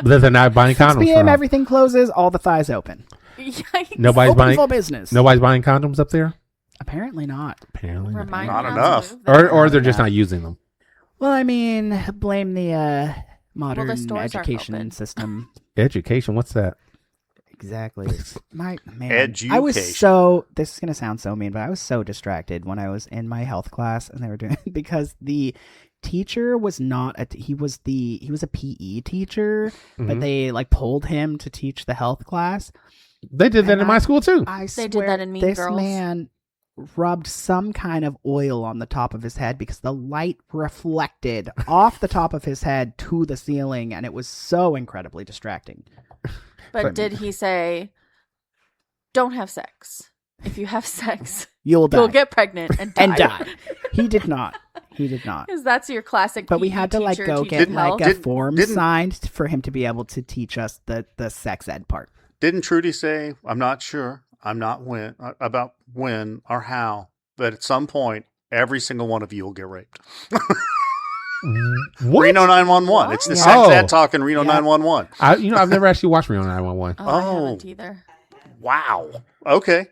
That they're not buying
6
condoms
p.m.
from.
Everything closes. All the thighs open.
Yikes.
Nobody's
Open
buying.
for business.
Nobody's buying condoms up there.
Apparently not.
Apparently, not.
Remind
Not
me
enough.
to move there.
Or they're just not using them.
Well, I mean, blame the modern
stores aren't
education
open.
system.
Education, what's that?
Exactly. My man,
Education.
I was so. This is gonna sound so mean, but I was so distracted when I was in my health class and they were doing because the teacher was not a. He was a PE teacher, but they like pulled him to teach the health class.
They did that in my school too.
I
They did
swear,
that in Mean
this
Girls.
man rubbed some kind of oil on the top of his head because the light reflected off the top of his head to the ceiling, and it was so incredibly distracting.
But did he say, don't have sex? If you have sex,
You'll die.
you'll get pregnant and die.
and die. He did not. He did not.
Because that's your classic
But we
PE
had to like
teacher
go
teaching
get
health.
like a form
didn't-
signed for him to be able to teach us the sex ed part.
Didn't Trudy say, I'm not sure, I'm not about when or how, but at some point, every single one of you will get raped.
What?
Reno 911. It's the
Yeah.
sex
Oh.
ed talking Reno
Yeah.
911.
I've never actually watched Reno 911.
Oh, I
Oh.
haven't either.
Wow. Okay.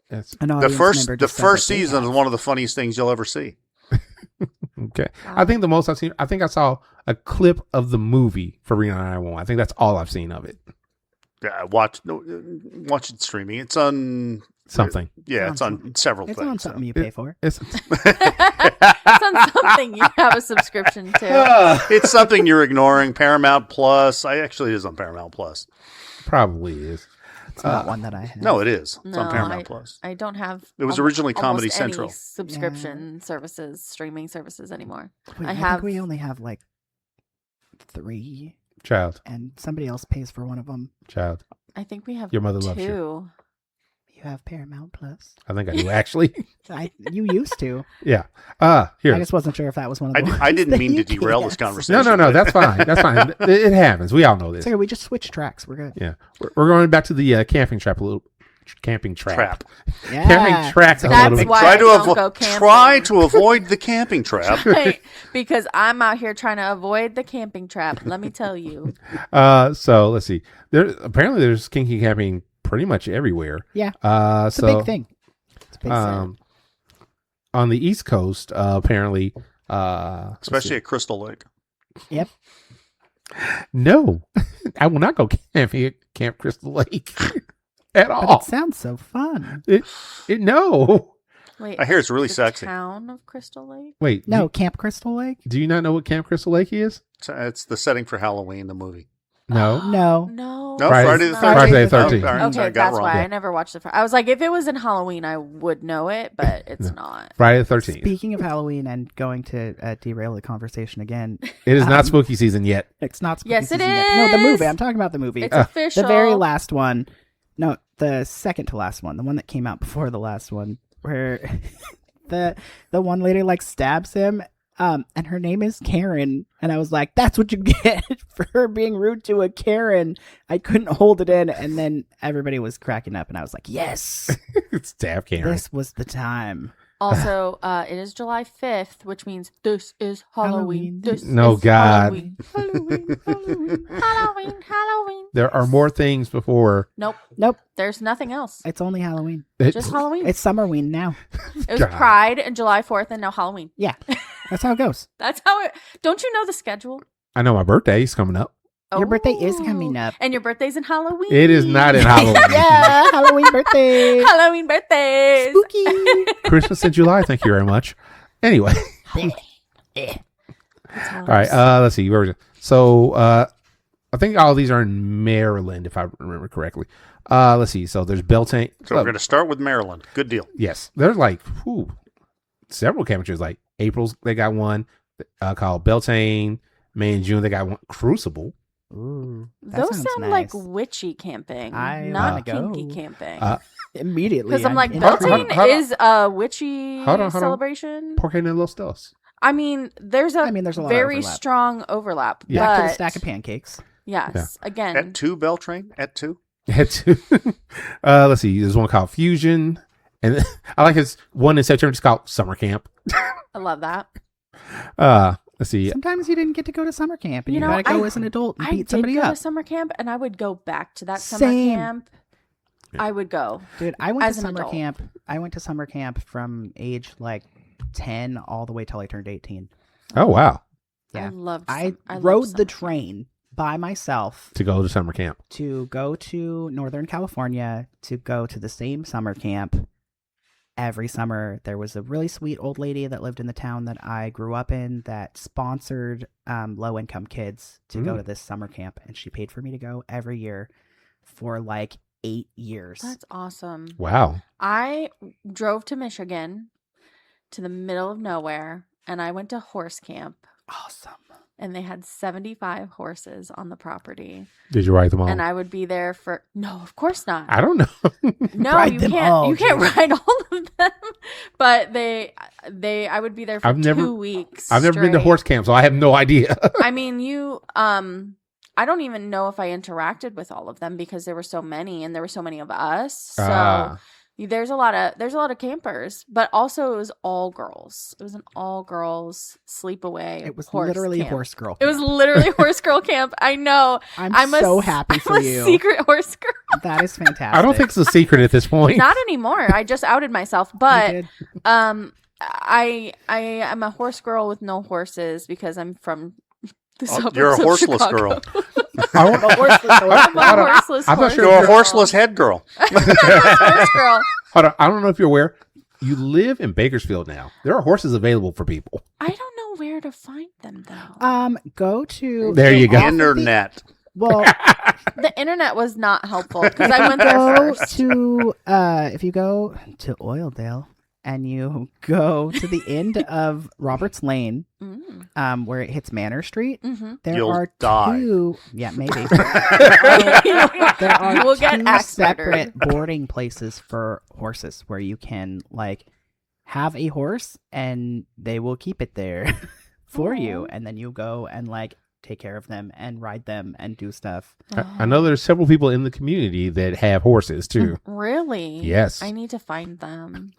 That's
An
The
audience
first
member
the
just said
first
that they
season is
have.
one of the funniest things you'll ever see.
okay. I think the most I've seen, I think I saw a clip of the movie for Reno 911. I think that's all I've seen of it.
Yeah, watch it streaming. It's on
Something.
Yeah, it's on
something.
several
It's
things.
on something you pay for.
It's
It's on something you have a subscription to.
It's something you're ignoring. Paramount Plus. It is on Paramount Plus.
probably is.
It's not one that I have.
No, it is. It's on
No,
Paramount Plus.
I don't have.
It was
al-
originally Comedy
almost any
Central.
subscription services, streaming services anymore.
Wait,
I
I
have-
think we only have like 3,
Child.
and somebody else pays for one of them.
I think we have
Your mother loves
2.
you.
You have Paramount Plus.
I think I do actually.
You used to.
Yeah.
I
Here.
just wasn't sure if that was one of the
I didn't
ones
mean
that
to
you
derail
could
this
get.
conversation.
No, that's fine. That's fine. It happens. We all know this.
It's okay, we just switched tracks. We're good.
Yeah. We're going back to the camping trap a little. Camping trap.
Trap.
Yeah.
Camping trap a
That's
little bit.
why
Try
I
to
don't go camping.
try to avoid the camping trap.
Right, because I'm out here trying to avoid the camping trap. Let me tell you.
So let's see. There's kinky camping pretty much everywhere.
Yeah. It's
So
a big thing. It's a big thing.
on the East Coast, apparently,
Especially at Crystal Lake.
Yep.
no, I will not go camping at Camp Crystal Lake at
But
all.
it sounds so fun.
No.
Wait,
I hear it's really
the
sexy.
Town of Crystal Lake.
Wait.
No, Camp Crystal Lake?
Do you not know what Camp Crystal Lake is?
It's the setting for Halloween, the movie.
No.
No.
No,
No,
Friday-
Friday the
it's
13th.
not.
Friday the 13th.
Oh, all right,
Okay,
I got it
that's
wrong.
why
Yeah.
I never watched the. I was like, if it was in Halloween, I would know it, but it's not.
Friday the 13th.
Speaking of Halloween and going to derail the conversation again,
It is not spooky season yet.
it's not spooky
Yes, it
season yet. No, the
is.
movie. I'm talking about the movie.
It's official.
The very last one. No, the second to last one. The one that came out before the last one, where the one lady like stabs him, and her name is Karen, and I was like, that's what you get for her being rude to a Karen. I couldn't hold it in, and then everybody was cracking up, and I was like, yes,
Stab Karen.
this was the time.
Also, it is July 5th, which means this is Halloween.
Halloween.
This
No,
is
God.
Halloween. Halloween.
There are more things before.
Nope,
There's nothing else.
it's only Halloween.
Just Halloween.
It's Summerween now.
It was
God.
Pride and July 4th and now Halloween.
Yeah, that's how it goes.
That's how it. Don't you know the schedule?
I know my birthday is coming up.
Your birthday is
Oh.
coming up.
And your birthday's in Halloween.
It is not in Halloween.
Yeah, Halloween birthday.
Halloween birthdays.
Spooky.
Christmas in July. Thank you very much. Anyway. All right. Let's see. Where was it? So, I think all these are in Maryland, if I remember correctly. Let's see. So there's Beltane.
So we're going to start with Maryland. Good deal.
Yes, there's like several campers. Like April's, they got one called Beltane. May and June, they got one Crucible.
Ooh, that
Those
sounds
sound like
nice.
witchy camping,
I
not
wanna
kinky
go.
camping.
Immediately.
Because I'm like,
in-
Beltane
hold on.
is a witchy
Hold on.
celebration.
Porque no los dos.
I mean, there's a
I mean, there's a lot of
very
overlap.
strong overlap.
Yeah.
Back to the
but
stack of pancakes.
yes, again,
At 2, Beltrain? At 2?
Had to. Let's see. There's one called Fusion, and I like his one in September. It's called Summer Camp.
I love that.
Let's see.
Sometimes you didn't get to go to summer camp, and
You
you,
know,
gotta go
I-
as an adult and
I
beat
did
somebody
go
up.
to summer camp, and I would go back to that summer
Same.
camp. I would go.
Dude, I went
as
to
an
summer
adult.
camp. I went to summer camp from age like 10 all the way till I turned 18.
Oh wow.
Yeah.
I love
rode
summer
the
camp.
train by myself
To go to summer camp.
to go to Northern California to go to the same summer camp every summer. There was a really sweet old lady that lived in the town that I grew up in that sponsored low-income kids to go to this summer camp, and she paid for me to go every year for like 8 years.
That's awesome.
Wow.
I drove to Michigan to the middle of nowhere, and I went to horse camp,
Awesome.
and they had 75 horses on the property.
Did you ride them all?
And I would be there for no, of course not.
I don't know.
No,
Ride
you
them
can't.
all,
You can't
Julie.
ride all of them. But I would be there for
I've never-
2 weeks.
I've never been to
straight.
horse camp, so I have no idea.
I mean, I don't even know if I interacted with all of them because there were so many, and there were so many of us. So
Ah.
there's a lot of campers, but also it was all girls. It was an all girls sleepaway.
It was
horse
literally
camp.
horse girl.
It was literally horse girl camp. I know.
I'm
a
so
s-
happy for
I'm
you.
a secret horse girl.
That is fantastic.
I don't think it's a secret at this point.
Not anymore. I just outed myself.
You
But
did.
I am a horse girl with no horses because I'm from the suburbs
You're a
of
horseless
Chicago.
girl.
I don't know.
I'm a horseless
I'm not
horse
sure
You're a
if
girl.
horseless head girl.
horse girl.
Hold on. I don't know if you're aware. You live in Bakersfield now. There are horses available for people.
I don't know where to find them though.
Go to
There you go.
off of the-
Internet.
Well,
The internet was not helpful because I went there
go
first.
to if you go to Oildale and you go to the end of Roberts Lane,
Mm.
where it hits Manor Street,
Mm-hmm.
there
You'll
are
die.
two. Yeah, maybe.
You
There are
will get
two
axe
separate boarding places for horses where you can like have a horse and they will keep it there for you, and then you go and like take care of them and ride them and do stuff.
I know there's several people in the community that have horses too.
Really?
Yes.
I need to find them.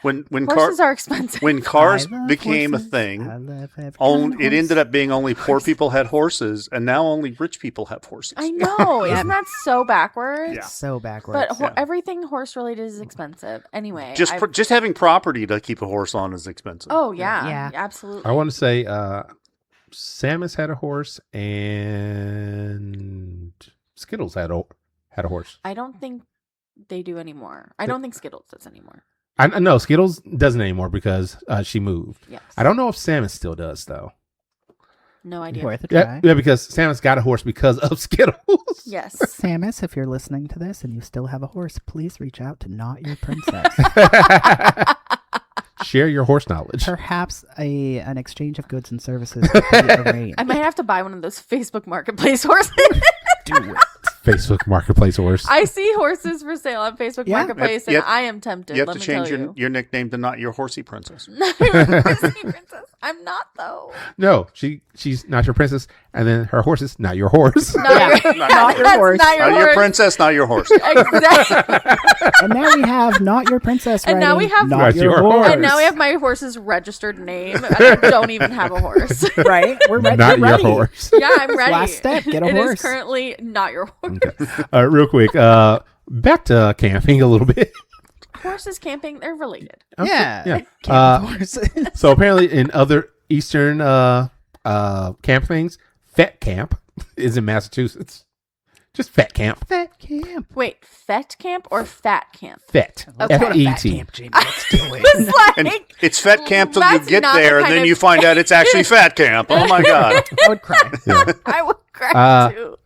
When
Horses are expensive.
when cars
I love
became
horses.
a thing,
I love every
it
horse.
ended up being only poor people had horses, and now only rich people have horses.
I know. Isn't that so backwards?
Yeah.
So backwards.
But
Yeah.
everything horse related is expensive. Anyway.
Just
I-
just having property to keep a horse on is expensive.
Oh yeah.
Yeah.
Absolutely.
I want to say Samus had a horse and Skittles had a horse.
I don't think they do anymore. I don't think Skittles does anymore.
I know Skittles doesn't anymore because she moved.
Yes.
I don't know if Samus still does though.
No idea.
Worth a
Yeah,
try.
yeah, because Samus got a horse because of Skittles.
Yes.
Samus, if you're listening to this and you still have a horse, please reach out to Not Your Princess.
Share your horse knowledge.
Perhaps an exchange of goods and services could be arranged.
I might have to buy one of those Facebook Marketplace horses.
Do it.
Facebook Marketplace horse.
I see horses for sale on Facebook
Yeah.
Marketplace, and
Yep.
I am tempted.
You have
let
to
me
change
tell you.
your nickname to Not Your Horsey Princess.
Not your horsey princess. I'm not though.
No, she's not your princess, and then her horse is not your horse.
Not your,
Not your
that's
horse.
Not your
Not your
horse.
princess, not your horse.
Exactly.
And now we have Not Your Princess
And now
writing
we have-
Not
Not
Your
Your
Horse.
Horse.
And now we have my horse's registered name, and I don't even have a horse.
Right? We're ready.
Not
We're
your
ready.
horse.
Yeah, I'm ready.
Last step, get a
It
horse.
is currently not your horse.
Real quick, back to camping a little bit.
Horses camping, they're related.
Yeah.
Yeah.
Camp horses.
So apparently, in other Eastern camp things, Fet Camp is in Massachusetts. Just Fet Camp.
Fat camp.
Wait, fet camp or fat camp?
Fet.
Okay.
Fat
F-E-T.
camp, Jamie. Let's do it.
It's like,
And it's fat camp till you
That's
get
not the
there, and
kind
then
of-
you find out it's actually fat camp. Oh my god!
I would cry.
Yeah.
I would cry too.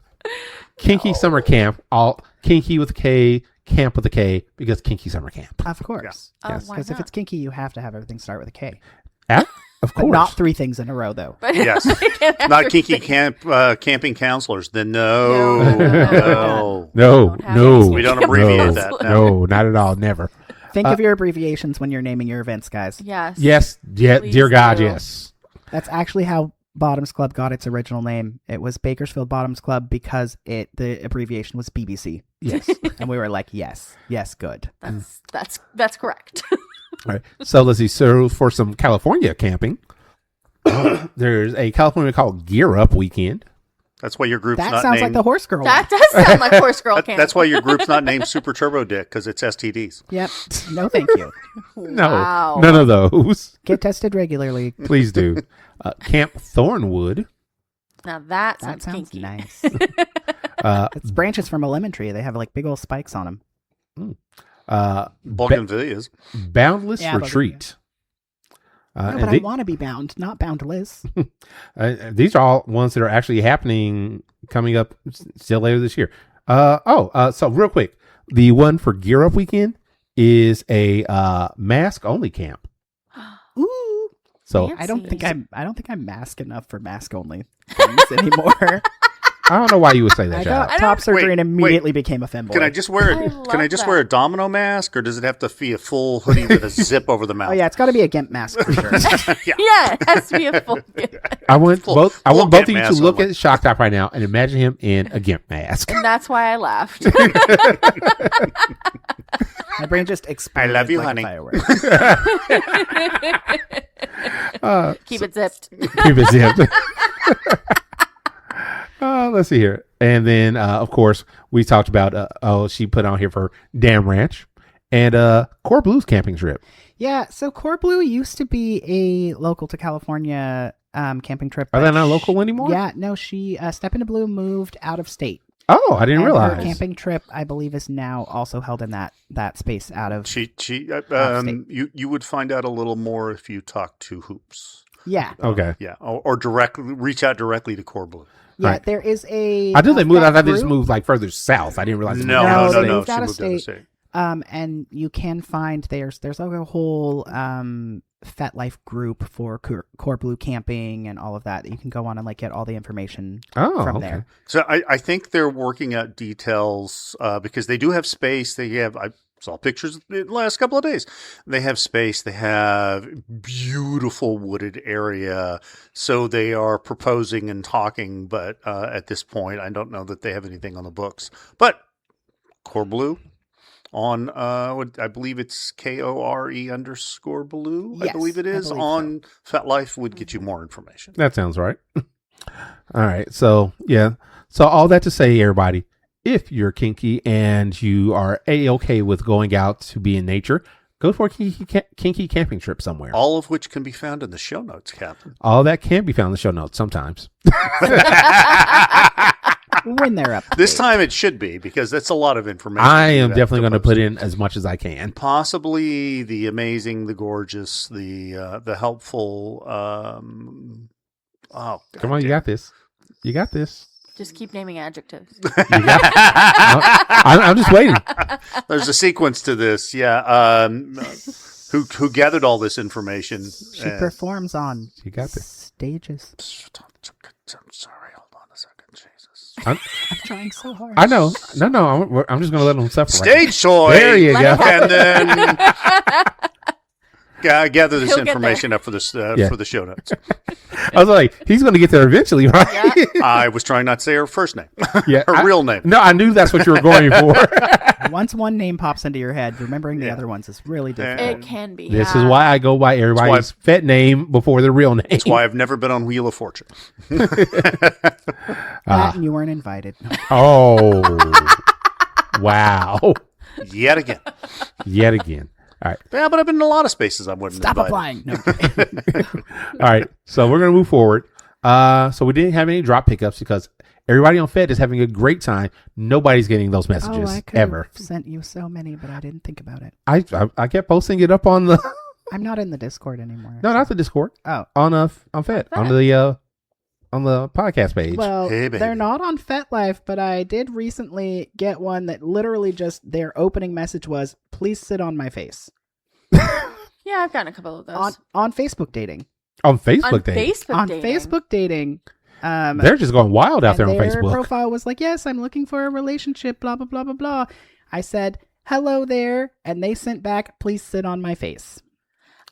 Kinky Summer Camp. All kinky with a K, camp with a K, because Kinky Summer Camp.
Of course.
Oh,
Yes.
why
Because if
not?
it's kinky, you have to have everything start with a K.
Of
But
course.
not 3 things in a row, though.
But
Yes.
I can't have
Not
to
kinky
think.
camping counselors. Then no,
No.
no.
No,
Don't have
no.
any
We don't abbreviate
no,
that, no.
No, not at all. Never.
Think of your abbreviations when you're naming your events, guys.
Yes.
Yes. Yeah,
Please
dear God,
do.
yes.
That's actually how Bottoms Club got its original name. It was Bakersfield Bottoms Club because the abbreviation was BBC.
Yes.
And we were like, yes, good.
That's correct.
All right. So let's see. So for some California camping, there's a California called Gear Up Weekend.
That's why your group's
That
not
sounds
named.
like the horse girl.
That does sound like horse girl camp.
That's why your group's not named Super Turbo Dick, because it's STDs.
Yep. No, thank you.
No,
Wow.
none of those.
Get tested regularly.
Please do. Camp Thornwood.
Now that
That
sounds
sounds
kinky.
nice.
Uh,
It's branches from a lemon tree. They have like big old spikes on them.
Bougainvilleas.
Boundless
Yeah,
Retreat.
No,
And
but I want to be bound, not boundless.
these are all ones that are actually happening coming up still later this year. So real quick, the one for Gear Up Weekend is a mask only camp.
Ooh.
So
Fancy.
I don't think I'm mask enough for mask only things anymore.
I don't know why you would say that,
I
John.
got top surgery
Wait,
and immediately became a femboy.
Can I just wear
I
a
love
Can I just
that.
wear a domino mask, or does it have to be a full hoodie with a zip over the mouth?
Oh yeah, it's got to be a gimp mask for sure.
Yeah, it has to be a full.
I want both. I
full
want both of
gimp
you to
mask
look
only.
at Shock Top right now and imagine him in a gimp mask.
And that's why I laughed.
My brain just exploded.
I love you,
like
honey.
A firework.
Keep it zipped.
Keep it zipped. Let's see here. And then, of course, we talked about, she put on here for Dam Ranch and Core Blues camping trip.
Yeah, so Core Blue used to be a local to California camping trip.
Are
but
they not local anymore?
Yeah, no, she Step Into Blue moved out of state.
Oh, I didn't
And
realize.
her camping trip, I believe, is now also held in that space out of.
She
State.
you would find out a little more if you talk to Hoops.
Yeah,
Okay.
Yeah, or directly reach out directly to Core Blue.
yeah.
Right.
There is a.
I knew they moved. I thought they just
group.
moved like further south. I didn't realize. they
No,
moved out
no,
of
no,
state.
no.
moved
She
out of
moved out of
state.
state.
And you can find there's like a whole FetLife group for Core Blue camping and all of that. You can go on and like get all the information from
okay.
there.
So I think they're working out details because they do have space. They have I saw pictures the last couple of days. They have space. They have beautiful wooded area. So they are proposing and talking, but at this point, I don't know that they have anything on the books. But Core Blue on I believe it's KORE_blue. I
Yes,
believe it
I
is
believe
on FetLife would get you more information.
That sounds right. All right. So, yeah. So, all that to say, everybody, if you're kinky and you are A-okay with going out to be in nature, go for a kinky camping trip somewhere.
All of which can be found in the show notes, Captain.
All that can be found in the show notes sometimes.
When they're up. to
This
date.
time it should be, because that's a lot of information.
I am
you have
definitely going to
post.
put in as much as I can.
Possibly the amazing, the gorgeous, the helpful.
Come on, you got this. You got this.
Just keep naming adjectives.
You got I'm just waiting.
There's a sequence to this, yeah. Who gathered all this information?
She performs on
You got this.
stages.
I'm sorry. Hold on a second, Jesus.
I'm trying so hard.
I know. No. I'm just going to let them suffer.
Stage toy.
There you
Let
go.
And then gather this
He'll get
information up for this
Yeah.
for the show notes.
I was like, he's going to get there eventually, right?
Yeah.
I was trying not to say her first name,
Yeah,
her real name.
No, I knew that's what you were going for.
Once one name pops into your head, remembering the other ones is really difficult.
It can be.
This
yeah.
is why I go by everybody's pet name before their real name.
That's why I've never been on Wheel of Fortune.
That and you weren't invited.
Oh, wow.
Yet again.
Yet again. All right.
Yeah, but I've been in a lot of spaces I wouldn't
Stop
invite.
applying. No.
All right. So we're going to move forward. So we didn't have any drop pickups because everybody on Fed is having a great time. Nobody's getting those messages
I could
ever.
have sent you so many, but I didn't think about it.
I kept posting it up on the
I'm not in the Discord anymore.
no, not the Discord.
Oh.
On Fed on the podcast page.
Well,
Hey, baby.
they're not on FetLife, but I did recently get one that literally just their opening message was, "Please sit on my face."
Yeah, I've gotten a couple of those.
On Facebook dating.
on Facebook
on
dating.
Facebook
On
dating.
Facebook dating.
They're just going wild out there on
their
Facebook.
profile was like, "Yes, I'm looking for a relationship, blah, blah, blah, blah, blah." I said, "Hello there." And they sent back, "Please sit on my face."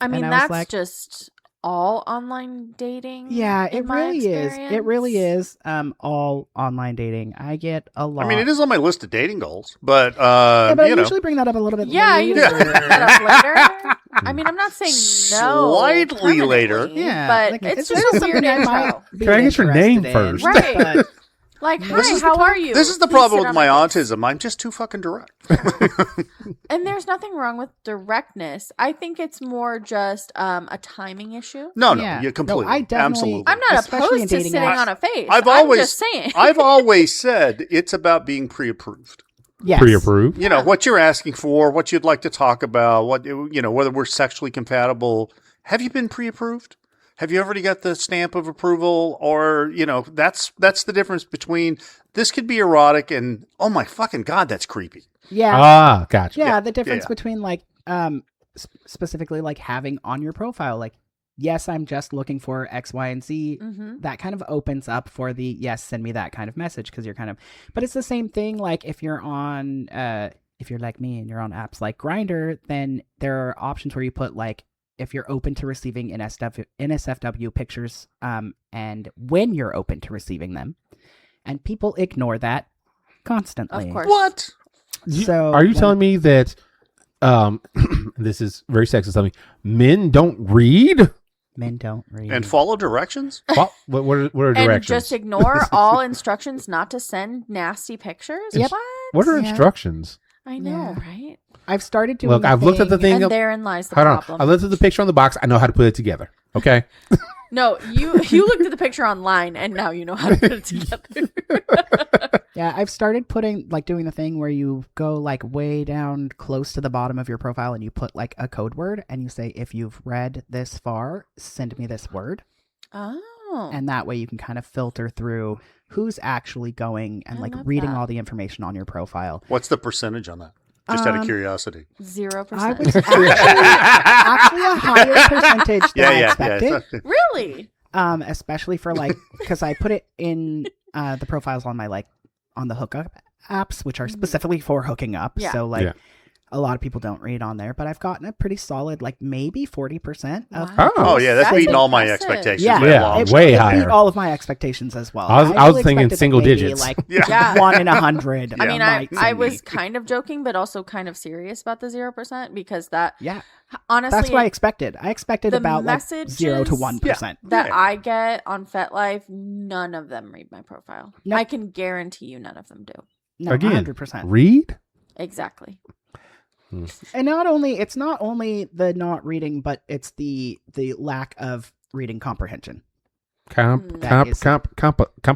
I mean,
and I was
that's
like-
just all online dating.
Yeah,
in
it
my
really is. It really
experience.
is all online dating. I get a lot.
I mean, it is on my list of dating goals, but,
Yeah, but I
you know,
usually bring that up a little bit
Yeah, you
later.
usually bring that up later. I mean, I'm not saying no.
Slightly later.
permanently,
Yeah,
but
like,
it's
just
just a
something
weird
I
intro.
might be
Can I get your name
interested in.
first?
Right.
But
Like,
This
hi,
is
how are you?
This is the
Please
problem
sit
with
on
my
face.
autism. I'm just too fucking direct.
And there's nothing wrong with directness. I think it's more just a timing issue.
No,
Yeah.
you completely.
No, I definitely-
Absolutely.
I'm not
Especially in
opposed to
dating
sitting
apps.
on a face.
I've
I'm
always
just saying.
I've always said it's about being pre-approved.
Yes.
Pre-approved.
You know what you're asking for, what you'd like to talk about, what whether we're sexually compatible. Have you been pre-approved? Have you already got the stamp of approval? Or that's the difference between this could be erotic and oh my fucking god, that's creepy.
Yeah.
Ah, gotcha.
Yeah, the difference
yeah.
between like specifically like having on your profile like yes, I'm just looking for X, Y, and Z.
Mm-hmm.
That kind of opens up for the yes, send me that kind of message because you're kind of. But it's the same thing. Like if you're on, if you're like me and you're on apps like Grindr, then there are options where you put like if you're open to receiving NSFW pictures, and when you're open to receiving them, and people ignore that constantly.
Of course.
What?
So
Are you telling me that this is very sexist? Telling me men don't read?
men don't read
And follow directions?
What are
And
directions?
just ignore all instructions not to send nasty pictures?
Yep.
What are
Yeah.
instructions?
I know,
Yeah.
right?
I've started doing.
Look,
the
I've looked at the thing.
And therein lies the
Hold on.
problem.
I looked at the picture on the box. I know how to put it together. Okay.
No, you looked at the picture online and now you know how to put it together.
Yeah, I've started putting doing the thing where you go like way down close to the bottom of your profile and you put like a code word and you say, if you've read this far, send me this word.
Oh.
And that way you can kind of filter through who's actually going and
I
like
love
reading
that.
all the information on your profile.
What's the percentage on that? Just out of curiosity.
0%.
I would actually a higher percentage than I expected.
Yeah.
Really?
Especially for like, because I put it in the profiles on my like on the hookup apps, which are specifically for hooking up.
Yeah.
So like
Yeah.
a lot of people don't read on there, but I've gotten a pretty solid like maybe 40% of.
Wow.
Oh yeah, that's
That's
beating all my
impressive.
expectations.
Yeah,
by a
Yeah,
long
it,
shot.
way
it
higher.
beat all of my expectations as well.
I was
actually
thinking
expected
single
maybe,
digits.
like
Yeah.
1 in 100.
I mean,
might
I
send
was
me.
kind of joking, but also kind of serious about the 0% because that,
Yeah,
honestly,
that's what I expected. I expected
the
about like
messages-
0 to 1%.
that
Yeah.
I get on FetLife, none of them read my profile.
Nope.
I can guarantee you none of them do.
No,
Again,
100%.
read?
Exactly.
And it's not only the not reading, but it's the lack of reading comprehension.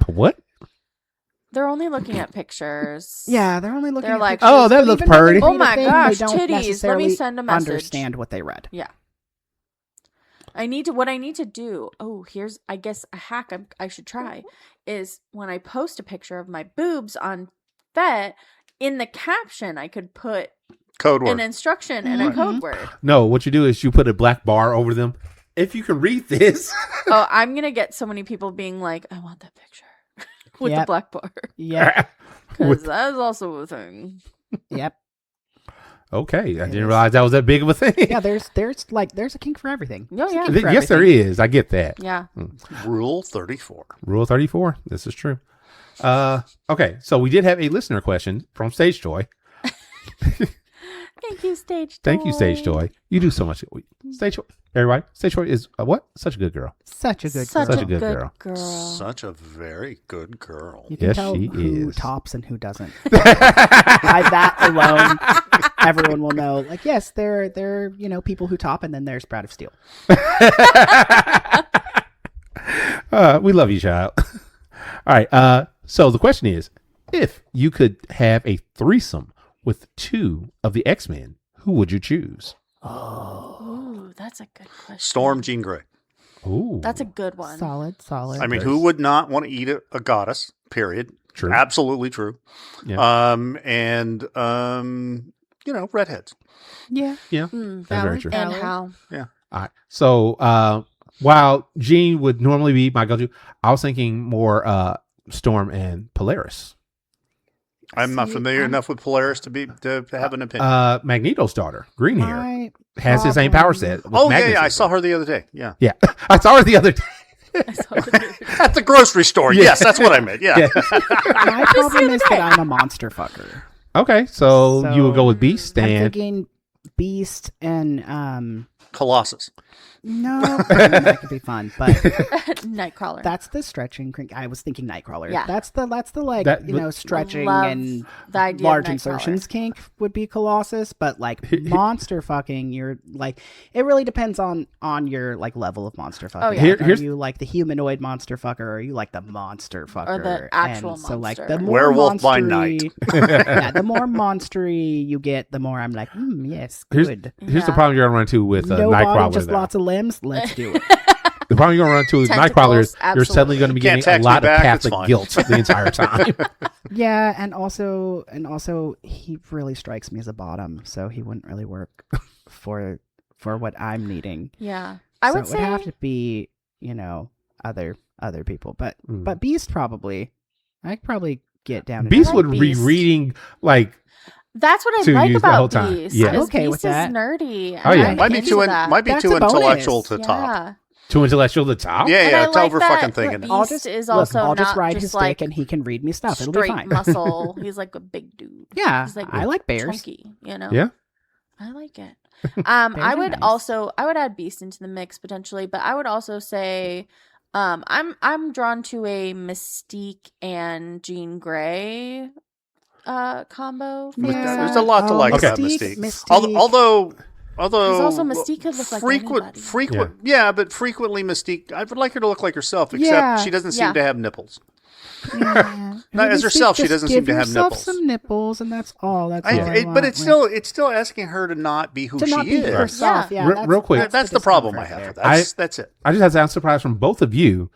What?
They're only looking at pictures.
Yeah, they're only looking
They're
at
like,
pictures,
oh, that
but
looks
even when they
pretty.
read
Oh
a
my
thing,
gosh,
they don't
titties. Let me
necessarily
send a message.
understand what they read.
Yeah. What I need to do. Oh, here's I guess a hack I should try is when I post a picture of my boobs on Fet, in the caption I could put
Code word.
an instruction and a code word.
No, what you do is you put a black bar over them. If you can read this.
Oh, I'm gonna get so many people being like, I want that picture with the
Yep.
black bar
Yeah.
because that is also a thing.
Yep.
Okay, I didn't realize that was that big of a thing.
Yeah, there's a kink for everything.
Oh,
There's a
yeah.
kink for
Yes, there
everything.
is. I get that.
Yeah.
Rule 34.
Rule 34. This is true. Okay, so we did have a listener question from Stage Joy.
Thank you, Stage.
Thank you, Stage Joy. You do so much. Stage Joy, everybody. Stage Joy is what? Such a good girl.
Such a good
Such
girl.
Such a good girl.
Such a very good girl.
You can
Yes,
tell
she
who
is.
tops and who doesn't. By that alone, everyone will know. Like, yes, there are people who top, and then there's Brat of Steel.
We love you, child. All right. So the question is, if you could have a threesome with 2 of the X-Men, who would you choose?
Ooh, that's a good question.
Storm, Jean Grey.
Ooh,
That's a good one.
Solid.
I mean, who would not want to eat a goddess? Period.
True.
Absolutely true.
Yeah.
Redheads.
Yeah.
Yeah.
Mm,
That's very true.
and
Valid.
how?
All right. So while Jean would normally be my go-to, I was thinking more Storm and Polaris.
I'm not
See,
familiar
I'm-
enough with Polaris to have an opinion.
Magneto's daughter, green hair,
My
has his same power
problem-
set. with
Oh, yeah,
magnetism.
I saw her the other day. Yeah.
Yeah, I saw her the other day.
At the grocery store.
Yeah.
Yes, that's what I meant. Yeah.
My problem is that I'm a monster fucker.
Okay, so you will go with Beast
I'm
and
thinking Beast and
Colossus.
No, that could be fun, but
Nightcrawler.
that's the stretching. I was thinking Nightcrawler.
Yeah.
That's the like stretching
Love
and
the idea
large
of Nightcrawler.
insertions kink would be Colossus, but like monster fucking, you're like it really depends on your like level of monster fucking.
Oh, yeah.
Are you like the humanoid monster fucker, or are you like the monster fucker,
Or the actual
and so like
monster.
the more
Werewolf by
monstery-
night.
yeah, the more monstery you get, the more I'm like, yes, good.
Here's the problem you're gonna run into with
No
Nightcrawler.
body, just
though.
lots of limbs. Let's do it.
The problem you're gonna run into with Nightcrawler is
Tentacles,
you're suddenly
absolutely.
going to be
Can't
getting a
text
lot
me
of
back, it's
Catholic
fine.
guilt the entire time.
Yeah, and also he really strikes me as a bottom, so he wouldn't really work for what I'm needing.
Yeah. I would
it
say
would have to be, other people, but Beast probably. I could probably get down to
Beast
like
would be
Beast.
reading like
that's what I
to
like
use the whole
about
time.
Beast.
Yeah.
is
Okay
Beast
with that.
is nerdy.
Oh, yeah.
I'm
Might be
into
too
that.
That's a bonus.
intellectual to top.
Yeah.
too intellectual to top.
Yeah,
And
yeah,
I
it's
like
over
that
fucking thinking.
Beast is also
I'll just
not
ride
just
his
like
dick and he can read me stuff. It'll be
straight
fine.
muscle. He's like a big dude.
Yeah,
He's like
I like bears.
chunky, you know?
Yeah.
I like it.
Bears
I
are
would
nice.
I would add Beast into the mix potentially, but I would also say I'm drawn to a Mystique and Jean Grey combo. for
Yeah.
There's a lot to like
Okay.
about Mystique.
Mystique.
Although
Because also Mystique could look like anybody.
but frequently Mystique, I would like her to look like herself, except
Yeah.
she doesn't seem
Yeah.
to have nipples.
Yeah.
Not as
Mystique,
herself, she
just
doesn't
give
seem to have
yourself
nipples.
some nipples, and that's all. That's all I
But
want.
it's
Like,
still asking her to not be who
to
she
not be
is.
herself.
Yeah.
Yeah,
Real quick.
That's the problem I have with that. That's it.
I just had sound surprise from both of you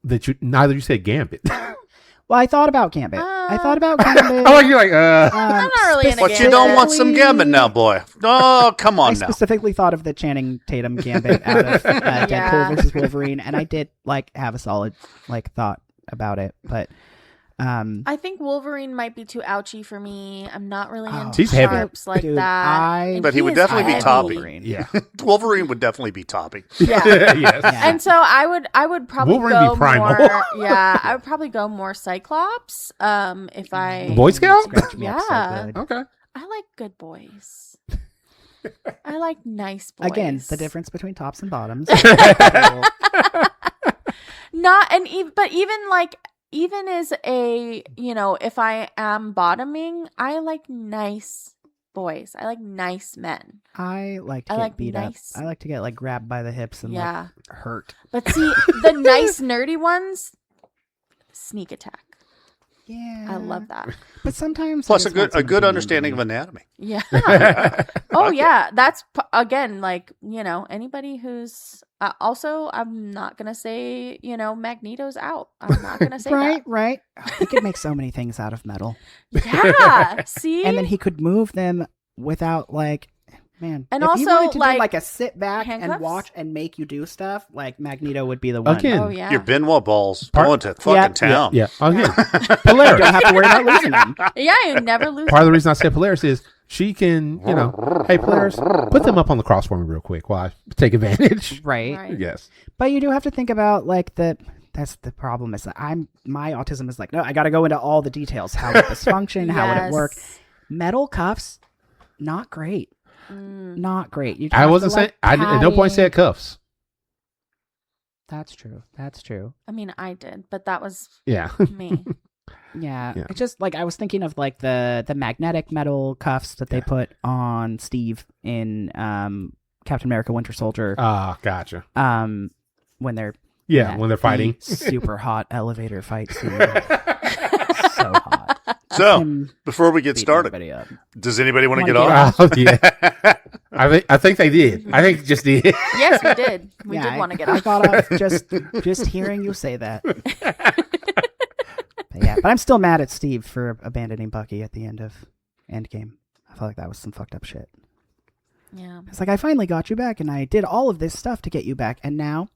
that neither you said Gambit.
Well, I thought about Gambit. I thought about Gambit.
Oh, you're like,
I'm not really into
But you don't want some Gambit now, boy. Oh, come
I
on now.
specifically thought of the Channing Tatum Gambit out of Deadpool
Yeah.
versus Wolverine, and I did have a solid thought about it, but
I think Wolverine might be too ouchy for me. I'm not really into
He's heavy.
tropes like
Dude,
that. And
But he would
is
definitely be
heavy.
topping.
Wolverine.
yeah.
Wolverine would definitely be topping.
Yeah.
yes.
Yeah.
And so I would probably
Wolverine be
go
primal.
more. Yeah, I would probably go more Cyclops. If I
Boy Scout?
Scratch me up so
Yeah.
good.
Okay.
I like good boys. I like nice boys.
Again, the difference between tops and bottoms.
But even as a, if I am bottoming, I like nice boys. I like nice men.
I like to
I
get
like
beat
nice-
up. I like to get grabbed by the hips and
Yeah.
hurt.
But see, the nice nerdy ones, sneak attack.
Yeah,
I love that.
But sometimes
Plus
I just want
a
someone
good
to be
understanding of
mean to me.
anatomy.
Yeah. Oh yeah, that's again anybody who's also I'm not gonna say Magneto's out. I'm not gonna say
Right. He could make so many things out of metal,
that. Yeah. See,
and then he could move them without man.
And
if he
also,
wanted to do
like,
a sit back and
handcuffs?
watch and make you do stuff, Magneto would be the one.
Again.
oh yeah.
Your Benoit balls
Part-
going to fucking town.
Yeah. Again,
You
Polaris.
don't have to worry about losing them.
Yeah, you never lose.
Part of the reason I said Polaris is she can, hey, Polaris, put them up on the cross for me real quick while I take advantage.
Right.
Right.
Yes.
But you do have to think about that's the problem is that my autism is no, I got to go into all the details. How would this function? How would it work?
Yes.
Metal cuffs, not great. Not great. You
I
have
wasn't
to,
saying, I at no point said cuffs.
That's true.
I mean, I did, but that was
Yeah.
me.
Yeah.
Yeah.
It's just I was thinking of the magnetic metal cuffs that they put on Steve in Captain America Winter Soldier
Gotcha.
when they're
Yeah, when they're fighting.
super hot elevator fight scene. So hot.
So,
Him
before we get
beating
started,
everybody up.
does anybody want to
Wanna
get
get
on?
Yeah. I think they did. I think just did.
Yes, we did. We
Yeah,
did want to get
I
off.
got off just hearing you say that. But I'm still mad at Steve for abandoning Bucky at the end of Endgame. I felt like that was some fucked up shit.
Yeah.
It's I finally got you back, and I did all of this stuff to get you back, and now,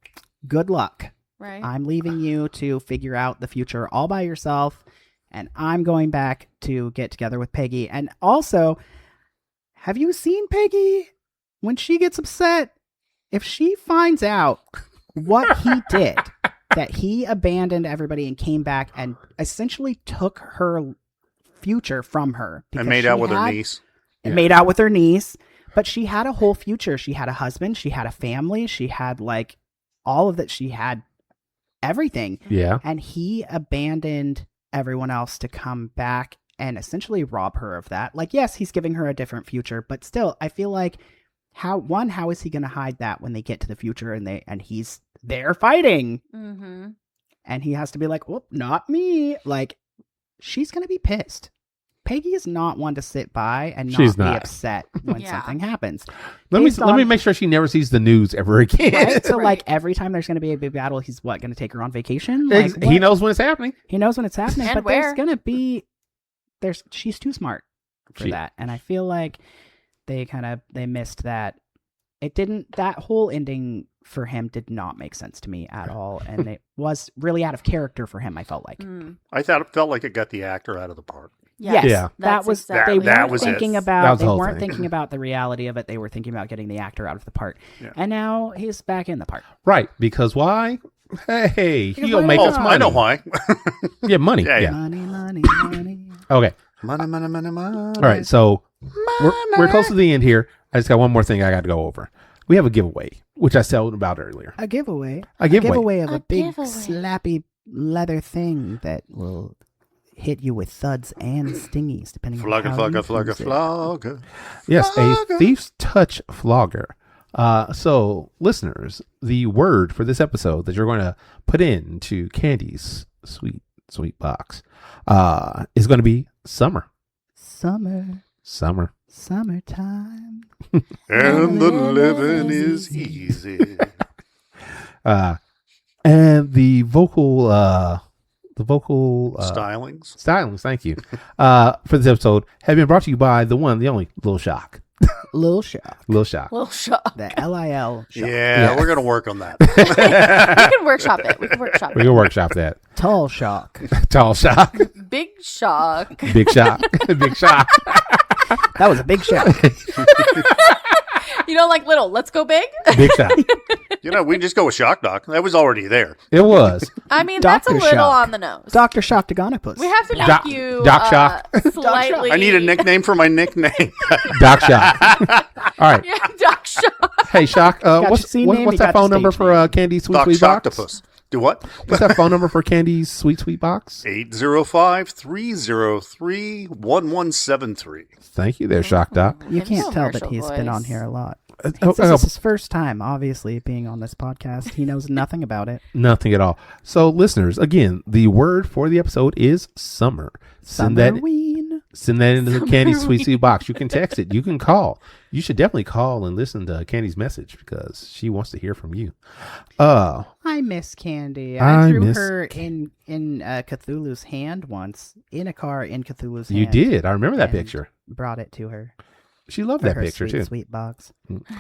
good luck.
Right.
I'm leaving you to figure out the future all by yourself, and I'm going back to get together with Peggy. And also, have you seen Peggy? When she gets upset, if she finds out what he did, that he abandoned everybody and came back and essentially took her future from her.
And
because
made
she
out with her
had-
niece.
And made out with her niece. But she had a whole future. She had a husband. She had a family. She had like all of that. She had everything.
Yeah.
And he abandoned everyone else to come back and essentially rob her of that. Like, yes, he's giving her a different future, but still, I feel like how is he going to hide that when they get to the future and he's there fighting?
Mm-hmm.
And he has to be like, "Oh, not me." Like, she's going to be pissed. Peggy is not one to sit by and
She's
not be
not.
upset when
Yeah.
something happens.
Let
Based
me
on-
make sure she never sees the news ever again.
Right? So,
Right.
like, every time there's going to be a big battle, he's going to take her on vacation?
Ex-
Like,
he
what?
knows when it's happening.
He knows when it's happening,
And
but
where.
there's going to be... She's too smart for
She-
that. And I feel like they missed that. That whole ending for him did not make sense to me at all. And it was really out of character for him, I felt like.
I thought it felt like it got the actor out of the park.
Yes,
Yeah.
that was
exactly
they
that
weren't
was it.
thinking
That
about
was the
they
whole
weren't
thing.
thinking about the reality of it. They were thinking about getting the actor out of the part.
Yeah.
And now he's back in the part.
Right. Because why? Hey,
Because
he'll
why
make
not?
us money.
I know why.
Yeah, money.
Yeah,
Yeah.
Money, money, money.
Okay.
Money, money, money, money.
All right. So we're close to the end here. I just got one more thing I got to go over. We have a giveaway, which I told about earlier.
A giveaway.
A giveaway.
Of a
A
big
giveaway.
slappy leather thing that will hit you with thuds and stingies, depending on
Flogger,
how
flogger,
you
flogger,
use it.
flogger.
Yes, a
Flogger.
Thief's Touch flogger. So, listeners, the word for this episode that you're going to put into Candy's sweet box is going to be summer.
Summer, summertime.
And the living is easy.
And the vocal
Stylings.
thank you, for this episode have been brought to you by the one, the only Lil Shock.
Lil Shock.
Lil Shock.
Little shock.
The LIL Shock.
Yeah,
Yeah.
we're going to work on that.
We can workshop it. We can workshop
We
it.
can workshop that.
Tall Shock.
Tall Shock.
Big shock.
Big Shock. Big Shock.
That was a big shock.
You know, like little. Let's go big.
Big Shock.
You know, we can just go with Shock Doc. That was already there.
It was.
I mean, that's a
Dr.
little
Shock.
on the nose.
Dr. Shock Dagonopus.
We have to make
Doc-
you
Doc Shock.
slightly.
I need a nickname for my nickname.
Doc Shock. All right.
Yeah, Doc Shock.
Hey, Shock.
your
What's
scene name,
what's
you
that
got
phone
your
number
stage
for
name.
Candy's Sweet
Doc
Sweet Box?
Shocktopus. Do what?
What's that phone number for Candy's Sweet Box?
805-303-1173.
Thank you there, Shock Doc.
You can't tell that
Infomercial
he's been on
voice.
here a lot.
Oh,
This is his first time, obviously, being on this podcast. He knows nothing about it.
nothing at all. So, listeners, again, the word for the episode is summer. Send that into the Candy's Sweet Box. You can text it. You can call. You should definitely call and listen to Candy's message because she wants to hear from you.
I miss Candy.
I
I drew
miss
her in Cthulhu's hand once, in a car in Cthulhu's hand.
You did. I remember that
And
picture.
Brought it to her.
She loved
For
that
her
picture
sweet,
too.
Sweet box.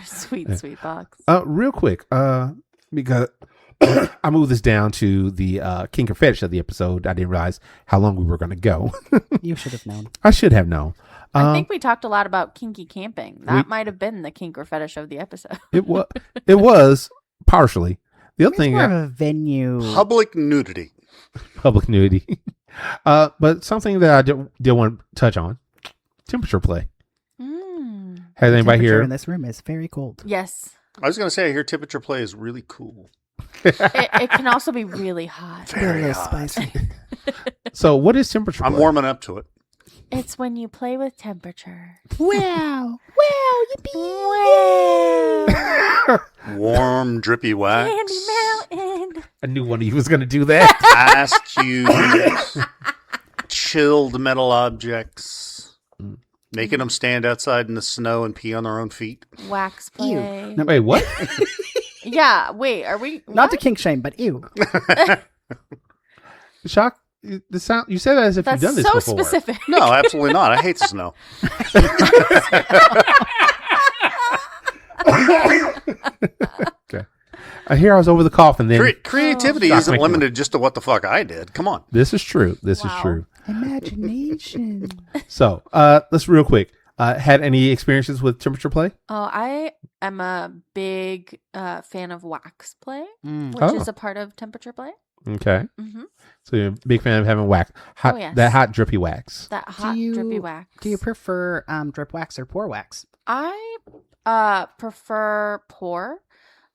Sweet box.
Real quick, because I moved this down to the kink or fetish of the episode. I didn't realize how long we were going to go.
You should have known.
I should have known.
I think we talked a lot about kinky camping. That might have been the kink or fetish of the episode.
It was partially. The other
It's
thing,
more of a venue.
Public nudity.
public nudity. But something that I did want to touch on: temperature play. Has anybody
Temperature
here?
in this room is very cold.
Yes.
I was going to say, I hear temperature play is really cool.
It can also be really hot.
A little spicy.
So, what is temperature
I'm
play?
warming up to it.
It's when you play with temperature.
Wow.
Warm, drippy wax.
Candy Mountain.
I knew one of you was going to do that.
Ice cubes. Chilled metal objects. Making them stand outside in the snow and pee on their own feet.
Wax play.
No,
Wait, what?
Yeah, wait, are we...
Not to kink shame, but ew.
Shock. The sound. You said that as if
That's
you've done this
so
before.
specific.
No, absolutely not. I hate the snow.
Okay. I hear I was over the cough, and then
Creativity
Shock
isn't
making
limited just to what the fuck I did. Come on.
this is true. This is
Wow.
true.
Imagination.
So, let's real quick. Had any experiences with temperature play?
Oh, I am a big fan of wax play, which
Oh.
is a part of temperature play.
Okay.
Mm-hmm.
So you're a big fan of having wax. Hot,
Oh, yes.
That hot drippy wax.
That hot drippy wax.
Do you prefer drip wax or pour wax?
I prefer pour.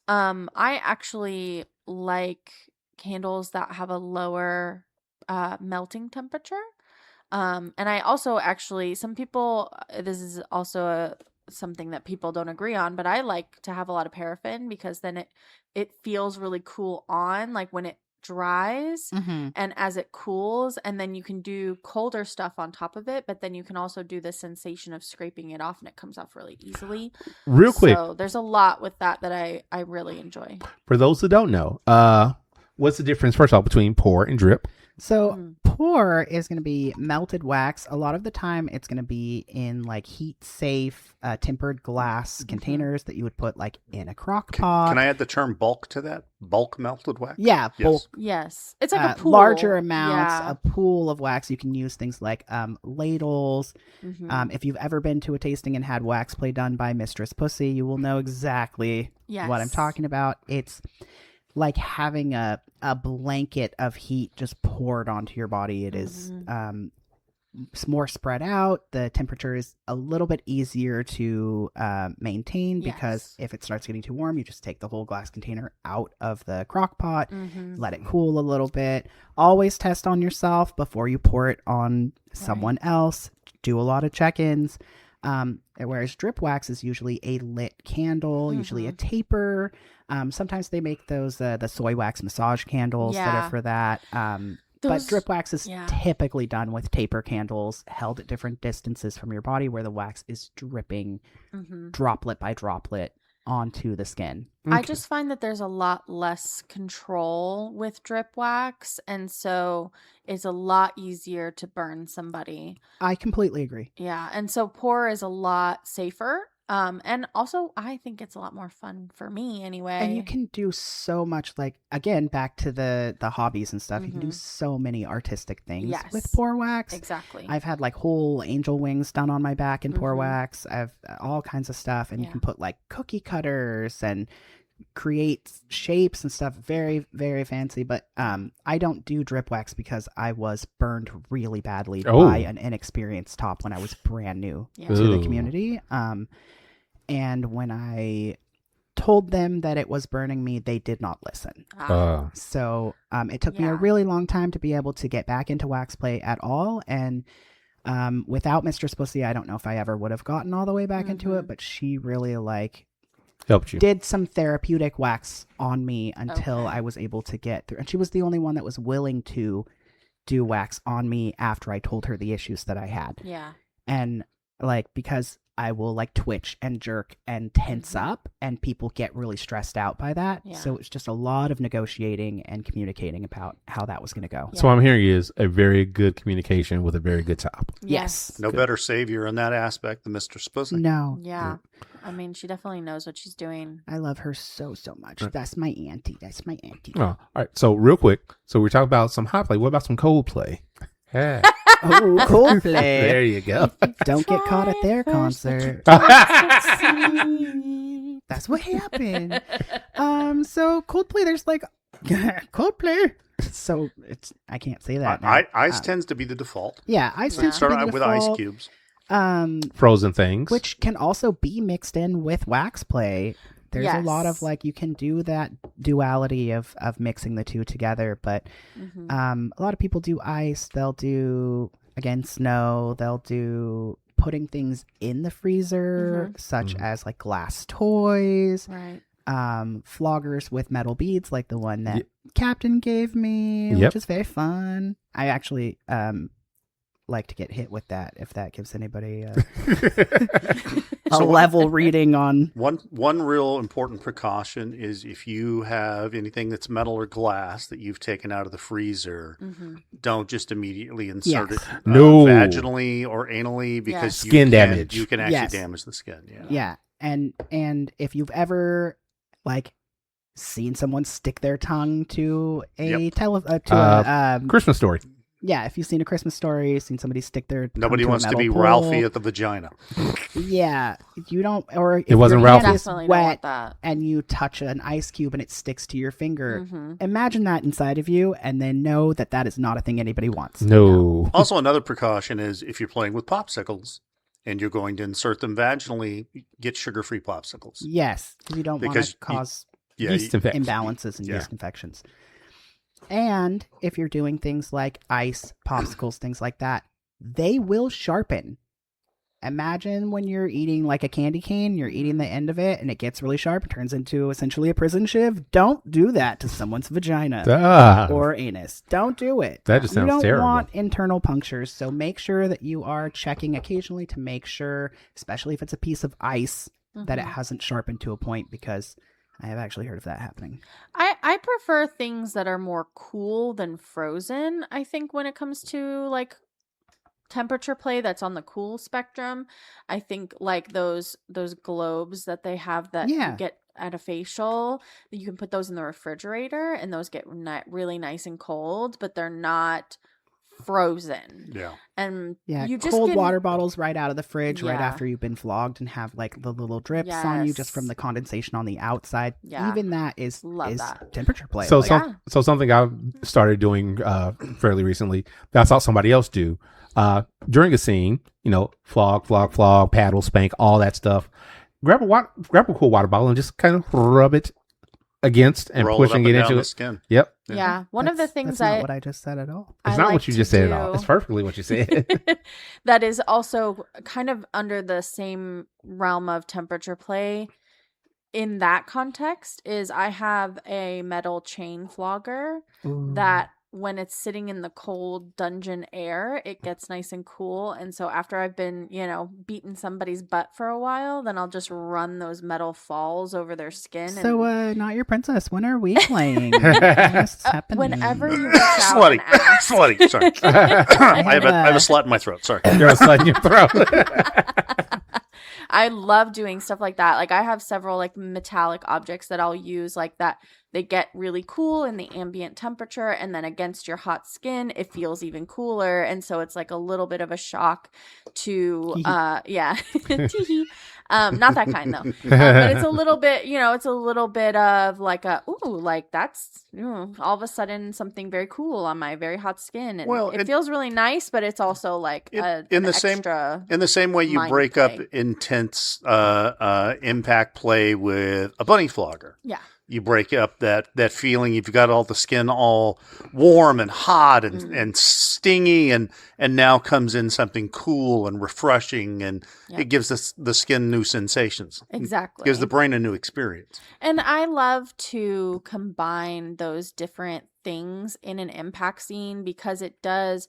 I actually like candles that have a lower melting temperature. And I also actually, some people, this is also something that people don't agree on, but I like to have a lot of paraffin because then it feels really cool on, like when it dries and as it cools, and then you can do colder stuff on top of it, but then you can also do the sensation of scraping it off and it comes off really easily.
Real quick,
So there's a lot with that I really enjoy.
for those who don't know, what's the difference, first of all, between pour and drip?
So pour is going to be melted wax. A lot of the time it's going to be in like heat safe tempered glass containers that you would put like in a crock pot.
Can I add the term bulk to that? Bulk melted wax?
Yeah,
Yes.
bulk.
Yes. It's like a pool.
Larger amounts,
Yeah.
a pool of wax. You can use things like ladles. If you've ever been to a tasting and had wax play done by Mistress Pussy, you will know exactly what I'm
Yes.
talking about. It's like having a blanket of heat just poured onto your body. It is it's more spread out. The temperature is a little bit easier to maintain because if it starts getting too warm, you just take the whole glass container out of the crock pot, let it cool a little bit. Always test on yourself before you pour it on someone else. Do a lot of check-ins. Whereas drip wax is usually a lit candle, usually a taper. Sometimes they make those the soy wax massage candles that are for that. But drip wax is typically done with taper candles held at different distances from your body where the wax is dripping droplet by droplet onto the skin.
I just find that there's a lot less control with drip wax, and so it's a lot easier to burn somebody.
I completely agree.
Yeah, and so pour is a lot safer. And also I think it's a lot more fun for me anyway.
And you can do so much, like, again, back to the hobbies and stuff. You can do so many artistic things with pour wax.
Exactly.
I've had like whole angel wings done on my back in pour wax. I've all kinds of stuff. And you can put like cookie cutters and create shapes and stuff. Very, very fancy. But I don't do drip wax because I was burned really badly by an inexperienced top when I was brand new to the community. And when I told them that it was burning me, they did not listen. So it took me a really long time to be able to get back into wax play at all. And without Mistress Pussy, I don't know if I ever would have gotten all the way back into it, but she really
helped you.
Did some therapeutic wax on me until I was able to get through. And she was the only one that was willing to do wax on me after I told her the issues that I had.
Yeah.
And because I will twitch and jerk and tense up, and people get really stressed out by that. Yeah. So it's just a lot of negotiating and communicating about how that was going to go.
So what I'm hearing is a very good communication with a very good top.
Yes.
No better savior in that aspect than Mistress Pussy.
No.
Yeah. I mean, she definitely knows what she's doing.
I love her so much. Right. That's my auntie.
Oh, all right. So real quick. So we're talking about some hot play. What about some cold play? Yeah.
Oh, cold play.
There you go.
Don't get caught at their concert. That's what happened. So Coldplay, there's Coldplay. So I can't say that.
Ice tends to be the default.
Yeah, ice tends to be the default.
Start out with ice cubes.
Frozen things,
which can also be mixed in with wax play. There's a lot of you can do that duality of mixing the two together, but a lot of people do ice. They'll do, again, snow. They'll do putting things in the freezer, such as glass toys,
right?
Floggers with metal beads, like the one that Captain gave me, which is very fun. I actually like to get hit with that, if that gives anybody a level reading on.
One real important precaution is if you have anything that's metal or glass that you've taken out of the freezer, don't just immediately insert it vaginally or anally, because
skin damage.
You can actually damage the skin.
Yeah. And if you've ever seen someone stick their tongue to a
Christmas Story.
Yeah, if you've seen A Christmas Story, seen somebody stick their tongue
Nobody
to
wants
a
to
metal
be
pole.
Ralphie at the vagina.
Yeah, you don't, or if
it wasn't
your
Ralphie.
hand is
Definitely
wet
don't want that.
and you touch an ice cube and it sticks to your finger. Imagine that inside of you, and then know that that is not a thing anybody wants.
No.
Also, another precaution is if you're playing with popsicles, and you're going to insert them vaginally, get sugar-free popsicles.
Yes, because you don't want
Because
to cause
Yeast infection.
imbalances and
Yeah.
yeast infections. And if you're doing things like ice, popsicles, things like that, they will sharpen. Imagine when you're eating like a candy cane, you're eating the end of it and it gets really sharp, it turns into essentially a prison shiv. Don't do that to someone's vagina or anus. Don't do it.
That just sounds
You don't
terrible.
want internal punctures, so make sure that you are checking occasionally to make sure, especially if it's a piece of ice, that it hasn't sharpened to a point, because I have actually heard of that happening.
I prefer things that are more cool than frozen. I think when it comes to like temperature play that's on the cool spectrum, I think like those globes that they have that you get at a facial, you can put those in the refrigerator and those get really nice and cold, but they're not frozen.
Yeah.
And
Yeah,
you just
cold
can-
water bottles right out of the fridge right
Yeah.
after you've been flogged and have like the little drips on you just from
Yes.
the condensation on the outside.
Yeah.
Even that is
Love that.
temperature play.
So,
Like,
so something I've started doing fairly recently that I saw somebody else do during a scene, flog, paddle, spank, all that stuff. Grab a cool water bottle and just kind of rub it against and
Roll
pushing
it,
it
up and
into
down the
it.
skin.
Yep.
Yeah. One of the
that's
things
not what I just said at all.
It's
I
not
like
what you
to
just said at all.
do-
It's perfectly what you said.
that is also kind of under the same realm of temperature play in that context is I have a metal chain flogger that when it's sitting in the cold dungeon air, it gets nice and cool. And so after I've been, beating somebody's butt for a while, then I'll just run those metal falls over their skin.
So, Not Your Princess, when are we playing? What's happening?
Whenever you reach out
Slutty.
and ask.
Slutty. Sorry. I have a slut in my throat. Sorry.
You're sliding your throat.
I love doing stuff like that. Like I have several like metallic objects that I'll use like that. They get really cool in the ambient temperature, and then against your hot skin, it feels even cooler. And so it's like a little bit of a shock to, yeah, not that kind though. But it's a little bit, it's a little bit of like that's all of a sudden something very cool on my very hot skin, and it feels really nice. But it's also like
in the same way you
mind
break
play.
up intense impact play with a bunny flogger.
Yeah.
You break up that feeling. You've got all the skin all warm and hot and stingy, and now comes in something cool and refreshing, and it gives the skin new sensations.
Exactly.
It gives the brain a new experience.
And I love to combine those different things in an impact scene because it does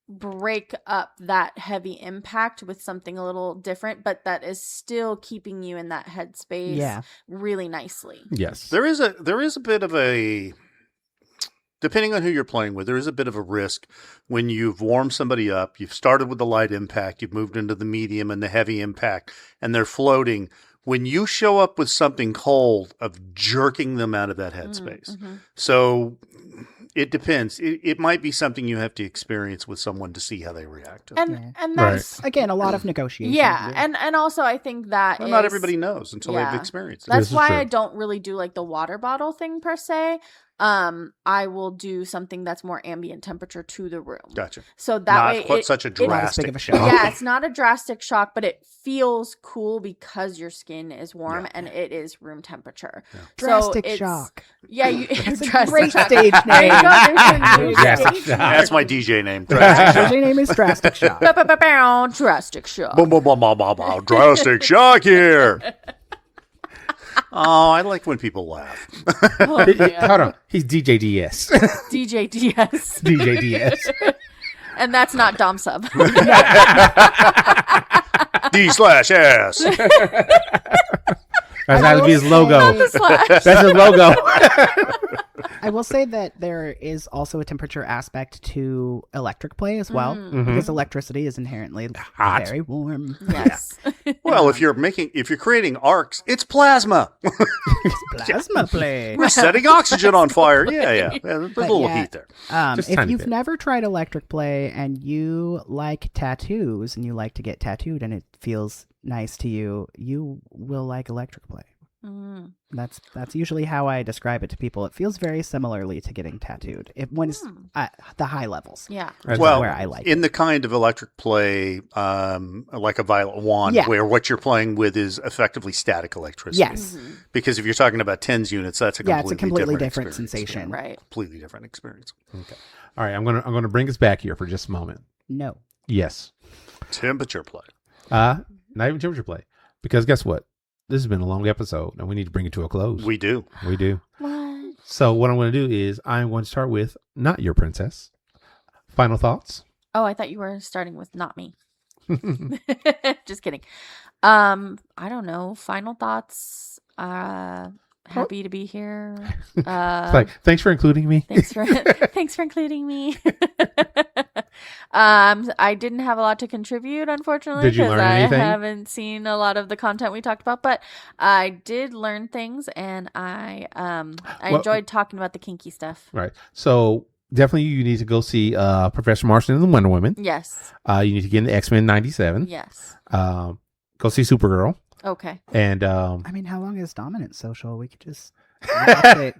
break up that heavy impact with something a little different, but that is still keeping you in that headspace really nicely.
Yes.
There is a bit of a, depending on who you're playing with, there is a bit of a risk when you've warmed somebody up, you've started with the light impact, you've moved into the medium and the heavy impact, and they're floating. When you show up with something cold, of jerking them out of that headspace.
Mm-hmm.
So it depends. It might be something you have to experience with someone to see how they react to it.
And that's
Again, a lot of negotiation.
yeah, and also I think that
Well, not everybody knows until they've experienced it.
That's
is
why
true.
I don't really do like the water bottle thing per se. I will do something that's more ambient temperature to the room.
Gotcha.
So that
Not
way
quite such a
Not as big
drastic
of a shock.
yeah, it's not a drastic shock, but it feels cool because your skin is warm and it is room temperature.
Yeah.
So
Drastic
it's-
shock.
Yeah, you
That's a
drastic
great
shock.
stage
There you
name.
go. There's your new
Drastic
stage
shock.
name.
That's my DJ name.
DJ name is Drastic Shock.
Ba-ba-ba-bow, Drastic shock.
Boom, boom, boom, boom, boom, boom. Drastic shock here. Oh, I like when people laugh.
Oh, yeah.
Hold on. He's DJDS.
DJDS.
DJDS.
And that's not Dom Sub.
D/S.
That's how to be his logo.
Slash.
That's his logo.
I will say that there is also a temperature aspect to electric play as well, because electricity is inherently
Hot.
very warm.
Yes.
Well, if you're creating arcs, it's plasma.
Plasma play.
We're setting oxygen on fire. Yeah. There's a little
yeah.
heat there.
Just
If
tiny
you've
bit.
never tried electric play and you like tattoos and you like to get tattooed and it feels nice to you, you will like electric play.
Mm.
That's usually how I describe it to people. It feels very similarly to getting tattooed. When it's at the high levels.
Yeah.
Which is
Well,
where I like
in
it.
the kind of electric play, like a violet wand,
Yeah.
where what you're playing with is effectively static electricity.
Yes.
Because if you're talking about tens units, that's a
Yeah, it's a completely different
experience.
sensation.
Yeah,
Right.
completely different experience.
Okay. All right. I'm gonna bring us back here for just a moment.
No.
Yes.
Temperature play.
Not even temperature play, because guess what? This has been a long episode, and we need to bring it to a close.
We do.
We do.
What?
So what I'm going to do is I'm going to start with not your princess. Final thoughts.
Oh, I thought you were starting with not me. Just kidding. I don't know. Final thoughts. Happy to be here.
It's like, thanks for including me.
Thanks for including me. I didn't have a lot to contribute, unfortunately,
Did you
because
learn
I
anything?
haven't seen a lot of the content we talked about. But I did learn things, and I enjoyed talking about the kinky stuff.
Right. So definitely you need to go see Professor Marston and the Wonder Woman.
Yes.
You need to get into X-Men 97.
Yes.
Go see Supergirl.
Okay.
And
I mean, how long is Dominant Social? We could just watch it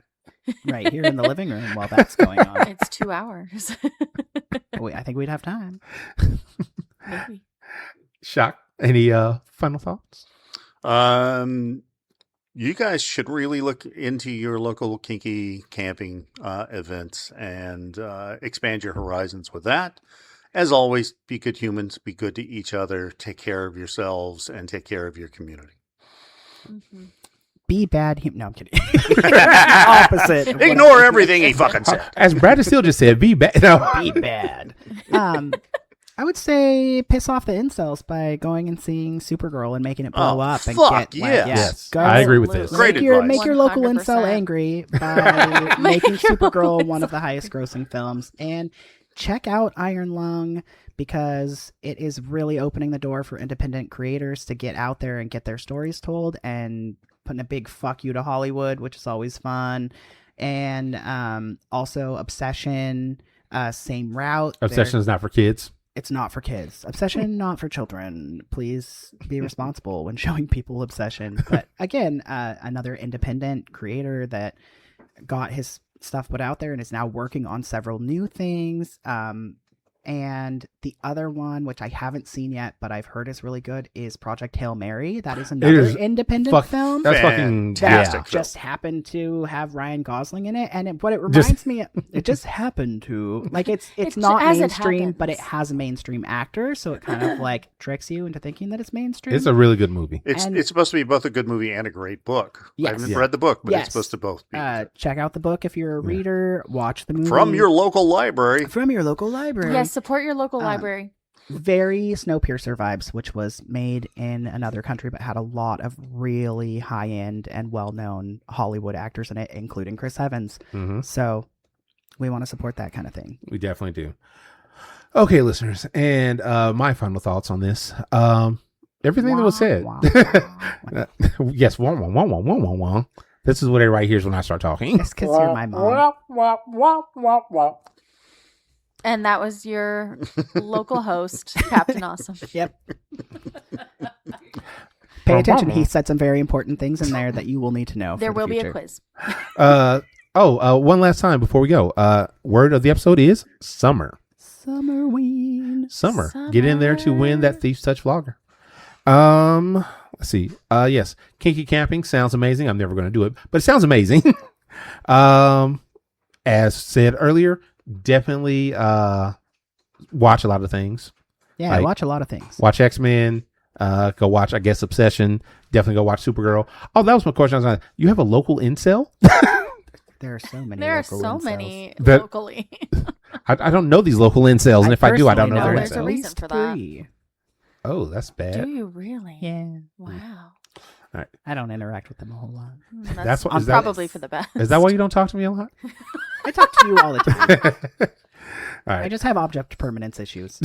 right here in the living room while that's going on.
It's 2 hours.
I think we'd have time.
Maybe.
Shock. Any final thoughts?
You guys should really look into your local kinky camping events and expand your horizons with that. As always, be good humans, be good to each other, take care of yourselves, and take care of your community.
Mm-hmm.
Be bad. No, I'm kidding. Opposite. of what
Ignore everything he fucking said.
As Brad still just said, be bad. No.
Be bad. I would say piss off the incels by going and seeing Supergirl and making it blow
Oh,
up. And
fuck,
get,
yes.
Yes.
go
I agree with this.
Great
make your
advice.
local
100%.
incel angry by making
your local
Supergirl one of
incel
the highest grossing films. And check out Iron Lung because it is really opening the door for independent creators to get out there and get their stories told and putting a big fuck you to Hollywood, which is always fun. And also Obsession, same route.
Obsession is not for kids.
It's not for kids. Obsession, not for children. Please be responsible when showing people Obsession. But again, another independent creator that got his stuff put out there and is now working on several new things. And the other one, which I haven't seen yet, but I've heard is really good, is Project Hail Mary. That is another
is
independent film.
That's fucking
Fantastic.
That just happened to have Ryan Gosling in it, and what it reminds me, it just happened to like it's not
as it
mainstream, but it
happens.
has a mainstream actor, so it kind of like tricks you into thinking that it's mainstream.
It's a really good movie.
It's
And-
supposed to be both a good movie and a great book.
Yes.
I haven't
Yeah.
read the book, but
Yes.
it's supposed to both be.
Check out the book if you're a reader. Watch the movie
From your local library.
library.
Yes, support your local library.
Very Snowpiercer vibes, which was made in another country but had a lot of really high-end and well-known Hollywood actors in it, including Chris Evans.
Mhm.
So we want to support that kind of thing.
We definitely do. Okay, listeners, and my final thoughts on this. Everything that was said.
Wah,
Yes, wah, wah, wah, wah, wah, wah, wah. This is what everybody hears when I start talking.
It's because you're my mom.
And that was your local host, Captain Awesome.
Yep. Pay attention. He said some very important things in there that you will need to know.
There
for the
will be a
future.
quiz.
One last time before we go. Word of the episode is summer.
Summerween.
Summer. Get in there to win that Thief's Touch vlogger. Let's see. Yes, kinky camping sounds amazing. I'm never going to do it, but it sounds amazing. As said earlier, definitely watch a lot of things.
Yeah,
Like-
I watch a lot of things.
Watch X-Men. Go watch, I guess, Obsession. Definitely go watch Supergirl. Oh, that was my question. I was like, you have a local incel?
There are so many.
There are
local
so
incels.
many
That-
locally.
I don't know these local incels, and if I do, I don't know
personally
their
There's a
incels.
reason
least
for that.
3.
Oh, that's bad.
Do you really?
Yeah.
Wow.
I don't interact with them a whole lot.
That's what-
I'm
is that-
probably for the best.
Is that why you don't talk to me a lot?
I talk to you all the time.
All
I
right.
just have object permanence issues.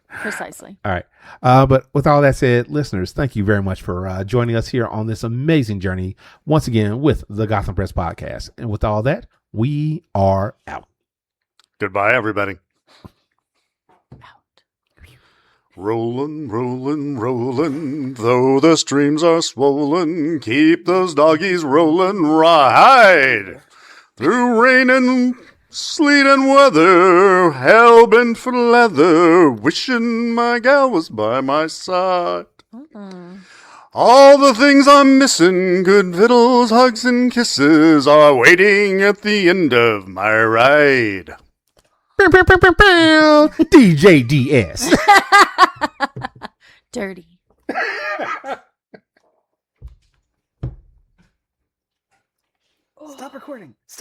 Precisely.
All right. But with all that said, listeners, thank you very much for joining us here on this amazing journey once again with the Gotham Press podcast. And with all that, we are out.
Goodbye, everybody. Rollin', rollin', rollin', though the streams are swollen, keep those doggies rollin', ride! Through rain and sleet and weather, hell-bent for leather, wishing my gal was by my side. All the things I'm missing, good victuals, hugs, and kisses, are waiting at the end of my ride.
DJDS.
Dirty.
Stop recording. Stop.